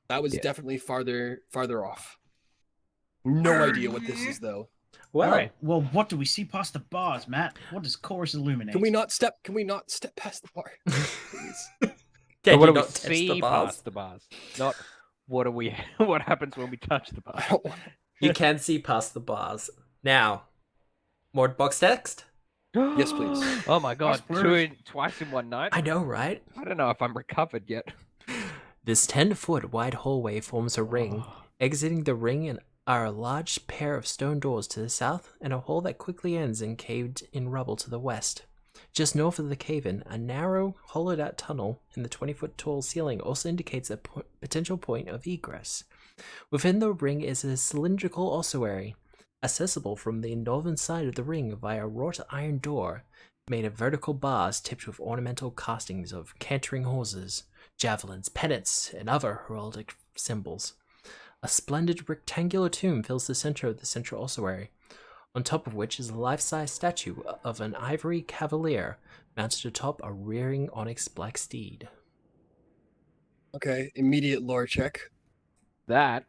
That was Yeah. definitely farther off. No idea what this is though. Well, All right. Well, what do we see past the bars, Matt? What does chorus illuminate? Can we not step past the bar? Please. can what you do we not touch the see bars? past the bars? Not what do we? What happens when we touch the I bars? don't want You can see past the bars. Now, more box text? Yes, please. Oh my god, Prosperous. twice in one night. I know, right? I don't know if I'm recovered yet. This 10-foot wide hallway forms a ring. Exiting the ring are a large pair of stone doors to the south and a hall that quickly ends in caved-in rubble to the west. Just north of the cave-in, a narrow, hollowed-out tunnel in the 20-foot-tall ceiling also indicates a potential point of egress. Within the ring is a cylindrical ossuary, accessible from the northern side of the ring via a wrought iron door made of vertical bars tipped with ornamental castings of cantering horses, javelins, pennants, and other heraldic symbols. A splendid rectangular tomb fills the center of the central ossuary, on top of which is a life-size statue of an ivory cavalier mounted atop a rearing onyx black steed. Okay, immediate lore check. That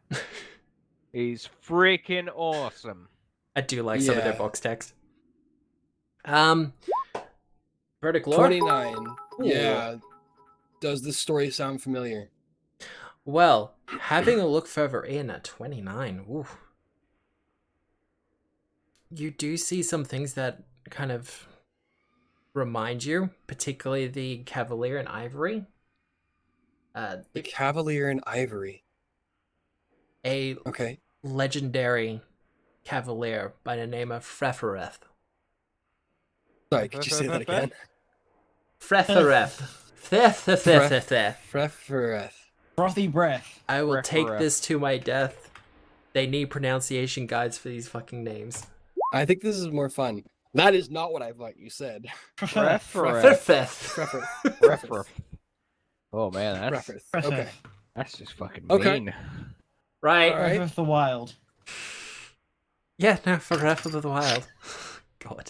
is freaking awesome. I do like some of their Yeah. box text. Verdict lore? 29. Yeah. Does this story sound familiar? Well, having a look further in at 29, ooh. You do see some things that kind of remind you, particularly the Cavalier and Ivory. The Cavalier and Ivory. A Okay. legendary Cavalier by the name of Frefereth. Sorry, could you say that again? Frefereth. Frefereth. Frefereth. Frothy breath. I will take Frefereth. this to my death. They need pronunciation guides for these fucking names. I think this is more fun. That is not what I thought you said. Frefereth. Frefereth. Frefereth. Oh man, that's Frefereth. Okay. that's just fucking Okay. mean. Right. All right. Breath of the Wild. Yeah, no, for Breath of the Wild. God.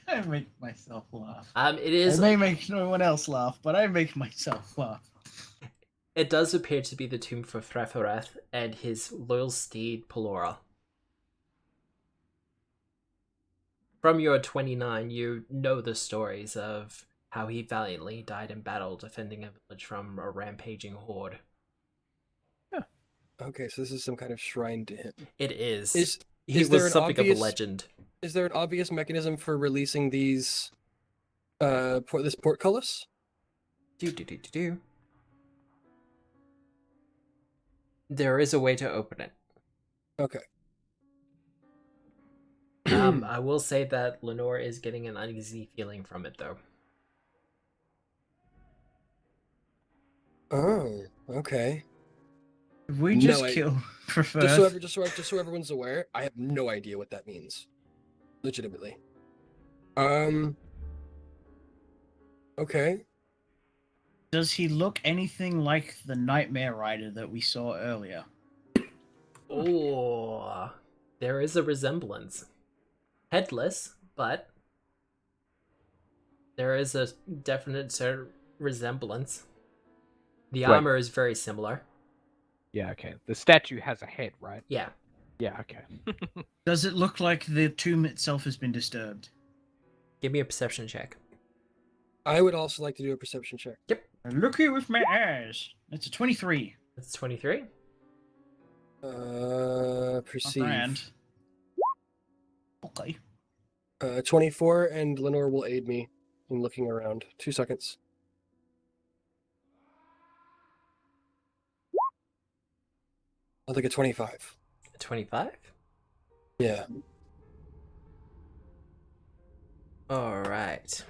I make myself laugh. It is. I may make no one else laugh, but I make myself laugh. It does appear to be the tomb for Threfereth and his loyal steed Pelora. From your 29, you know the stories of how he valiantly died in battle defending a village from a rampaging horde. Okay, so this is some kind of shrine to him. It is. Is He is there was an something obvious- of a legend. is there an obvious mechanism for releasing these this portcullis? Do. There is a way to open it. Okay. I will say that Lenore is getting an uneasy feeling from it, though. Oh, okay. If we No, just I- kill Just Preferred, so everyone's aware, I have no idea what that means. Legitimately. Okay. does he look anything like the Nightmare Rider that we saw earlier? Oh, there is a resemblance. Headless, but there is a definite resemblance. The Wait. armor is very similar. Yeah, okay. The statue has a head, right? Yeah. Yeah, okay. Does it look like the tomb itself has been disturbed? Give me a perception check. I would also like to do a perception check. Look here with my eyes. It's a 23. That's 23. Not Perceive. grand. Okay. 24, and Lenore will aid me in looking around. 2 seconds. I'll take a 25. 25? Yeah. Alright.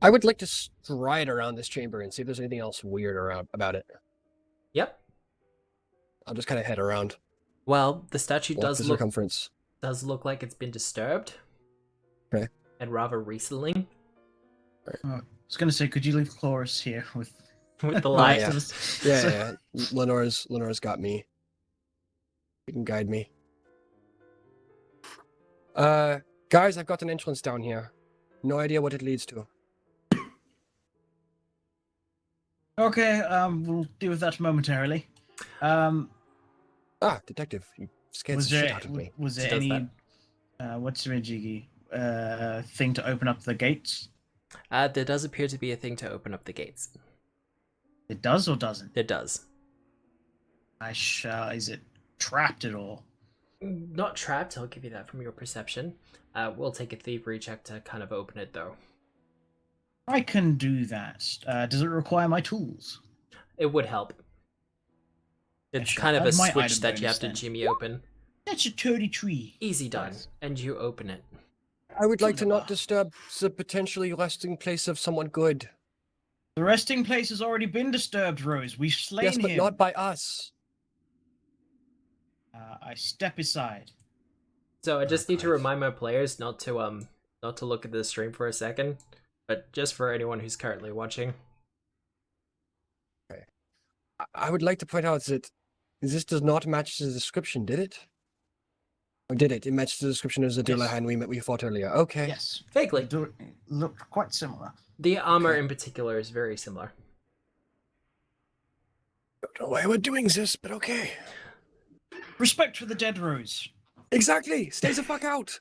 I would like to stride around this chamber and see if there's anything else weird around about it. Yep. I'll just kind of head around. Well, the statue Walk does the look circumference. like it's been disturbed. Okay. And rather recently. I was gonna say, could you leave Chloris here with With the Oh, light. yeah. Yeah. Lenore's got me. You can guide me. Guys, I've got an entrance down here. No idea what it leads to. Okay, we'll deal with that momentarily. Ah, detective. You scared the shit out of me. Was She there does any what's the jiggy thing to open up the gates? There does appear to be a thing to open up the gates. It does or doesn't? It does. Is it trapped at all? Not trapped, I'll give you that from your perception. We'll take a thievery check to kind of open it, though. I can do that. Does it require my tools? It would help. It's sure. kind of a That's my switch item that you have to bonus, then. jimmy open. That's a 33. Easy done. Nice. And you open it. I would like to not Wunderbar. disturb the potentially resting place of someone good. The resting place has already been disturbed, Rose. We've slain Yes, but him. not by us. I step aside. So I just need to Christ. remind my players not to look at the stream for a second, but just for anyone who's currently watching. I would like to point out that this does not match the description, did it? Or did it? It matched the description of the Dullahan we fought earlier. Okay. Yes. Vaguely. It looked quite similar. The armor Okay. in particular is very similar. Don't know why we're doing this, but okay. Respect for the dead, Rose. Exactly. Stay the fuck out.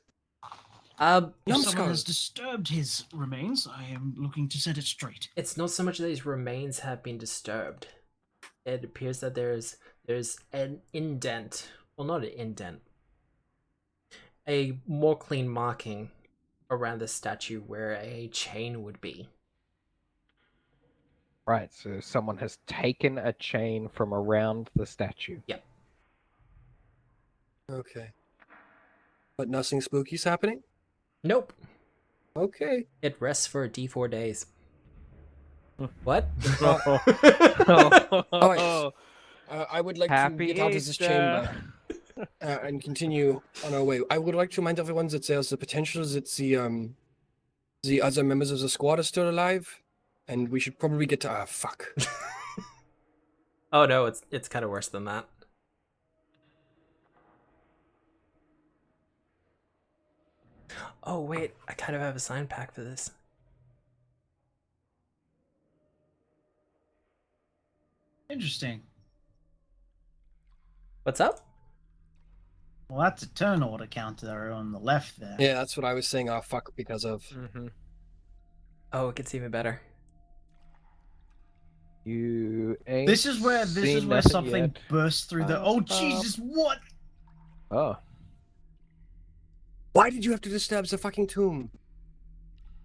Um, If Numbskull. someone has disturbed his remains, I am looking to set it straight. it's not so much that his remains have been disturbed. It appears that there's an indent. Well, not an indent. A more clean marking around the statue where a chain would be. Right, so someone has taken a chain from around the statue. Okay. But nothing spooky's happening? Nope. Okay. It rests for D4 days. What? Alright. I would like Happy to get out of this Easter. chamber and continue on our way. I would like to remind everyone that there's the potential that the other members of the squad are still alive, and we should probably get to. Ah, fuck. Oh no, it's kind of worse than that. Oh wait, I kind of have a sign pack for this. Interesting. What's up? Well, that's a turn order counter on the left there. Yeah, that's what I was saying. Ah, fuck, because of. Mm-hmm. Oh, it gets even better. You ain't This is where seen nothing something yet. bursts through the. Oh Jesus! What? Oh. Why did you have to disturb the fucking tomb?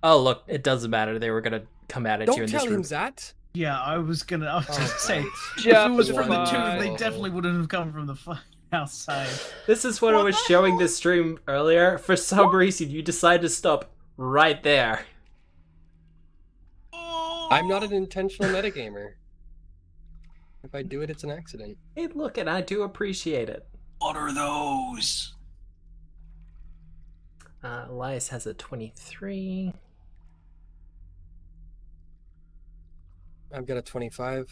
Oh look, it doesn't matter. They were gonna come at you Don't in tell this him room. that. Yeah, I was gonna say. right. If it was from the Just tomb, they fine. definitely wouldn't have come from the outside. This is what I What was the showing hell? this stream earlier. For some reason, you decided to stop right there. I'm not an intentional metagamer. If I do it, it's an accident. Hey, look, and I do appreciate it. What are those? Elias has a 23. I've got a 25.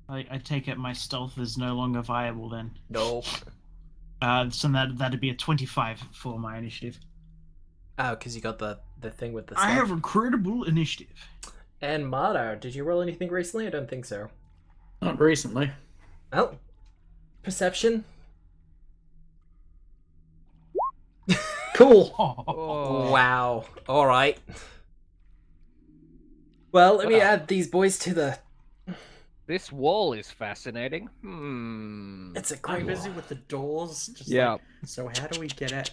I take it my stealth is no longer viable then. Nope. So that'd be a 25 for my initiative. Oh, because you got the thing with the I stuff. have recruitable initiative. And Madar, did you roll anything recently? I don't think so. Not recently. Oh. Perception? Cool. Oh. Wow. Alright. Well, let me Wow. add these boys to the... This wall is fascinating. Hmm. It's a I'm great busy wall. with the doors. Just Yeah. like, so how do we get it?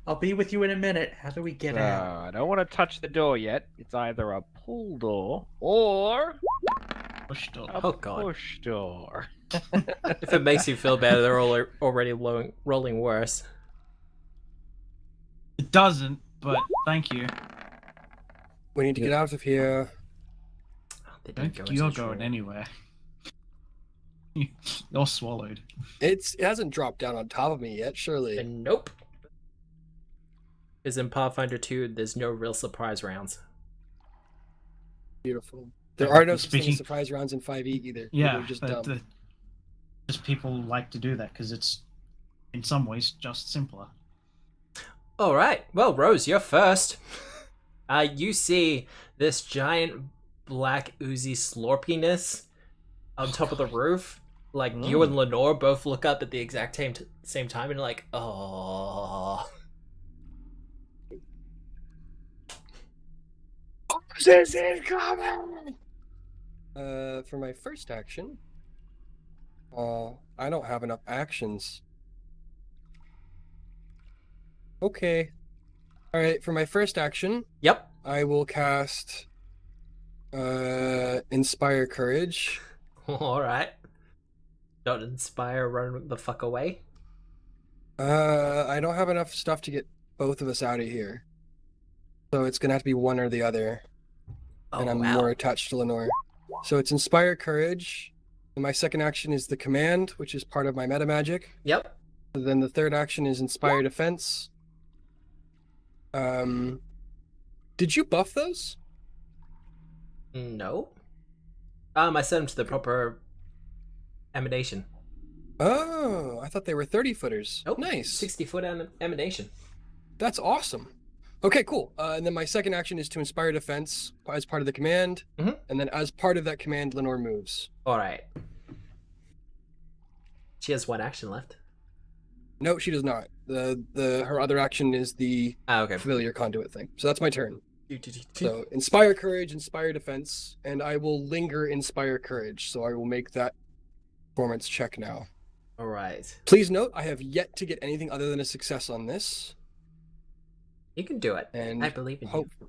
I'll be with you in a minute. How do we get out? I don't want to touch the door yet. It's either a pull door or Push door. a Oh, God. push door. If it makes you feel better, they're all already rolling worse. It doesn't, but thank you. We need to get out of here. They I don't don't go think into you're the going room. anywhere. You're swallowed. It hasn't dropped down on top of me yet, surely. And nope. Because in Pathfinder 2, there's no real surprise rounds. Beautiful. There are no such thing Speaking- as surprise rounds in 5e either. Yeah, They're just but dumb. just people like to do that because it's, in some ways, just simpler. Alright, well, Rose, you're first. You see this giant black oozy slorpiness on top of the roof. Like you and Lenore both look up at the exact same time and like, oh. This is coming. For my first action, I don't have enough actions. Okay. All right. For my first action, Yep. I will cast Inspire Courage. All right. Don't inspire, run the fuck away. I don't have enough stuff to get both of us out of here, so it's gonna have to be one or the other. Oh, And I'm wow. more attached to Lenore. So it's Inspire Courage. And my second action is the Command, which is part of my meta magic. Yep. Then the third action is Inspire Defense. Did you buff those? No. I sent them to the proper emanation. Oh, I thought they were 30-footers. Nope. Nice. 60-foot emanation. That's awesome. Okay, cool. And then my second action is to Inspire Defense as part of the command. Mhm. And then as part of that command, Lenore moves. All right. She has one action left. No, she does not. Her other action is the Okay. familiar conduit thing. So that's my turn. So, So Inspire Courage, Inspire Defense, and I will linger Inspire Courage. So I will make that performance check now. all right. Please note, I have yet to get anything other than a success on this. You can do it. And I believe in hope you.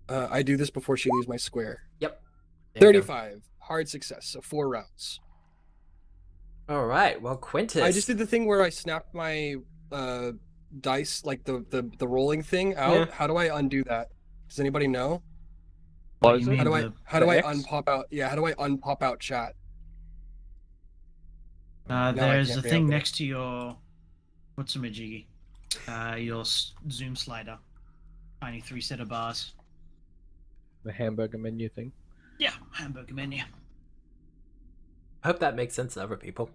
I do this before she leaves my square. Yep. There you go. 35, hard success, so 4 rounds. All right. Well, Quintus. I just did the thing where I snapped my dice, like the rolling thing out. Yeah. How do I undo that? Does anybody know? What, Close you it. How do I the X? unpop out? Yeah, how do I unpop out chat? I There's can't a be thing able to. next to your what's-a-majiggy, your zoom slider, tiny 3 set of bars. The hamburger menu thing. Yeah, hamburger menu. I hope that makes sense to other people.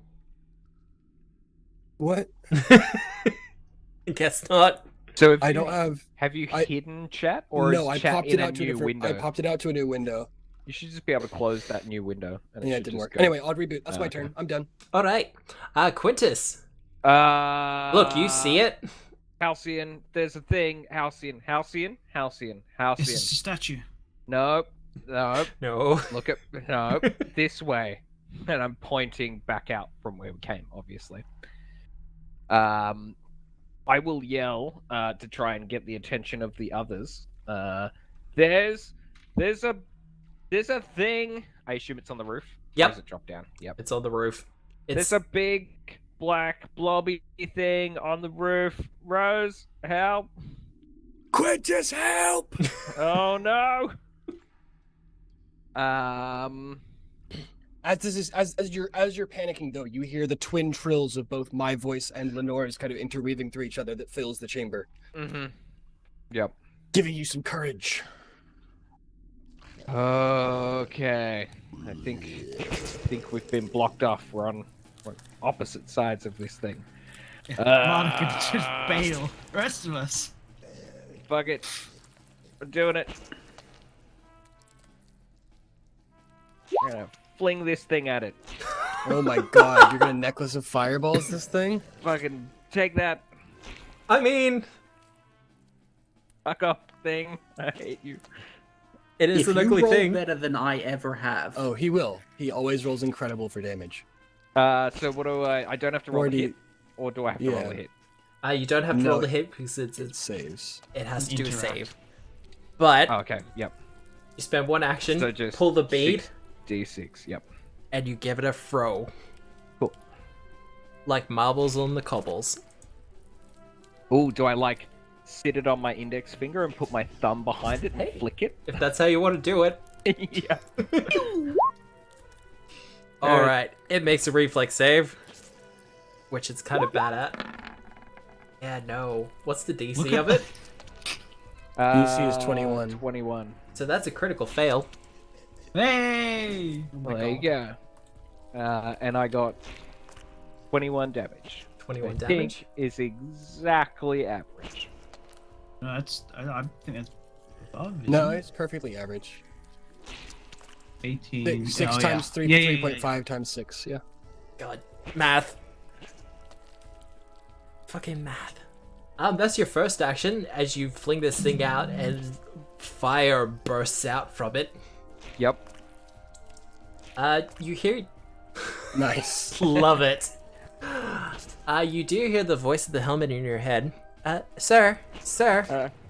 What? I guess not. So if I you- don't have. Have you I- hidden chat, or No, is I chat popped in it a out to a new different. window? I popped it out to a new window. You should just be able to close that new window. And Yeah, it should didn't just work. go. Anyway, I'll reboot. That's my Okay. turn. I'm done. All right. Quintus. Look, you see it? Halcyon, there's a thing. Halcyon. This is a statue. Nope. No. Look at no this way, and I'm pointing back out from where we came. Obviously. I will yell to try and get the attention of the others. There's a thing. I assume it's on the roof. Yep. Or does it drop down? Yep. It's on the roof. It's There's a big black blobby thing on the roof. Rose, help! Quintus, help! Oh no! As you're panicking though, you hear the twin trills of both my voice and Lenore's kind of interweaving through each other that fills the chamber, Mm-hmm. Yep. giving you some courage. Okay. I think we've been blocked off. We're on opposite sides of this thing. Monica just bail. Rest of us. Fuck it. We're doing it. I'm gonna fling this thing at it. Oh my god, you're gonna necklace of fireballs this thing? Fucking take that. I mean, Fuck off thing. I hate you. it is If an you ugly roll thing. better than I ever have. Oh, he will. He always rolls incredible for damage. So what do I don't have to roll Or a do you- hit? Or do I have to roll Yeah. a hit? You don't have to No, roll the hit because It saves. it has to do a Interact. save. But Oh, okay, yep. you spend one action, So just pull the bead, 6d6, yep. and you give it a throw. Cool. Like marbles on the cobbles. Ooh, do I like sit it on my index finger and put my thumb behind it and Hey. flick it? If that's how you want to do it. Yeah. Alright, it makes a reflex save. Which it's kind of bad at. Yeah, no. What's the DC Look of at it? DC is 21. 21. So that's a critical fail. Hey! Oh my Well, there you God. go. And I got 21 damage. 21 I damage. think is exactly average. No, I think that's above. No, isn't it? it's perfectly average. 18. Six oh, times yeah. three, Yeah, yeah, yeah, 3.5 times 6, yeah. God, math. Fucking math. That's your first action as you fling this thing out and fire bursts out from it. Yep. You hear... Nice. Love it. You do hear the voice of the helmet in your head. Sir.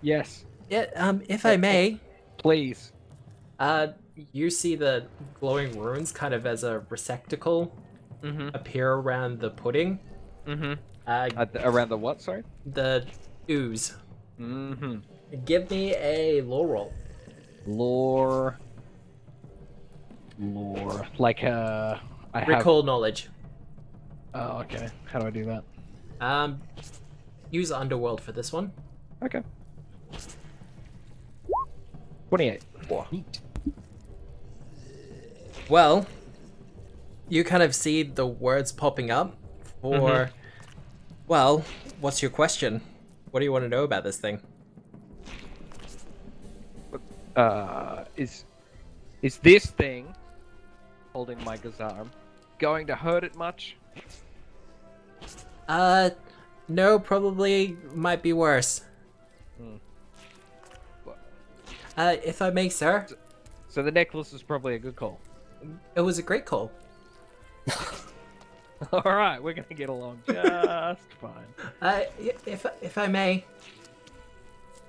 Yes. Yeah, if I may. Please. You see the glowing runes kind of as a receptacle appear around the pudding. Around the what, sorry? The ooze. Give me a lore roll. Lore. Like, I have... Recall knowledge. Oh, okay. How do I do that? Use Underworld for this one. Okay. 28. Neat. Well, you kind of see the words popping up for... Well, what's your question? What do you want to know about this thing? Is this thing holding my Gazarm going to hurt it much? No, probably might be worse. If I may, sir. So the necklace is probably a good call. It was a great call. All right, we're gonna get along just fine. If I may.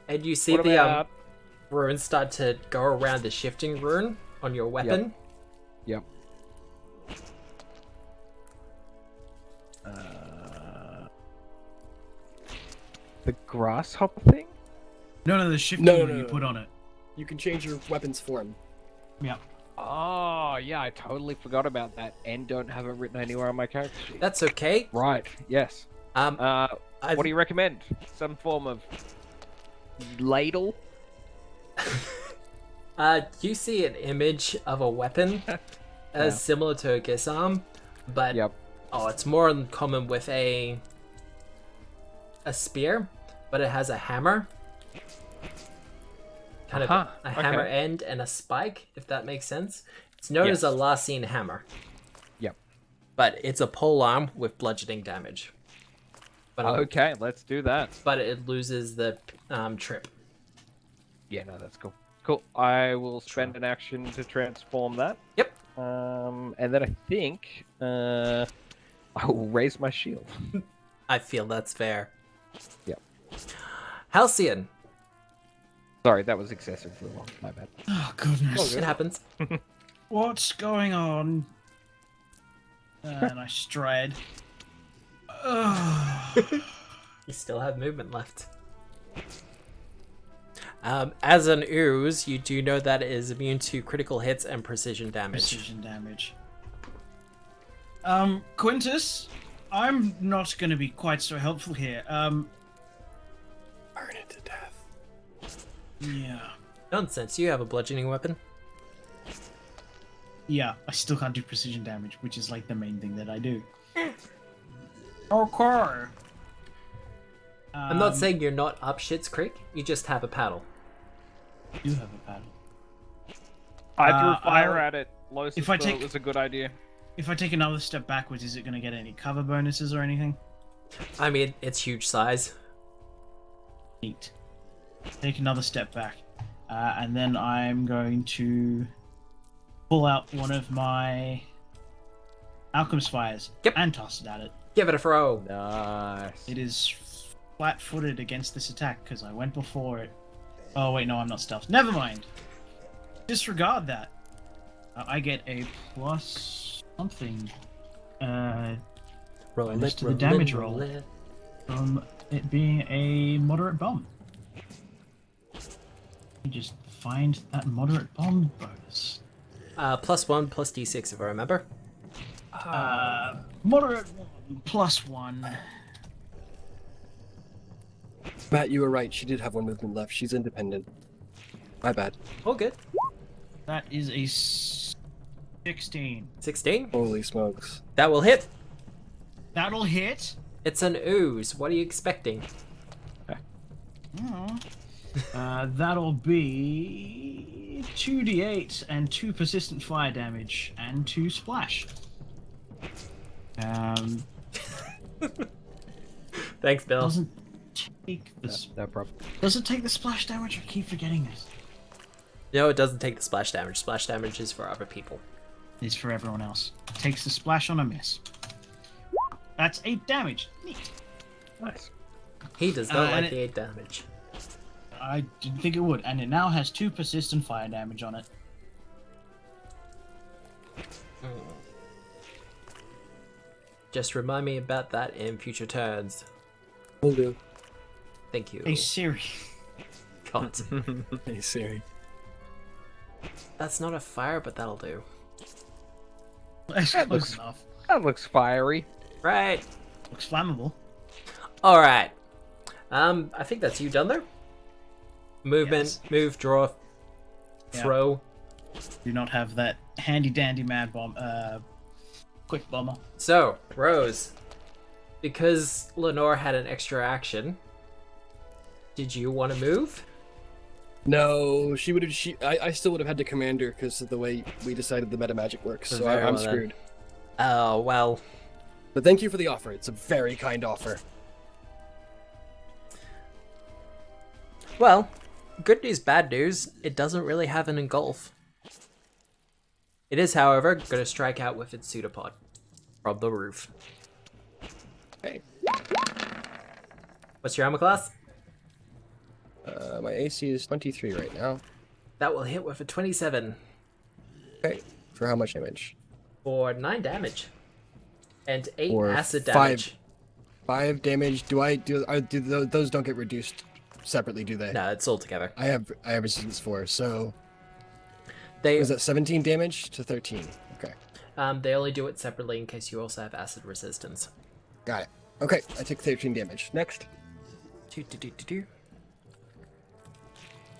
And you see What the about... runes start to go around the shifting rune on your weapon. Yep. The grasshopper thing? No, the shifting No, you no. put on it. You can change your weapon's form. Yeah. Oh, yeah, I totally forgot about that and don't have it written anywhere on my character sheet. That's okay. Right, yes. What do you recommend? Some form of ladle? You see an image of a weapon similar to a Gisarm, but it's more in common with a spear, but it has a hammer. Kind of a hammer end and a spike, if that makes sense. It's known as a last seen hammer. Yep. But it's a polearm with bludgeoning damage. But Okay, let's do that. But it loses the trip. Yeah, no, that's cool. Cool. I will spend an action to transform that. Yep. And then I think I will raise my shield. I feel that's fair. Yep. Halcyon. Sorry, that was excessively long. My bad. Oh, goodness. It happens. What's going on? And I stride. You still have movement left. As an ooze, you do know that it is immune to critical hits and precision damage. Quintus, I'm not going to be quite so helpful here. Burn it to death. Yeah. Nonsense, you have a bludgeoning weapon. Yeah, I still can't do precision damage, which is like the main thing that I do. Okay. I'm not saying you're not up Shit's Creek, you just have a paddle. I do have a paddle. I threw fire at it. Lois if I thought take- it was a good idea. If I take another step backwards, is it going to get any cover bonuses or anything? I mean, it's huge size. Neat. Take another step back. And then I'm going to pull out one of my Alchemist Fires and toss it at it. Give it a throw. Nice. It is flat-footed against this attack because I went before it. Oh wait, no, I'm not stealth. Never mind. Disregard that. I get a plus something. Bonus to the damage roll from it being a moderate bomb. You just find that moderate bomb bonus. +1 plus d6 if I remember. Moderate one, +1. Matt, you were right. She did have one movement left. She's independent. My bad. All good. That is a 16. 16. Holy smokes. That will hit. That'll hit. It's an ooze. What are you expecting? That'll be 2d8 and 2 persistent fire damage and 2 splash. Thanks, Bill. Doesn't take the No problem. doesn't take the splash damage. I keep forgetting this. No, it doesn't take the splash damage. Splash damage is for other people. It's for everyone else. Takes the splash on a miss. That's 8 damage. Neat. Nice. He does not and like the it- 8 damage. I didn't think it would, and it now has 2 persistent fire damage on it. Just remind me about that in future turns. Will do. Thank you. Hey Siri. God. Hey Siri. That's not a fire, but that'll do. That's That close looks- enough. That looks fiery. Right. Looks flammable. Alright. I think that's you done there. Movement, Yes. move, draw, Yeah. throw. Do not have that handy dandy mad bomb. Quick bomber. So, Rose, because Lenore had an extra action, did you want to move? No, she would have. I still would have had to command her because of the way we decided the meta magic works. So Very I'm well then. screwed. Oh, well. But thank you for the offer. It's a very kind offer. Well, good news, bad news. It doesn't really have an engulf. It is, however, going to strike out with its pseudopod from the roof. Hey, What's your armor class? my AC is 23 right now. That will hit with a 27 Okay, for how much damage? for 9 damage. And 8 Or acid 5 damage. 5 damage. Those don't get reduced separately, do they? No, it's all together. I have resistance 4, so They was that 17 damage to 13? Okay, they only do it separately in case you also have acid resistance. got it. Okay, I took 13 damage. Next.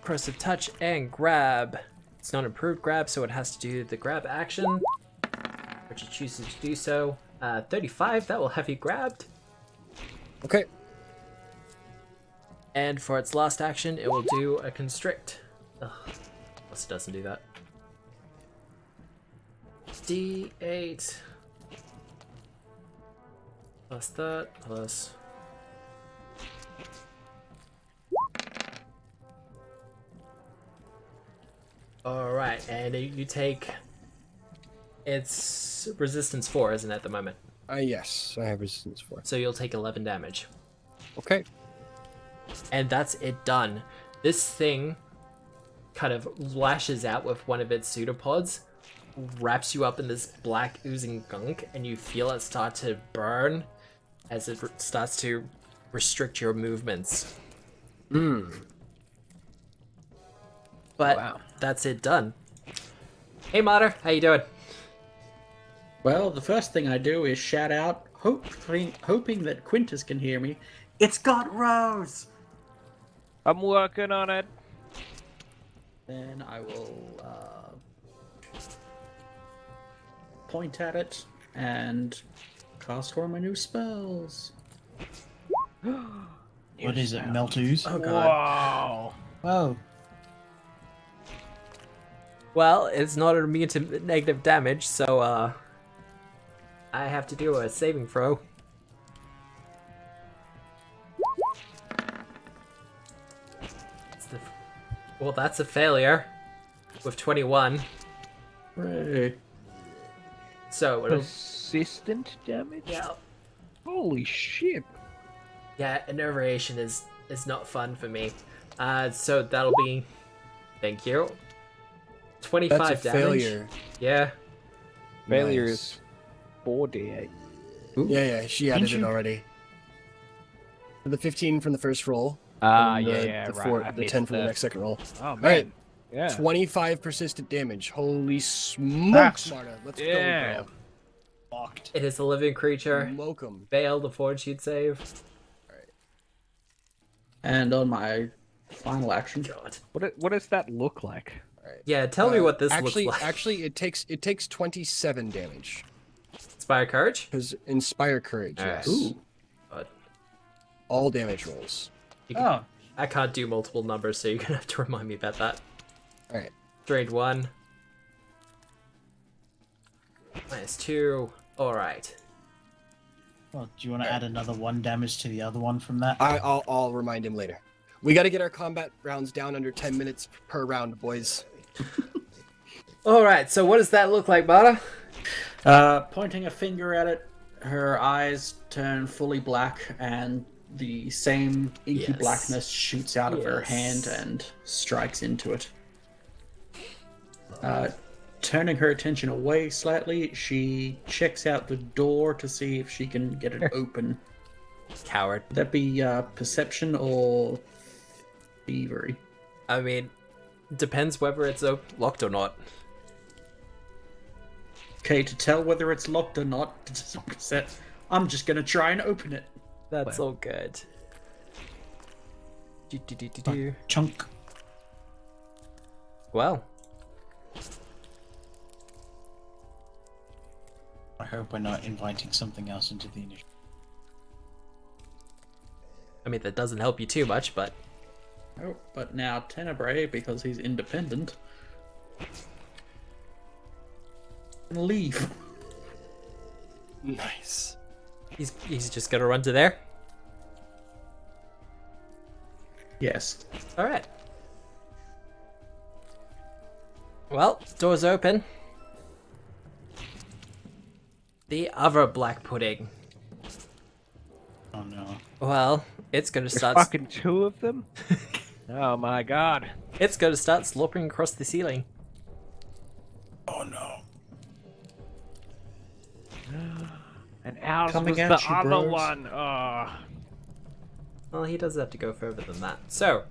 Corrosive touch and grab. It's not an improved grab, so it has to do the grab action, which it chooses to do so. 35, that will have you grabbed. Okay, And for its last action, it will do a constrict. Ugh, plus it doesn't do that. D8 plus that plus. Alright, and you take. It's resistance 4, isn't it, at the moment? yes, I have resistance 4. So you'll take 11 damage. Okay, And that's it done. This thing kind of lashes out with one of its pseudopods, wraps you up in this black oozing gunk, and you feel it start to burn as it starts to restrict your movements. But Wow. that's it done. Hey Mater, how you doing? Well, the first thing I do is shout out, hoping that Quintus can hear me. It's got Rose! I'm working on it. Then I will point at it and cast one of my new spells. What is it? Meltooze? Oh god. Wow. Whoa. Well, it's not immune to negative damage, so I have to do a saving throw. Well, that's a failure with 21. Hooray. So it'll, Persistent damage? yeah, Holy shit. yeah, inervation is not fun for me. So that'll be, thank you, 25 that's a damage. failure. Yeah, Failure Nice. is 4d8. Yeah, she added Didn't it you- already. The 15 from the first roll. Ah, and yeah, the, right. the 10 from the next second roll. Oh, man. Alright, Yeah. 25 persistent damage. Holy smokes, That's- Marta. Let's Yeah. go, Fucked. it is a living creature. girl. Smoke 'em. Fail the fortitude save. And on my final action, God. What does that look like? Yeah, tell me what this actually, looks like. Actually, it takes 27 damage. Inspire courage. Because Inspire Courage, Alright. yes. ooh, God. All damage rolls. You can- Oh, I can't do multiple numbers, so you're gonna have to remind me about that. Alright. Drained 1. -2. Alright. Well, do you want to add another 1 damage to the other one from that? I'll remind him later. We got to get our combat rounds down under 10 minutes per round, boys. All right. So what does that look like, Bada? Pointing a finger at it, her eyes turn fully black, and the same inky Yes. blackness shoots out of her Yes. hand and strikes into it. Turning her attention away slightly, she checks out the door to see if she can get it open. Coward. Would that be perception or thievery? I mean, depends whether it's locked or not. Okay, to tell whether it's locked or not, I'm just gonna try and open it. That's all good. Do. Chunk. Well, I hope we're not inviting something else into the initiative. I mean, that doesn't help you too much, but Oh, but now Tenebrae, because he's independent, can leave. Nice. he's just gonna run to there. Yes. All right. Well, door's open. The other black pudding. Oh no. Well, it's gonna There's start. fucking 2 of them? Oh my god. It's gonna start slopping across the ceiling. Oh no. And ours Coming was at the you, other bros. one. Oh. Well, he does have to go further than that. So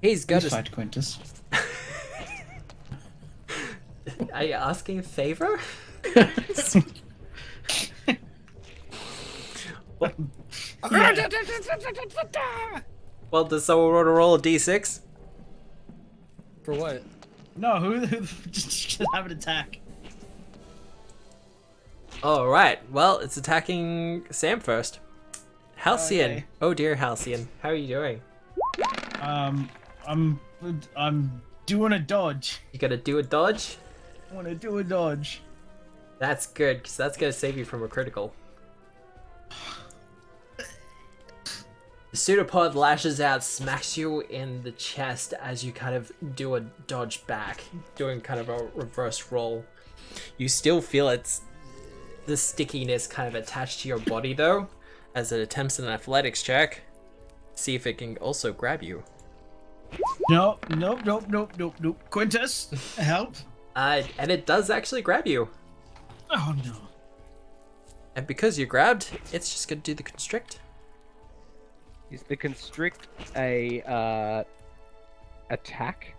he's Please gonna. fight Quintus. Are you asking a favor? Well, does someone want to roll a d6? For what? No, who just have an attack. All right. Well, it's attacking Sam first. Halcyon. Okay. Oh dear, Halcyon. How are you doing? I'm doing a dodge. You gotta do a dodge. I want to do a dodge. That's good, because that's gonna save you from a critical. The pseudopod lashes out, smacks you in the chest as you kind of do a dodge back, doing kind of a reverse roll. You still feel the stickiness kind of attached to your body though, as it attempts an athletics check. See if it can also grab you. Nope. Quintus, help. And it does actually grab you. Oh no. And because you're grabbed, it's just gonna do the constrict. Is the constrict a attack?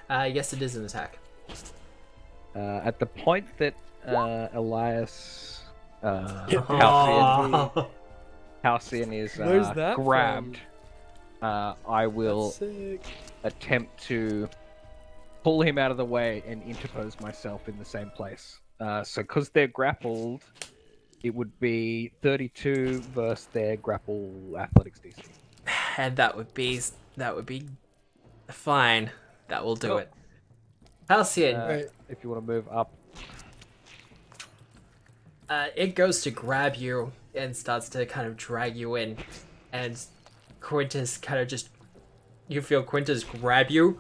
Yes, it is an attack. At the point that Elias Oh. Halcyon is Where's that grabbed, I will Sick. attempt to pull him out of the way and interpose myself in the same place. So because they're grappled, it would be 32 versus their grapple athletics DC. And that would be fine. That will do it. Halcyon, Right. If you want to move up. it goes to grab you and starts to kind of drag you in, and Quintus kind of you feel Quintus grab you,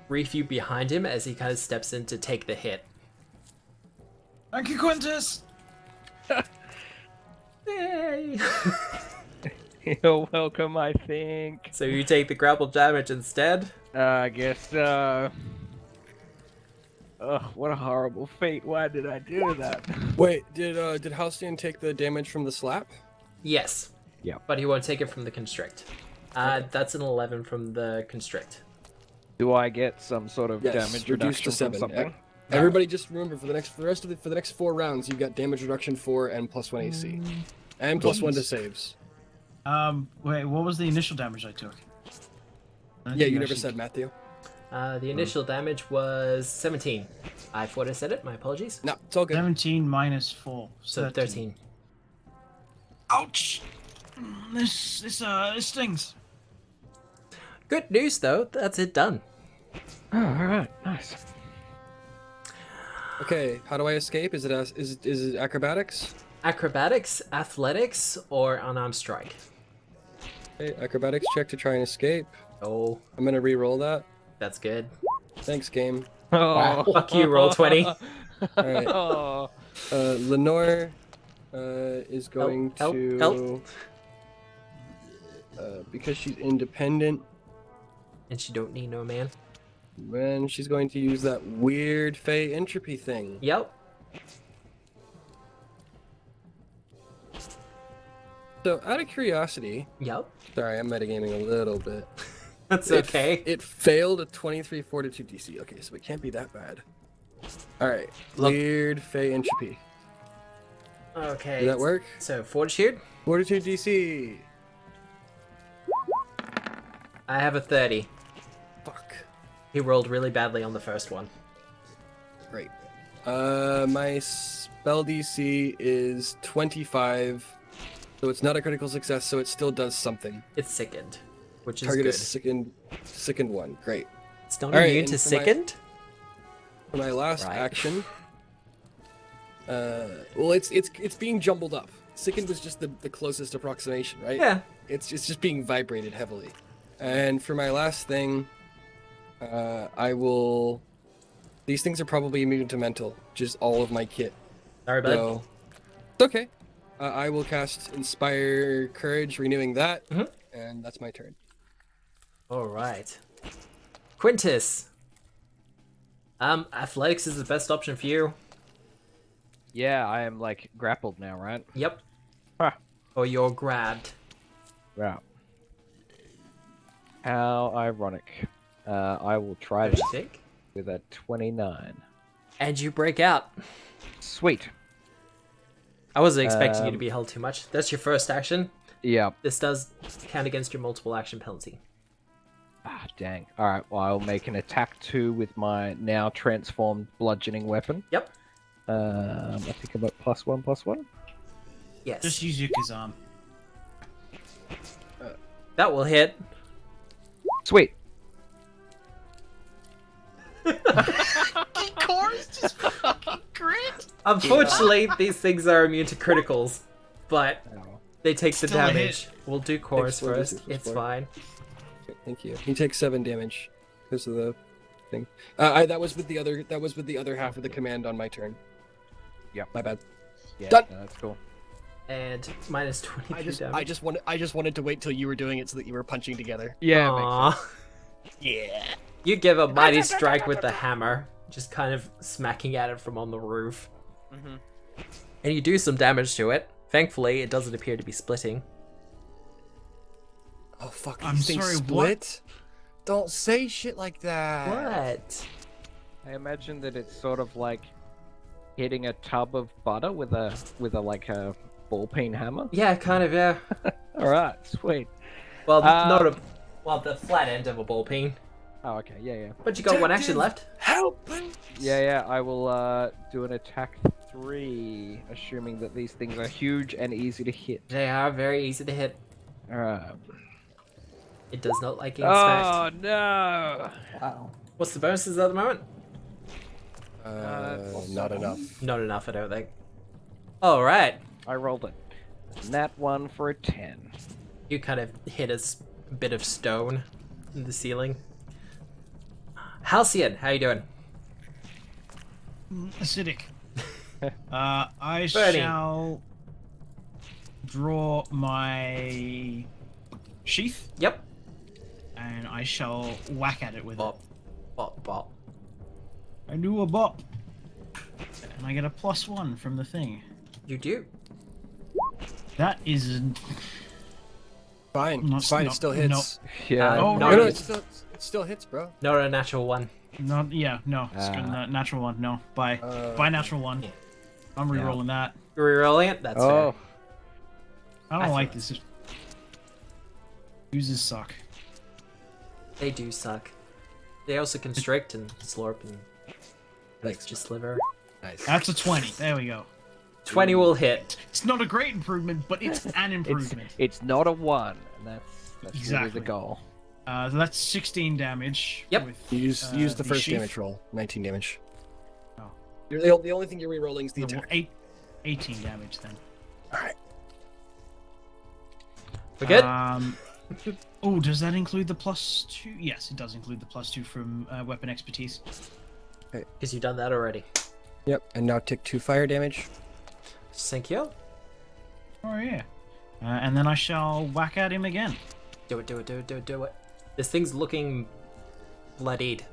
reef you behind him as he kind of steps in to take the hit. Thank you, Quintus. Yay! You're welcome, I think. So you take the grapple damage instead. I guess so. Ugh, what a horrible fate. Why did I do that? Wait, did Halcyon take the damage from the slap? Yes. Yeah. But he won't take it from the constrict. That's an 11 from the constrict. Do I get some sort of Yes, damage reduced to reduction from 7. something? Everybody, just remember for the next 4 rounds, you've got damage reduction 4 and +1 AC, and +1 to saves. Wait, what was the initial damage I took? Yeah, you never said, Matthew. The initial damage was 17. I thought I said it. My apologies. No, it's all good. 17 minus 4. So 13. Ouch! This stings. Good news though. That's it done. Oh, alright, nice. Okay, how do I escape? Is it acrobatics? Acrobatics, athletics, or unarmed strike? Okay, acrobatics check to try and escape. Oh, I'm gonna re-roll that. that's good. Thanks, game. Oh. Fuck you, roll 20. Alright. Oh. Lenore is going help, to help. Because she's independent, And she don't need no man. man, she's going to use that weird Fey entropy thing. Yep. So, out of curiosity, Yep. sorry, I'm metagaming a little bit. That's okay. It failed a 23 fortitude DC. Okay, so it can't be that bad. Alright, Look- weird Fey entropy. Okay. Did that work? So, fortitude? Fortitude DC. I have a 30. Fuck. He rolled really badly on the first one. Great. My spell DC is 25, so it's not a critical success, so it still does something. It's sickened, which is Target good. is sickened one. Great. It's not Alright, immune and to for my- sickened? For my last Right. action, well, it's being jumbled up. Sickened was just the closest approximation, right? Yeah. It's just being vibrated heavily. And for my last thing, I will. These things are probably immune to mental, just all of my kit. Sorry, bud. So, it's okay. I will cast Inspire Courage, renewing that, Mhm. and that's my turn. All right. Quintus. Athletics is the best option for you. Yeah, I am like grappled now, right? Yep. Ah. Or you're grabbed. Right. How ironic. I will try Don't this you think? with a 29. And you break out. Sweet. I wasn't expecting you to be held too much. That's your first action. Yeah. This does count against your multiple action penalty. Ah, dang. Alright, well, I'll make an attack 2 with my now transformed bludgeoning weapon. Yep. I think I'm at +1/+1. Yes. Just use your Kazam. That will hit. Sweet. Core's just fucking grit. Unfortunately, these things are immune to criticals, but Oh. they take the Still a damage. We'll do chorus Thanks, first. 4d6 plus It's 4. fine. Okay, thank you. He takes 7 damage because of the thing. That was with the other. That was with the other half of the command on my turn. Yep. My bad. Yeah, Done. no, that's cool. And minus 22 damage. I just wanted to wait till you were doing it so that you were punching together. Yeah, it makes Aww. sense. Yeah. You give a mighty strike with the hammer, just kind of smacking at it from on the roof. Mhm. And you do some damage to it. Thankfully, it doesn't appear to be splitting. Oh fuck! I'm these things sorry, split. Don't say shit like that. What? I imagine that it's sort of like hitting a tub of butter with a like a ball peen hammer. Yeah, kind of, yeah. All right, sweet. Well, not a... Well, the flat end of a ball peen. Oh, okay, yeah. But you got one action left. Help! Yeah, I will do an attack 3, assuming that these things are huge and easy to hit. They are very easy to hit. Alright. It does not like getting smacked. Oh, no! Wow. What's the bonuses at the moment? Not enough. Not enough, I don't think. Alright. I rolled it. Nat 1 for a 10. You kind of hit a bit of stone in the ceiling. Halcyon, how you doing? Acidic. I Burning. shall draw my sheath Yep. and I shall whack at it with Bop. Bop, bop. it. I do a bop. And I get a +1 from the thing. You do. That is Fine. No, It's fine. no, It still hits. Yeah. Oh, no, No, no, really? it still hits, bro. not a natural one. not no. It's good, natural one. No, by natural one. Yeah. I'm re-rolling that. You're re-rolling it? That's Oh, I don't I like thought- this. Uses suck. fair. They do suck. They also constrict and slurp and Thanks. just sliver. Nice. That's a 20. There we go. 20 will hit. It's not a great improvement, but it's an improvement. it's not a 1, and that's really Exactly. the goal. So that's 16 damage. Yep. With, Use the first sheath. damage roll. 19 damage. The only thing you're re-rolling is the So, attack. 18 damage then. Alright. We good? Oh, does that include the +2? Yes, it does include the +2 from weapon expertise. Because you've done that already. Yep, and now take 2 fire damage. Thank you. Oh yeah. And then I shall whack at him again. Do it, do it, do it, do it, do it. This thing's looking bloodied.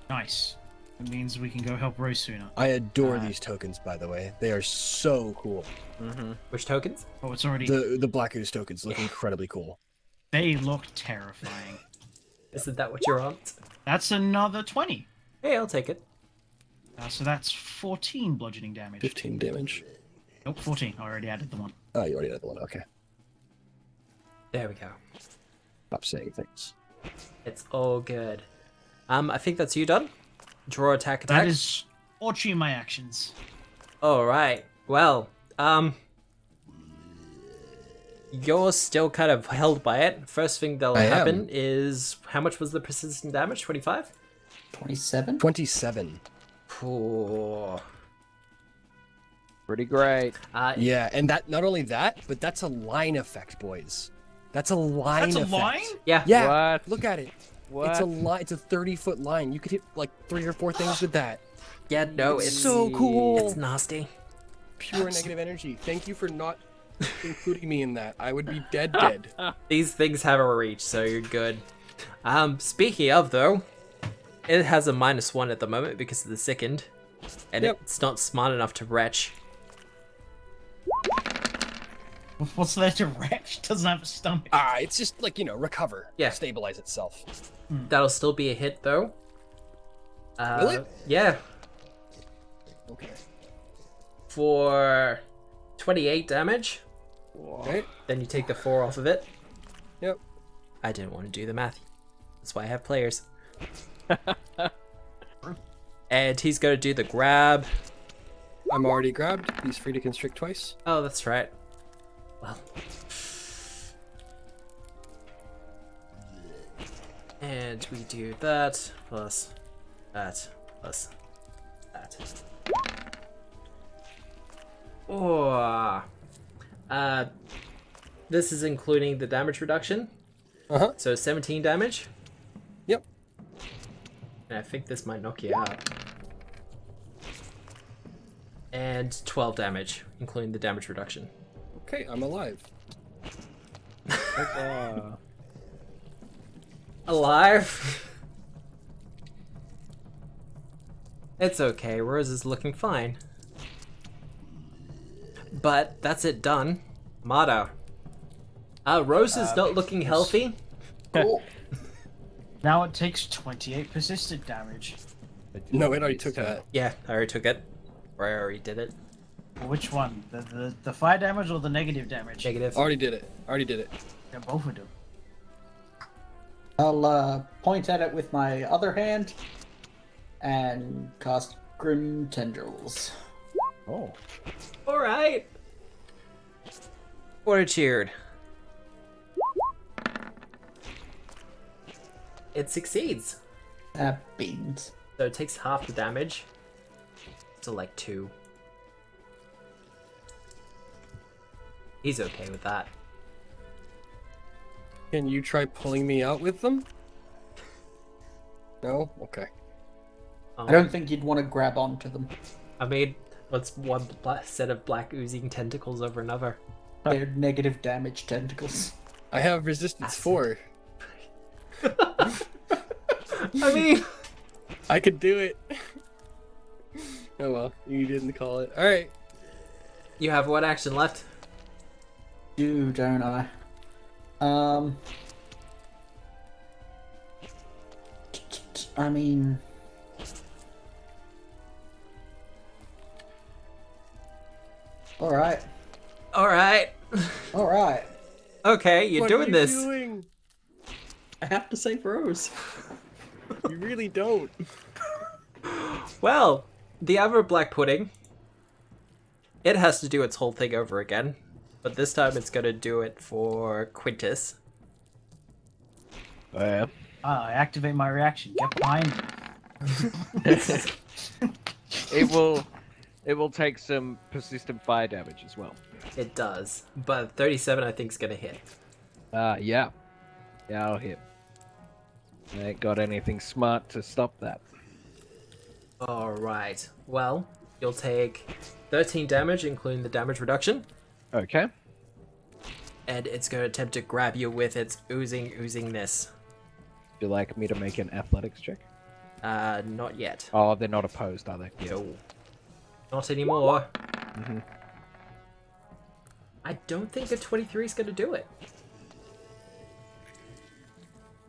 Nice. It means we can go help Rose sooner. I adore these tokens, by the way. They are so cool. Which tokens? Oh, it's already. The Black Ooze tokens look incredibly cool. They look terrifying. Isn't that what you're on? That's another 20. Hey, I'll take it. So that's 14 bludgeoning damage. 15 damage. Nope, 14. I already added the one. Oh, you already had the one. Okay. There we go. Stop saying things. It's all good. I think that's you done. Draw attack. That is all my actions. All right. Well, you're still kind of held by it. First thing that'll happen is how much was the persistent damage? 25? 27? 27. Ooh. Pretty great. Yeah, and that not only that, but that's a line effect, boys. That's a line That's a effect. line? Yeah. Yeah. What? Look at it. What? It's a line. It's a 30-foot line. You could hit like 3 or 4 things with that. Yeah. No, it's so cool. It's nasty. Pure negative energy. Thank you for not including me in that. I would be dead. These things have a reach, so you're good. Speaking of though, it has a -1 at the moment because of the sickened, and it's not smart enough to retch. What's there to retch? Doesn't have a stomach. It's just like, recover. Yeah. Stabilize itself. That'll still be a hit though. Will it? Yeah. Okay. For 28 damage. Okay. Then you take the 4 off of it. Yep. I didn't want to do the math. That's why I have players. And he's going to do the grab. I'm already grabbed. He's free to constrict twice. Oh, that's right. Well. And we do that plus that plus that. Oh. This is including the damage reduction. Uh-huh. So 17 damage. Yep. And I think this might knock you out. And 12 damage, including the damage reduction. Okay, I'm alive. Alive? It's okay, Rose is looking fine. But that's it done. Mata. Rose is not looking healthy. Cool. Now it takes 28 persistent damage. No, it already took that. Yeah, I already took it. Or I already did it. Which one? The fire damage or the negative damage? Negative. Already did it. Yeah, both of them. I'll point at it with my other hand and cast Grim Tendrils. Oh. Alright. Fortitude. It succeeds. Beans. So it takes half the damage. So like 2. He's okay with that. Can you try pulling me out with them? No? Okay. I don't think you'd want to grab onto them. I mean, what's one set of black oozing tentacles over another? They're negative damage tentacles. I have resistance 4. I mean, I could do it. Oh well, you didn't call it. Alright. you have one action left. Don't I? I mean... Alright. Alright. Alright. Okay, you're What doing are you this. doing? I have to save Rose. You really don't. Well, the other black pudding, it has to do its whole thing over again. But this time it's going to do it for Quintus. I activate my reaction. Get behind me. It will take some persistent fire damage as well. It does, but 37 I think is gonna hit. Yeah. Yeah, I'll hit. I ain't got anything smart to stop that. All right. Well, you'll take 13 damage, including the damage reduction, Okay. and it's going to attempt to grab you with its oozingness. Would you like me to make an athletics check? Not yet. Oh, they're not opposed, are they? Yeah. No. Not anymore. Mhm. I don't think a 23 is going to do it.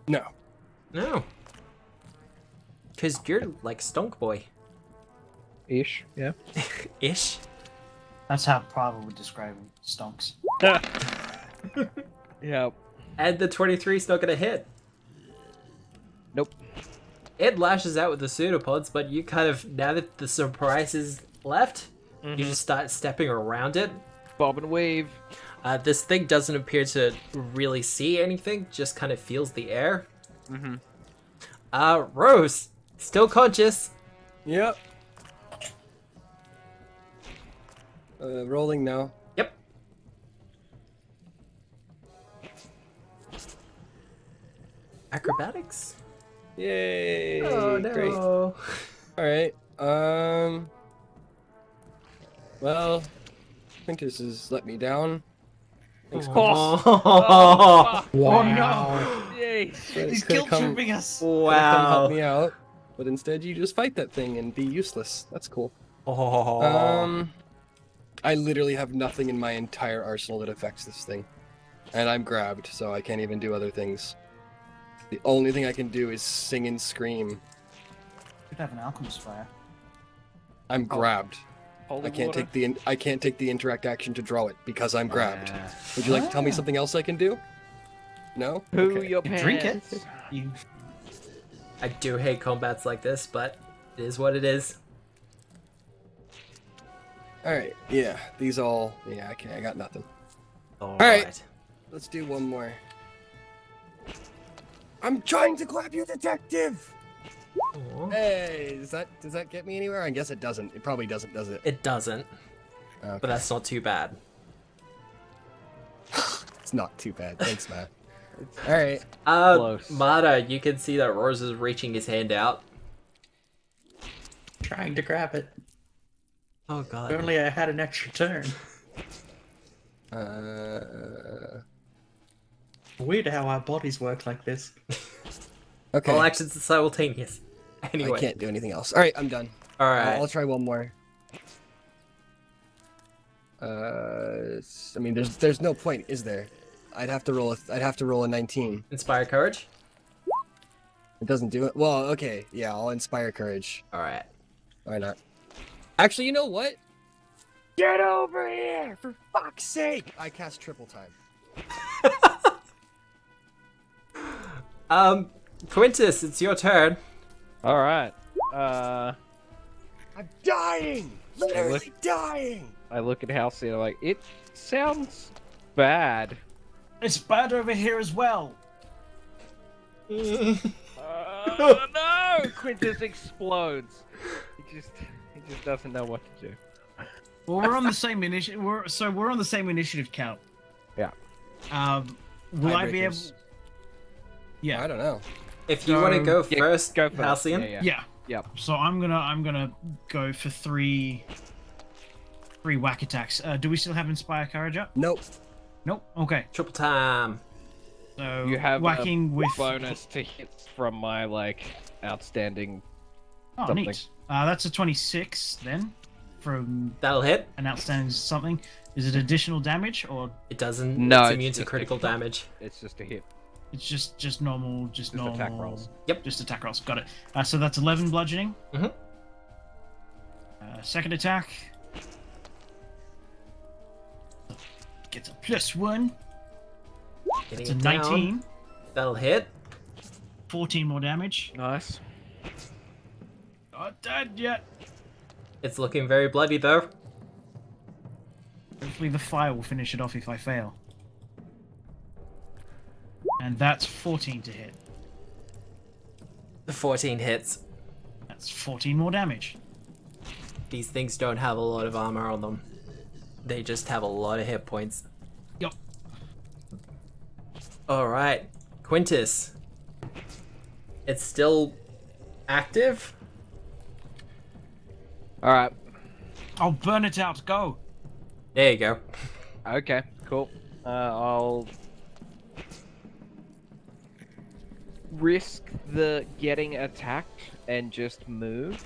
No. No. Because you're like Stonk Boy. Ish, yeah. Ish. That's how Prava would describe stonks. Yeah. And the 23 is not going to hit. Nope. It lashes out with the pseudopods, but you kind of, now that the surprise is left, you just start stepping around it. Bob and weave. This thing doesn't appear to really see anything, just kind of feels the air. Mhm. Rose, still conscious. Yep. Rolling now. Yep. Acrobatics? Yay! Oh no. Great. All right. Well, Quintus has let me down. Thanks, Quintus. Oh, Oh no! Yay. He's Could've guilt come- tripping us. could've come wow. help me out, but instead you just fight that thing and be useless. That's cool. Oh. I literally have nothing in my entire arsenal that affects this thing, and I'm grabbed, so I can't even do other things. The only thing I can do is sing and scream. Could have an alchemist fire. I'm grabbed. Holy I can't water. take the interact action to draw it because I'm grabbed. Ah. Would you like to tell me something else I can do? No? Poo Okay. your You pants. drink it. You I do hate combats like this, but it is what it is. Alright, yeah. These all... Yeah, okay, I got nothing. All right. right. Let's do one more. I'm trying to grab you, detective! Aw. Hey, does that get me anywhere? I guess it doesn't. It probably doesn't, does it? It doesn't, Okay. but that's not too bad. It's not too bad. Thanks, Matt. Alright. Close. Mata, you can see that Rose is reaching his hand out. Trying to grab it. Oh If god. only I had an extra turn. Weird how our bodies work like this. Okay. All actions are simultaneous. Anyway. I can't do anything else. Alright, I'm done. Alright. I'll try one more. I mean, there's no point, is there? I'd have to roll a 19. Inspire courage. It doesn't do it. Well, okay, yeah, I'll inspire courage. Alright. Why not? Actually, you know what? Get over here, for fuck's sake! I cast triple time. Quintus, it's your turn. All right. I'm dying, literally dying. I look at Halcyon and I'm like, it sounds bad. It's bad over here as well. No! Quintus explodes. He just doesn't know what to do. Well, we're on the same initiative. We're on the same initiative count. Yeah. Will I be able? Tiebreakers. Yeah. I don't know. If you want to go Yeah, first, go first. Halcyon. Yeah. Yeah. Yep. So I'm gonna go for three whack attacks. Do we still have Inspire Courage up? Nope. Nope. Okay. Triple time. So You have whacking a with bonus to hits from my outstanding. Oh, something. neat. That's a 26 then, from That'll hit. an outstanding something. Is it additional damage or It doesn't. No, it's it's immune to just critical a- damage. It's just a hit. it's just normal? Just normal attack rolls. Yep. Just attack rolls. Got it. So that's 11 bludgeoning. Mhm. Second attack gets a +1. Getting It's a it down. 19. That'll hit. 14 more damage. Nice. Not dead yet. It's looking very bloody though. Hopefully the fire will finish it off if I fail. And that's 14 to hit. The 14 hits. That's 14 more damage. these things don't have a lot of armor on them. They just have a lot of hit points. Yup. Alright, Quintus. It's still active? Alright. I'll burn it out. Go. There you go. Okay, cool. I'll risk the getting attacked and just move.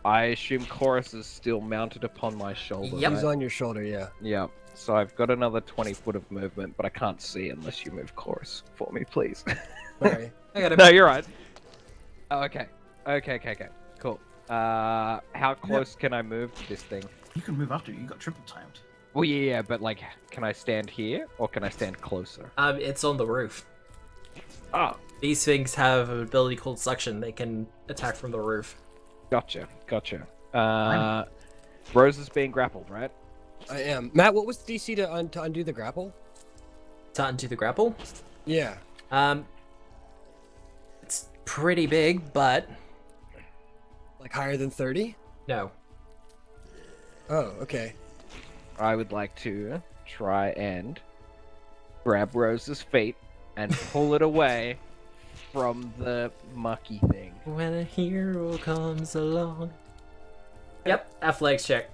I assume Chorus is still mounted upon my shoulder. Yep. He's on your shoulder, yeah. Yeah. So I've got another 20 foot of movement, but I can't see unless you move Chorus for me, please. Sorry. I got him. No, you're right. Oh, okay. Okay. Cool. How close can I move to this thing? You can move after. You got triple timed. Well, yeah, but like, can I stand here or can I stand closer? It's on the roof. Oh, These things have an ability called suction. They can attack from the roof. gotcha. Rose is being grappled, right? I am. Matt, what was the DC to undo the grapple? To undo the grapple. Yeah. It's pretty big, but Like higher than 30? no. Oh, okay. I would like to try and grab Rose's feet and pull it away from the mucky thing. When a hero comes along. Yep, athletics check.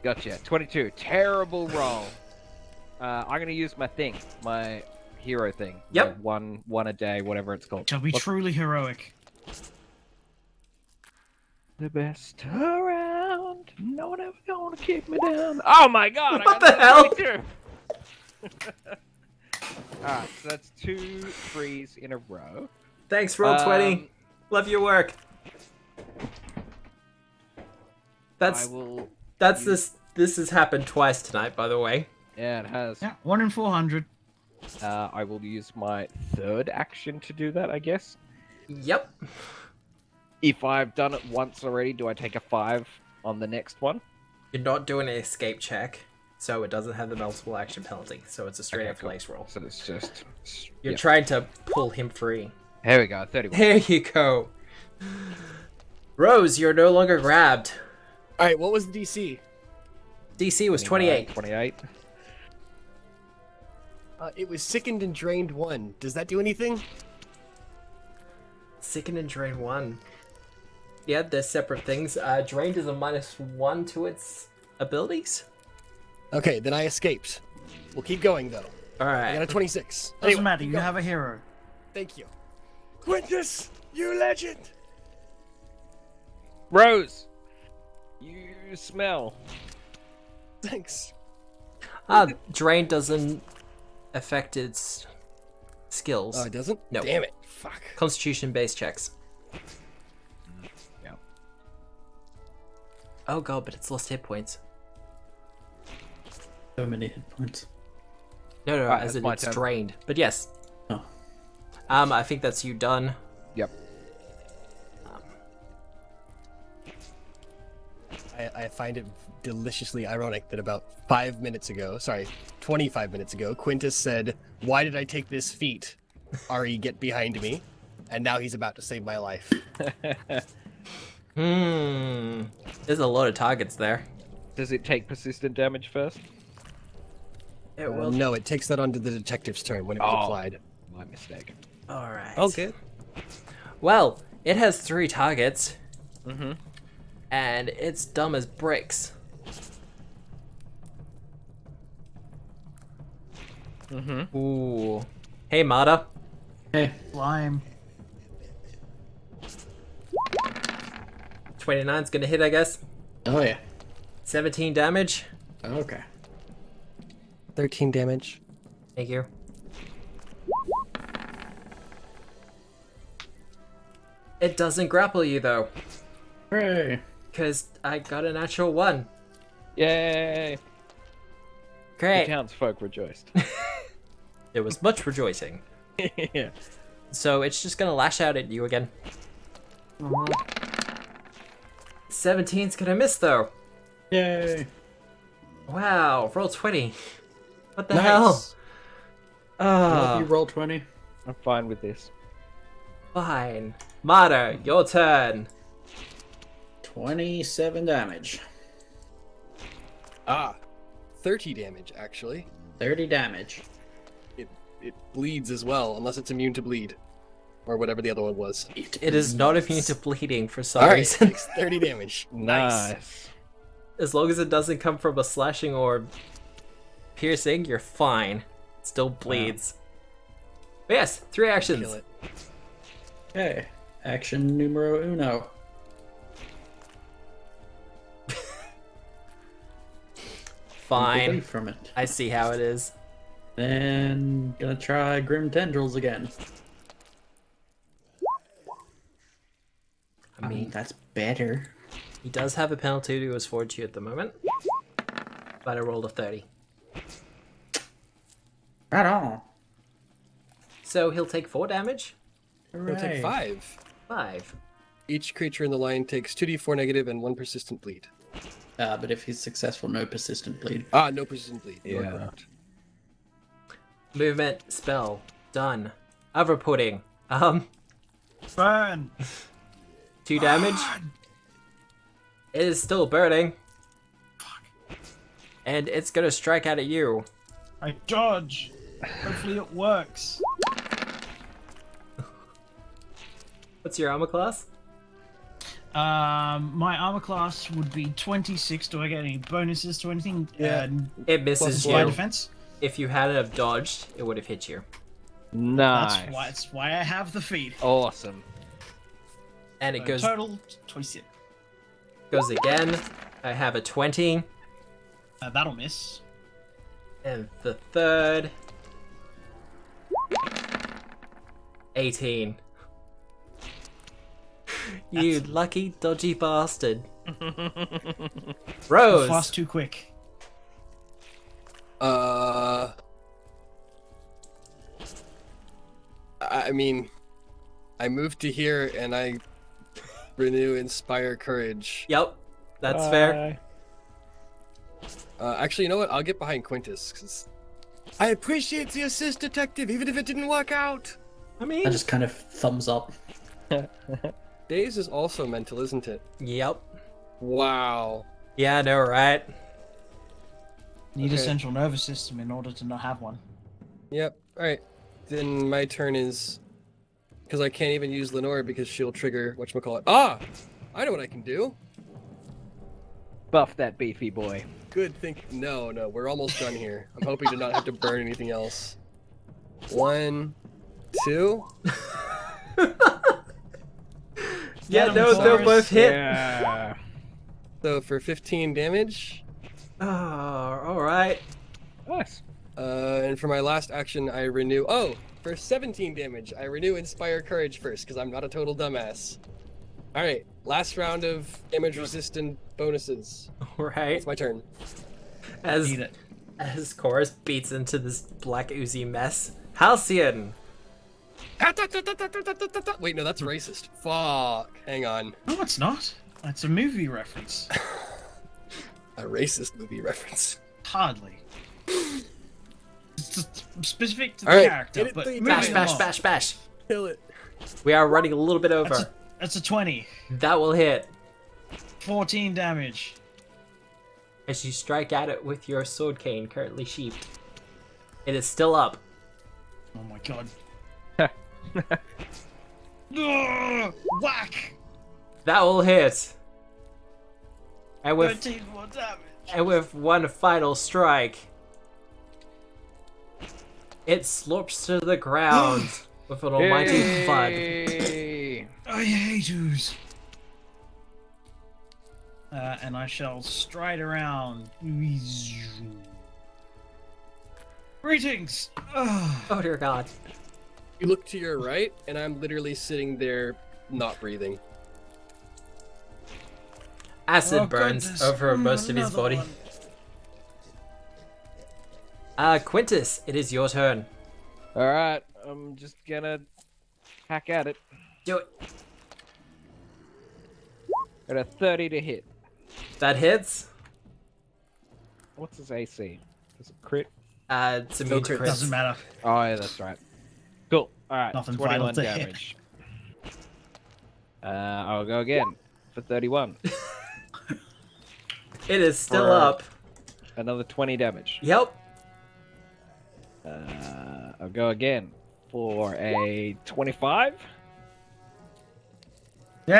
Gotcha. 22. Terrible roll. I'm gonna use my thing, my hero thing. Yep. The one a day, whatever it's called. Shall be What's truly heroic. the best around? No one ever gonna keep me down. Oh my god! What the hell? 22. Alright, so that's 2 3s in a row. Thanks, Roll20. Um, Love your work. I will. That's this has happened twice tonight, by the way. Yeah, it has. Yeah, 1 in 400. I will use my third action to do that, I guess. Yep. If I've done it once already, do I take a 5 on the next one? You're not doing an escape check, so it doesn't have the multiple action penalty. So it's a straight Okay, athletics roll. So it's just. You're Yep. trying to pull him free. Here we go, 31. There you go. Rose, you're no longer grabbed. All right, what was the DC? DC was 28. 28. It was sickened and drained 1. Does that do anything? Sickened and Drained 1. Yeah, they're separate things. Drained is a -1 to its abilities. Okay, then I escaped. We'll keep going though. I got Alright. a 26. Doesn't Anyway, matter, you go. have a hero. Thank you. Quintus, you legend. Rose! You smell. Thanks. Drained doesn't affect its skills. Oh, it doesn't? No. Damn it. Fuck. Constitution-based checks. Yeah. Oh god, but it's lost hit points. So many hit points. No, Alright, as that's in my it's turn. drained. But yes. Oh. I think that's you done. Yep. I find it deliciously ironic that about 5 minutes ago, sorry, 25 minutes ago, Quintus said, "Why did I take this feat? Ari, get behind me." And now he's about to save my life. There's a lot of targets there. Does it take persistent damage first? It will. No, it takes that onto the detective's turn when it was Oh. applied. My mistake. Alright. Okay. Well, it has 3 targets, Mm-hmm. and it's dumb as bricks. Mm-hmm. Ooh. Hey, Marta. Hey. Slime. 29's gonna hit, I guess. Oh yeah. 17 damage. Okay. 13 damage. Thank you. It doesn't grapple you, though, Hooray. because I got a natural 1. Yay! The Great. townsfolk rejoiced. There was much rejoicing. Yeah. So it's just gonna lash out at you again. 17's gonna miss, though. Yay. Wow, roll 20. What the hell? Love Oh, you, roll 20. I'm fine with this. fine. Marta, your turn. 27 damage. 30 damage, actually. 30 damage. It bleeds as well, unless it's immune to bleed. Or whatever the other one was. It is not immune to bleeding for some Alright, reason. takes 30 damage. Nice. As long as it doesn't come from a slashing or piercing, you're fine. It still bleeds. But yes, 3 actions. Kill it. Okay. Action numero uno. Away Fine. from it. I see how it is. Then gonna try Grim Tendrils again. I mean, that's better. he does have a penalty to his fortitude at the moment. But I rolled a 30. Right on. So he'll take 4 damage. It'll take 5. 5. Each creature in the line takes 2d4 negative and 1 persistent bleed. But if he's successful, no persistent bleed. No persistent bleed. You are Yeah. correct. Movement, spell, done. Other pudding. Burn. 2 damage. It is still burning. And it's gonna strike out at you. I dodge. Hopefully it works. What's your armor class? My armor class would be 26. Do I get any bonuses to anything? Yeah. It misses Plus My you. defense. If you hadn't have dodged, it would have hit you. Nice. That's why I have the feat. Awesome. And it goes Total 26. again. I have a 20. That'll miss. And the third. 18. You lucky dodgy bastard. Rose. Fast too quick. I mean, I moved to here and I renew Inspire Courage. Yep, that's fair. Actually, you know what? I'll get behind Quintus, because I appreciate the assist, detective, even if it didn't work out. I mean, I just kind of thumbs up. Daze is also mental, isn't it? yep. Wow. Yeah, I know, right? Need a Okay. central nervous system in order to not have one. Yep. Alright. Then my turn is... Because I can't even use Lenore because she'll trigger whatchamacallit. I know what I can do. Buff that beefy boy. Good think. No, we're almost done here. I'm hoping to not have to burn anything else. 1, 2. Yeah, Get 'em, no, they'll Forrest. both hit. Yeah. So for 15 damage. Oh, alright. Nice. And for my last action, I renew. For 17 damage, I renew Inspire Courage first, because I'm not a total dumbass. Alright, last round of damage resistant bonuses. Alright. It's my turn. As Need it. Chorus beats into this black oozy mess. Halcyon! Wait, no, that's racist. Fuck. Hang on. No, it's not. That's a movie reference. A racist movie reference. Hardly. It's just specific to the Alright, character, hit it but 3 moving Bash, bash, along. bash, bash. Kill it. We are running a little bit over. That's a 20. That will hit. 14 damage. As you strike at it with your sword cane, currently sheathed. It is still up. Oh my god. Ugh, whack! That will hit. And 13 more damage. with one final strike, it slurps to the ground with an almighty thud. Yay. I hate yous. And I shall stride around. Greetings! Ugh. Oh dear god. You look to your right, and I'm literally sitting there, not breathing. Acid Oh, burns goodness. over most of his Another body. one. Quintus, it is your turn. Alright, I'm just gonna hack at it. Do it. Got a 30 to hit. That hits. What's his AC? Is it crit? It's immune to crits. crits. Doesn't matter. Oh, yeah, that's right. Cool. Alright, Nothing 21 vital to hit. damage. I'll go again for 31. It is still For- up. Another 20 damage. Yep. I'll go again for a 25. You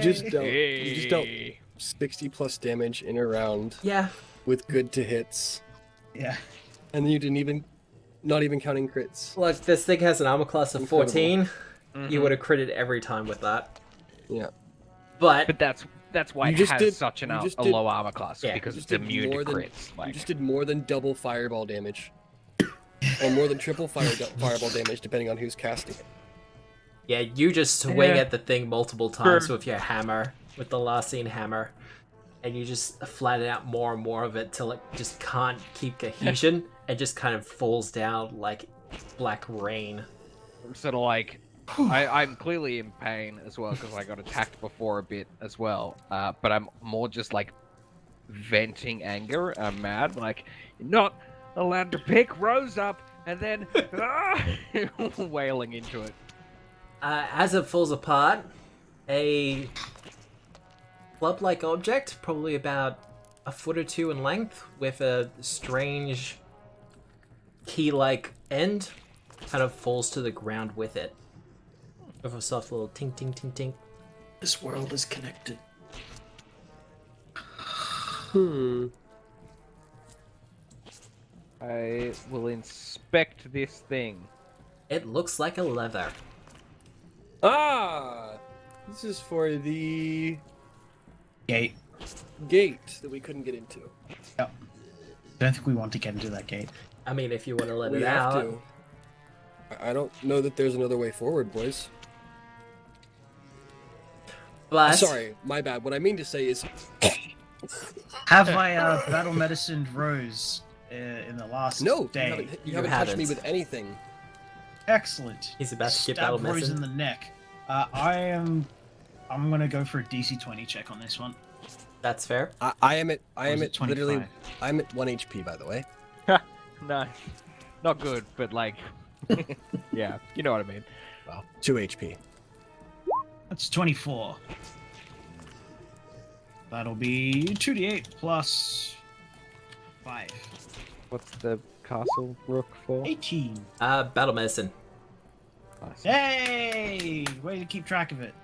just dealt Hey. 60 plus damage in a round Yeah. with good to hits, Yeah. and you didn't even, not even counting crits. Look, this thing has an armor class of Incredible. 14. Mhm. You would have critted every time with that. Yeah. But But that's why You it just has did- such you a just did- low armor class, Yeah. because You it's just did immune to more than- crits. You Like, just did more than double fireball damage. Or more than triple fireball damage, depending on who's casting it. yeah, you just swing Yeah. at the thing multiple times Sure. with your hammer, with the last scene hammer, and you just flatten out more and more of it till it just can't keep cohesion and just kind of falls down like black rain. I'm sort of like, I'm clearly in pain as well because I got attacked before a bit as well. But I'm more just like venting anger. I'm mad, like, you're not allowed to pick Rose up, and then wailing into it. As it falls apart, a club-like object, probably about a foot or two in length, with a strange key-like end, kind of falls to the ground with it. With a soft little tink tink tink tink. This world is connected. I will inspect this thing. It looks like a leather. Ah! This is for the Gate. gate that we couldn't get into. Don't think we want to get into that gate. I mean, if you want to let We it have out. to. I don't know that there's another way forward, boys. But Sorry, my bad. What I mean to say is, Have I battle medicined Rose in the last no, day? you haven't touched me haven't. with anything. Excellent. he's about to get Stab battle Rose medicine. in the neck. I'm gonna go for a DC 20 check on this one. That's fair. I am Or is at it literally, 25? I'm at 1 HP, by the way. No, not good, but like, yeah, you know what I mean. Well, 2 HP. That's 24. That'll be 2d8 plus 5. What's the castle rook for? 18. Battle medicine. Nice. Hey! Way to keep track of it.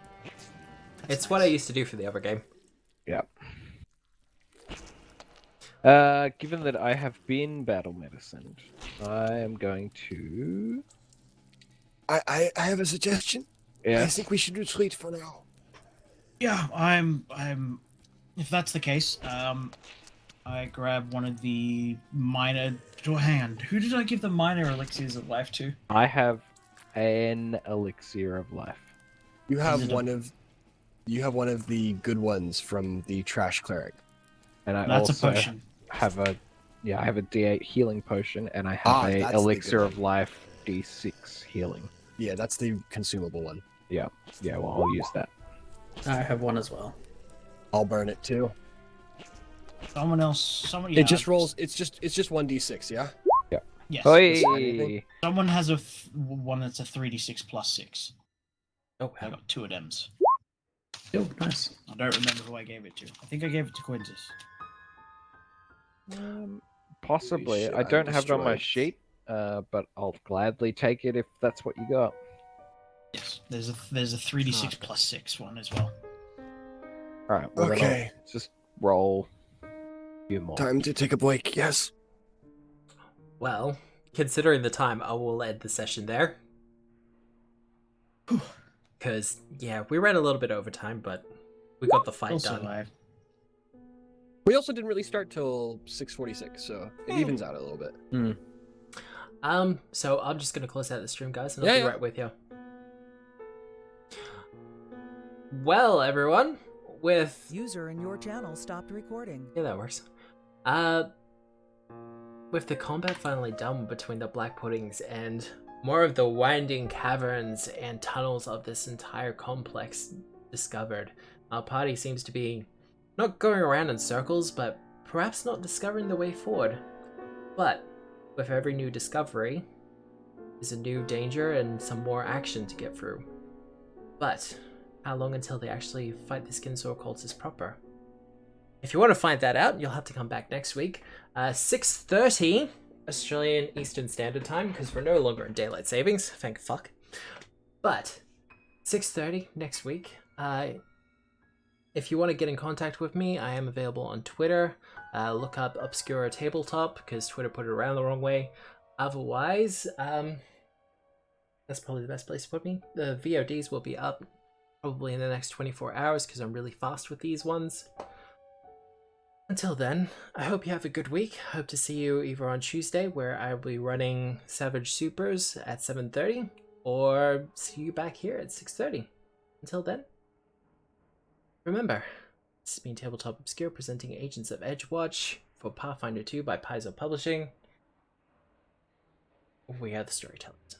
It's what I used to do for the other game. Given that I have been battle medicined, I am going to. I have a suggestion. I Yeah. think we should retreat for now. Yeah, I'm. If that's the case, I grab one of the minor. Oh, hang on. Who did I give the minor elixirs of life to? I have an elixir of life. You have it a- one of, the good ones from the trash cleric. And I That's a also potion. have a I have a D8 healing potion, and I have that's a the elixir good of life D6 healing. Yeah, that's the consumable one. Yeah, well, I'll use that. I have one as well. I'll burn it too. Someone else. Someone. It just rolls. It's just 1d6. Yeah. Yes. Oi! Someone has a one that's a 3d6 plus 6. Oh, I got 2 of them. Oh, nice. I don't remember who I gave it to. I think I gave it to Quintus. Possibly. shit, I don't I'm have it on my destroyed. sheet, but I'll gladly take it if that's what you got. Yes. There's a 3d6 plus 6 one as well. All right. Well, then I'll Okay. just roll a few more. Time to take a break. Yes. well, considering the time, I will end the session there. Because, yeah, we ran a little bit over time, but we got the fight Also done. alive. We also didn't really start till 6:46, so it evens out a little bit. So I'm just gonna close out the stream, guys, and I'll Yeah, be yeah. right with you. Well, everyone, with User in your channel stopped recording. yeah, that works. With the combat finally done between the Black Puddings and more of the winding caverns and tunnels of this entire complex discovered, our party seems to be not going around in circles, but perhaps not discovering the way forward. But with every new discovery is a new danger and some more action to get through. But how long until they actually fight the Skinsaw Cultists proper. If you want to find that out, you'll have to come back next week. 6:30 Australian Eastern Standard Time, because we're no longer in daylight savings, thank fuck. But 6:30 next week. If you want to get in contact with me, I am available on Twitter. Look up Obscura Tabletop, because Twitter put it around the wrong way. Otherwise, that's probably the best place to put me. The VODs will be up probably in the next 24 hours, because I'm really fast with these ones. Until then, I hope you have a good week. Hope to see you either on Tuesday, where I will be running Savage Supers at 7:30, or see you back here at 6:30. Until then, remember, this has been Tabletop Obscure presenting Agents of Edgewatch for Pathfinder 2 by Paizo Publishing. We are the storytellers.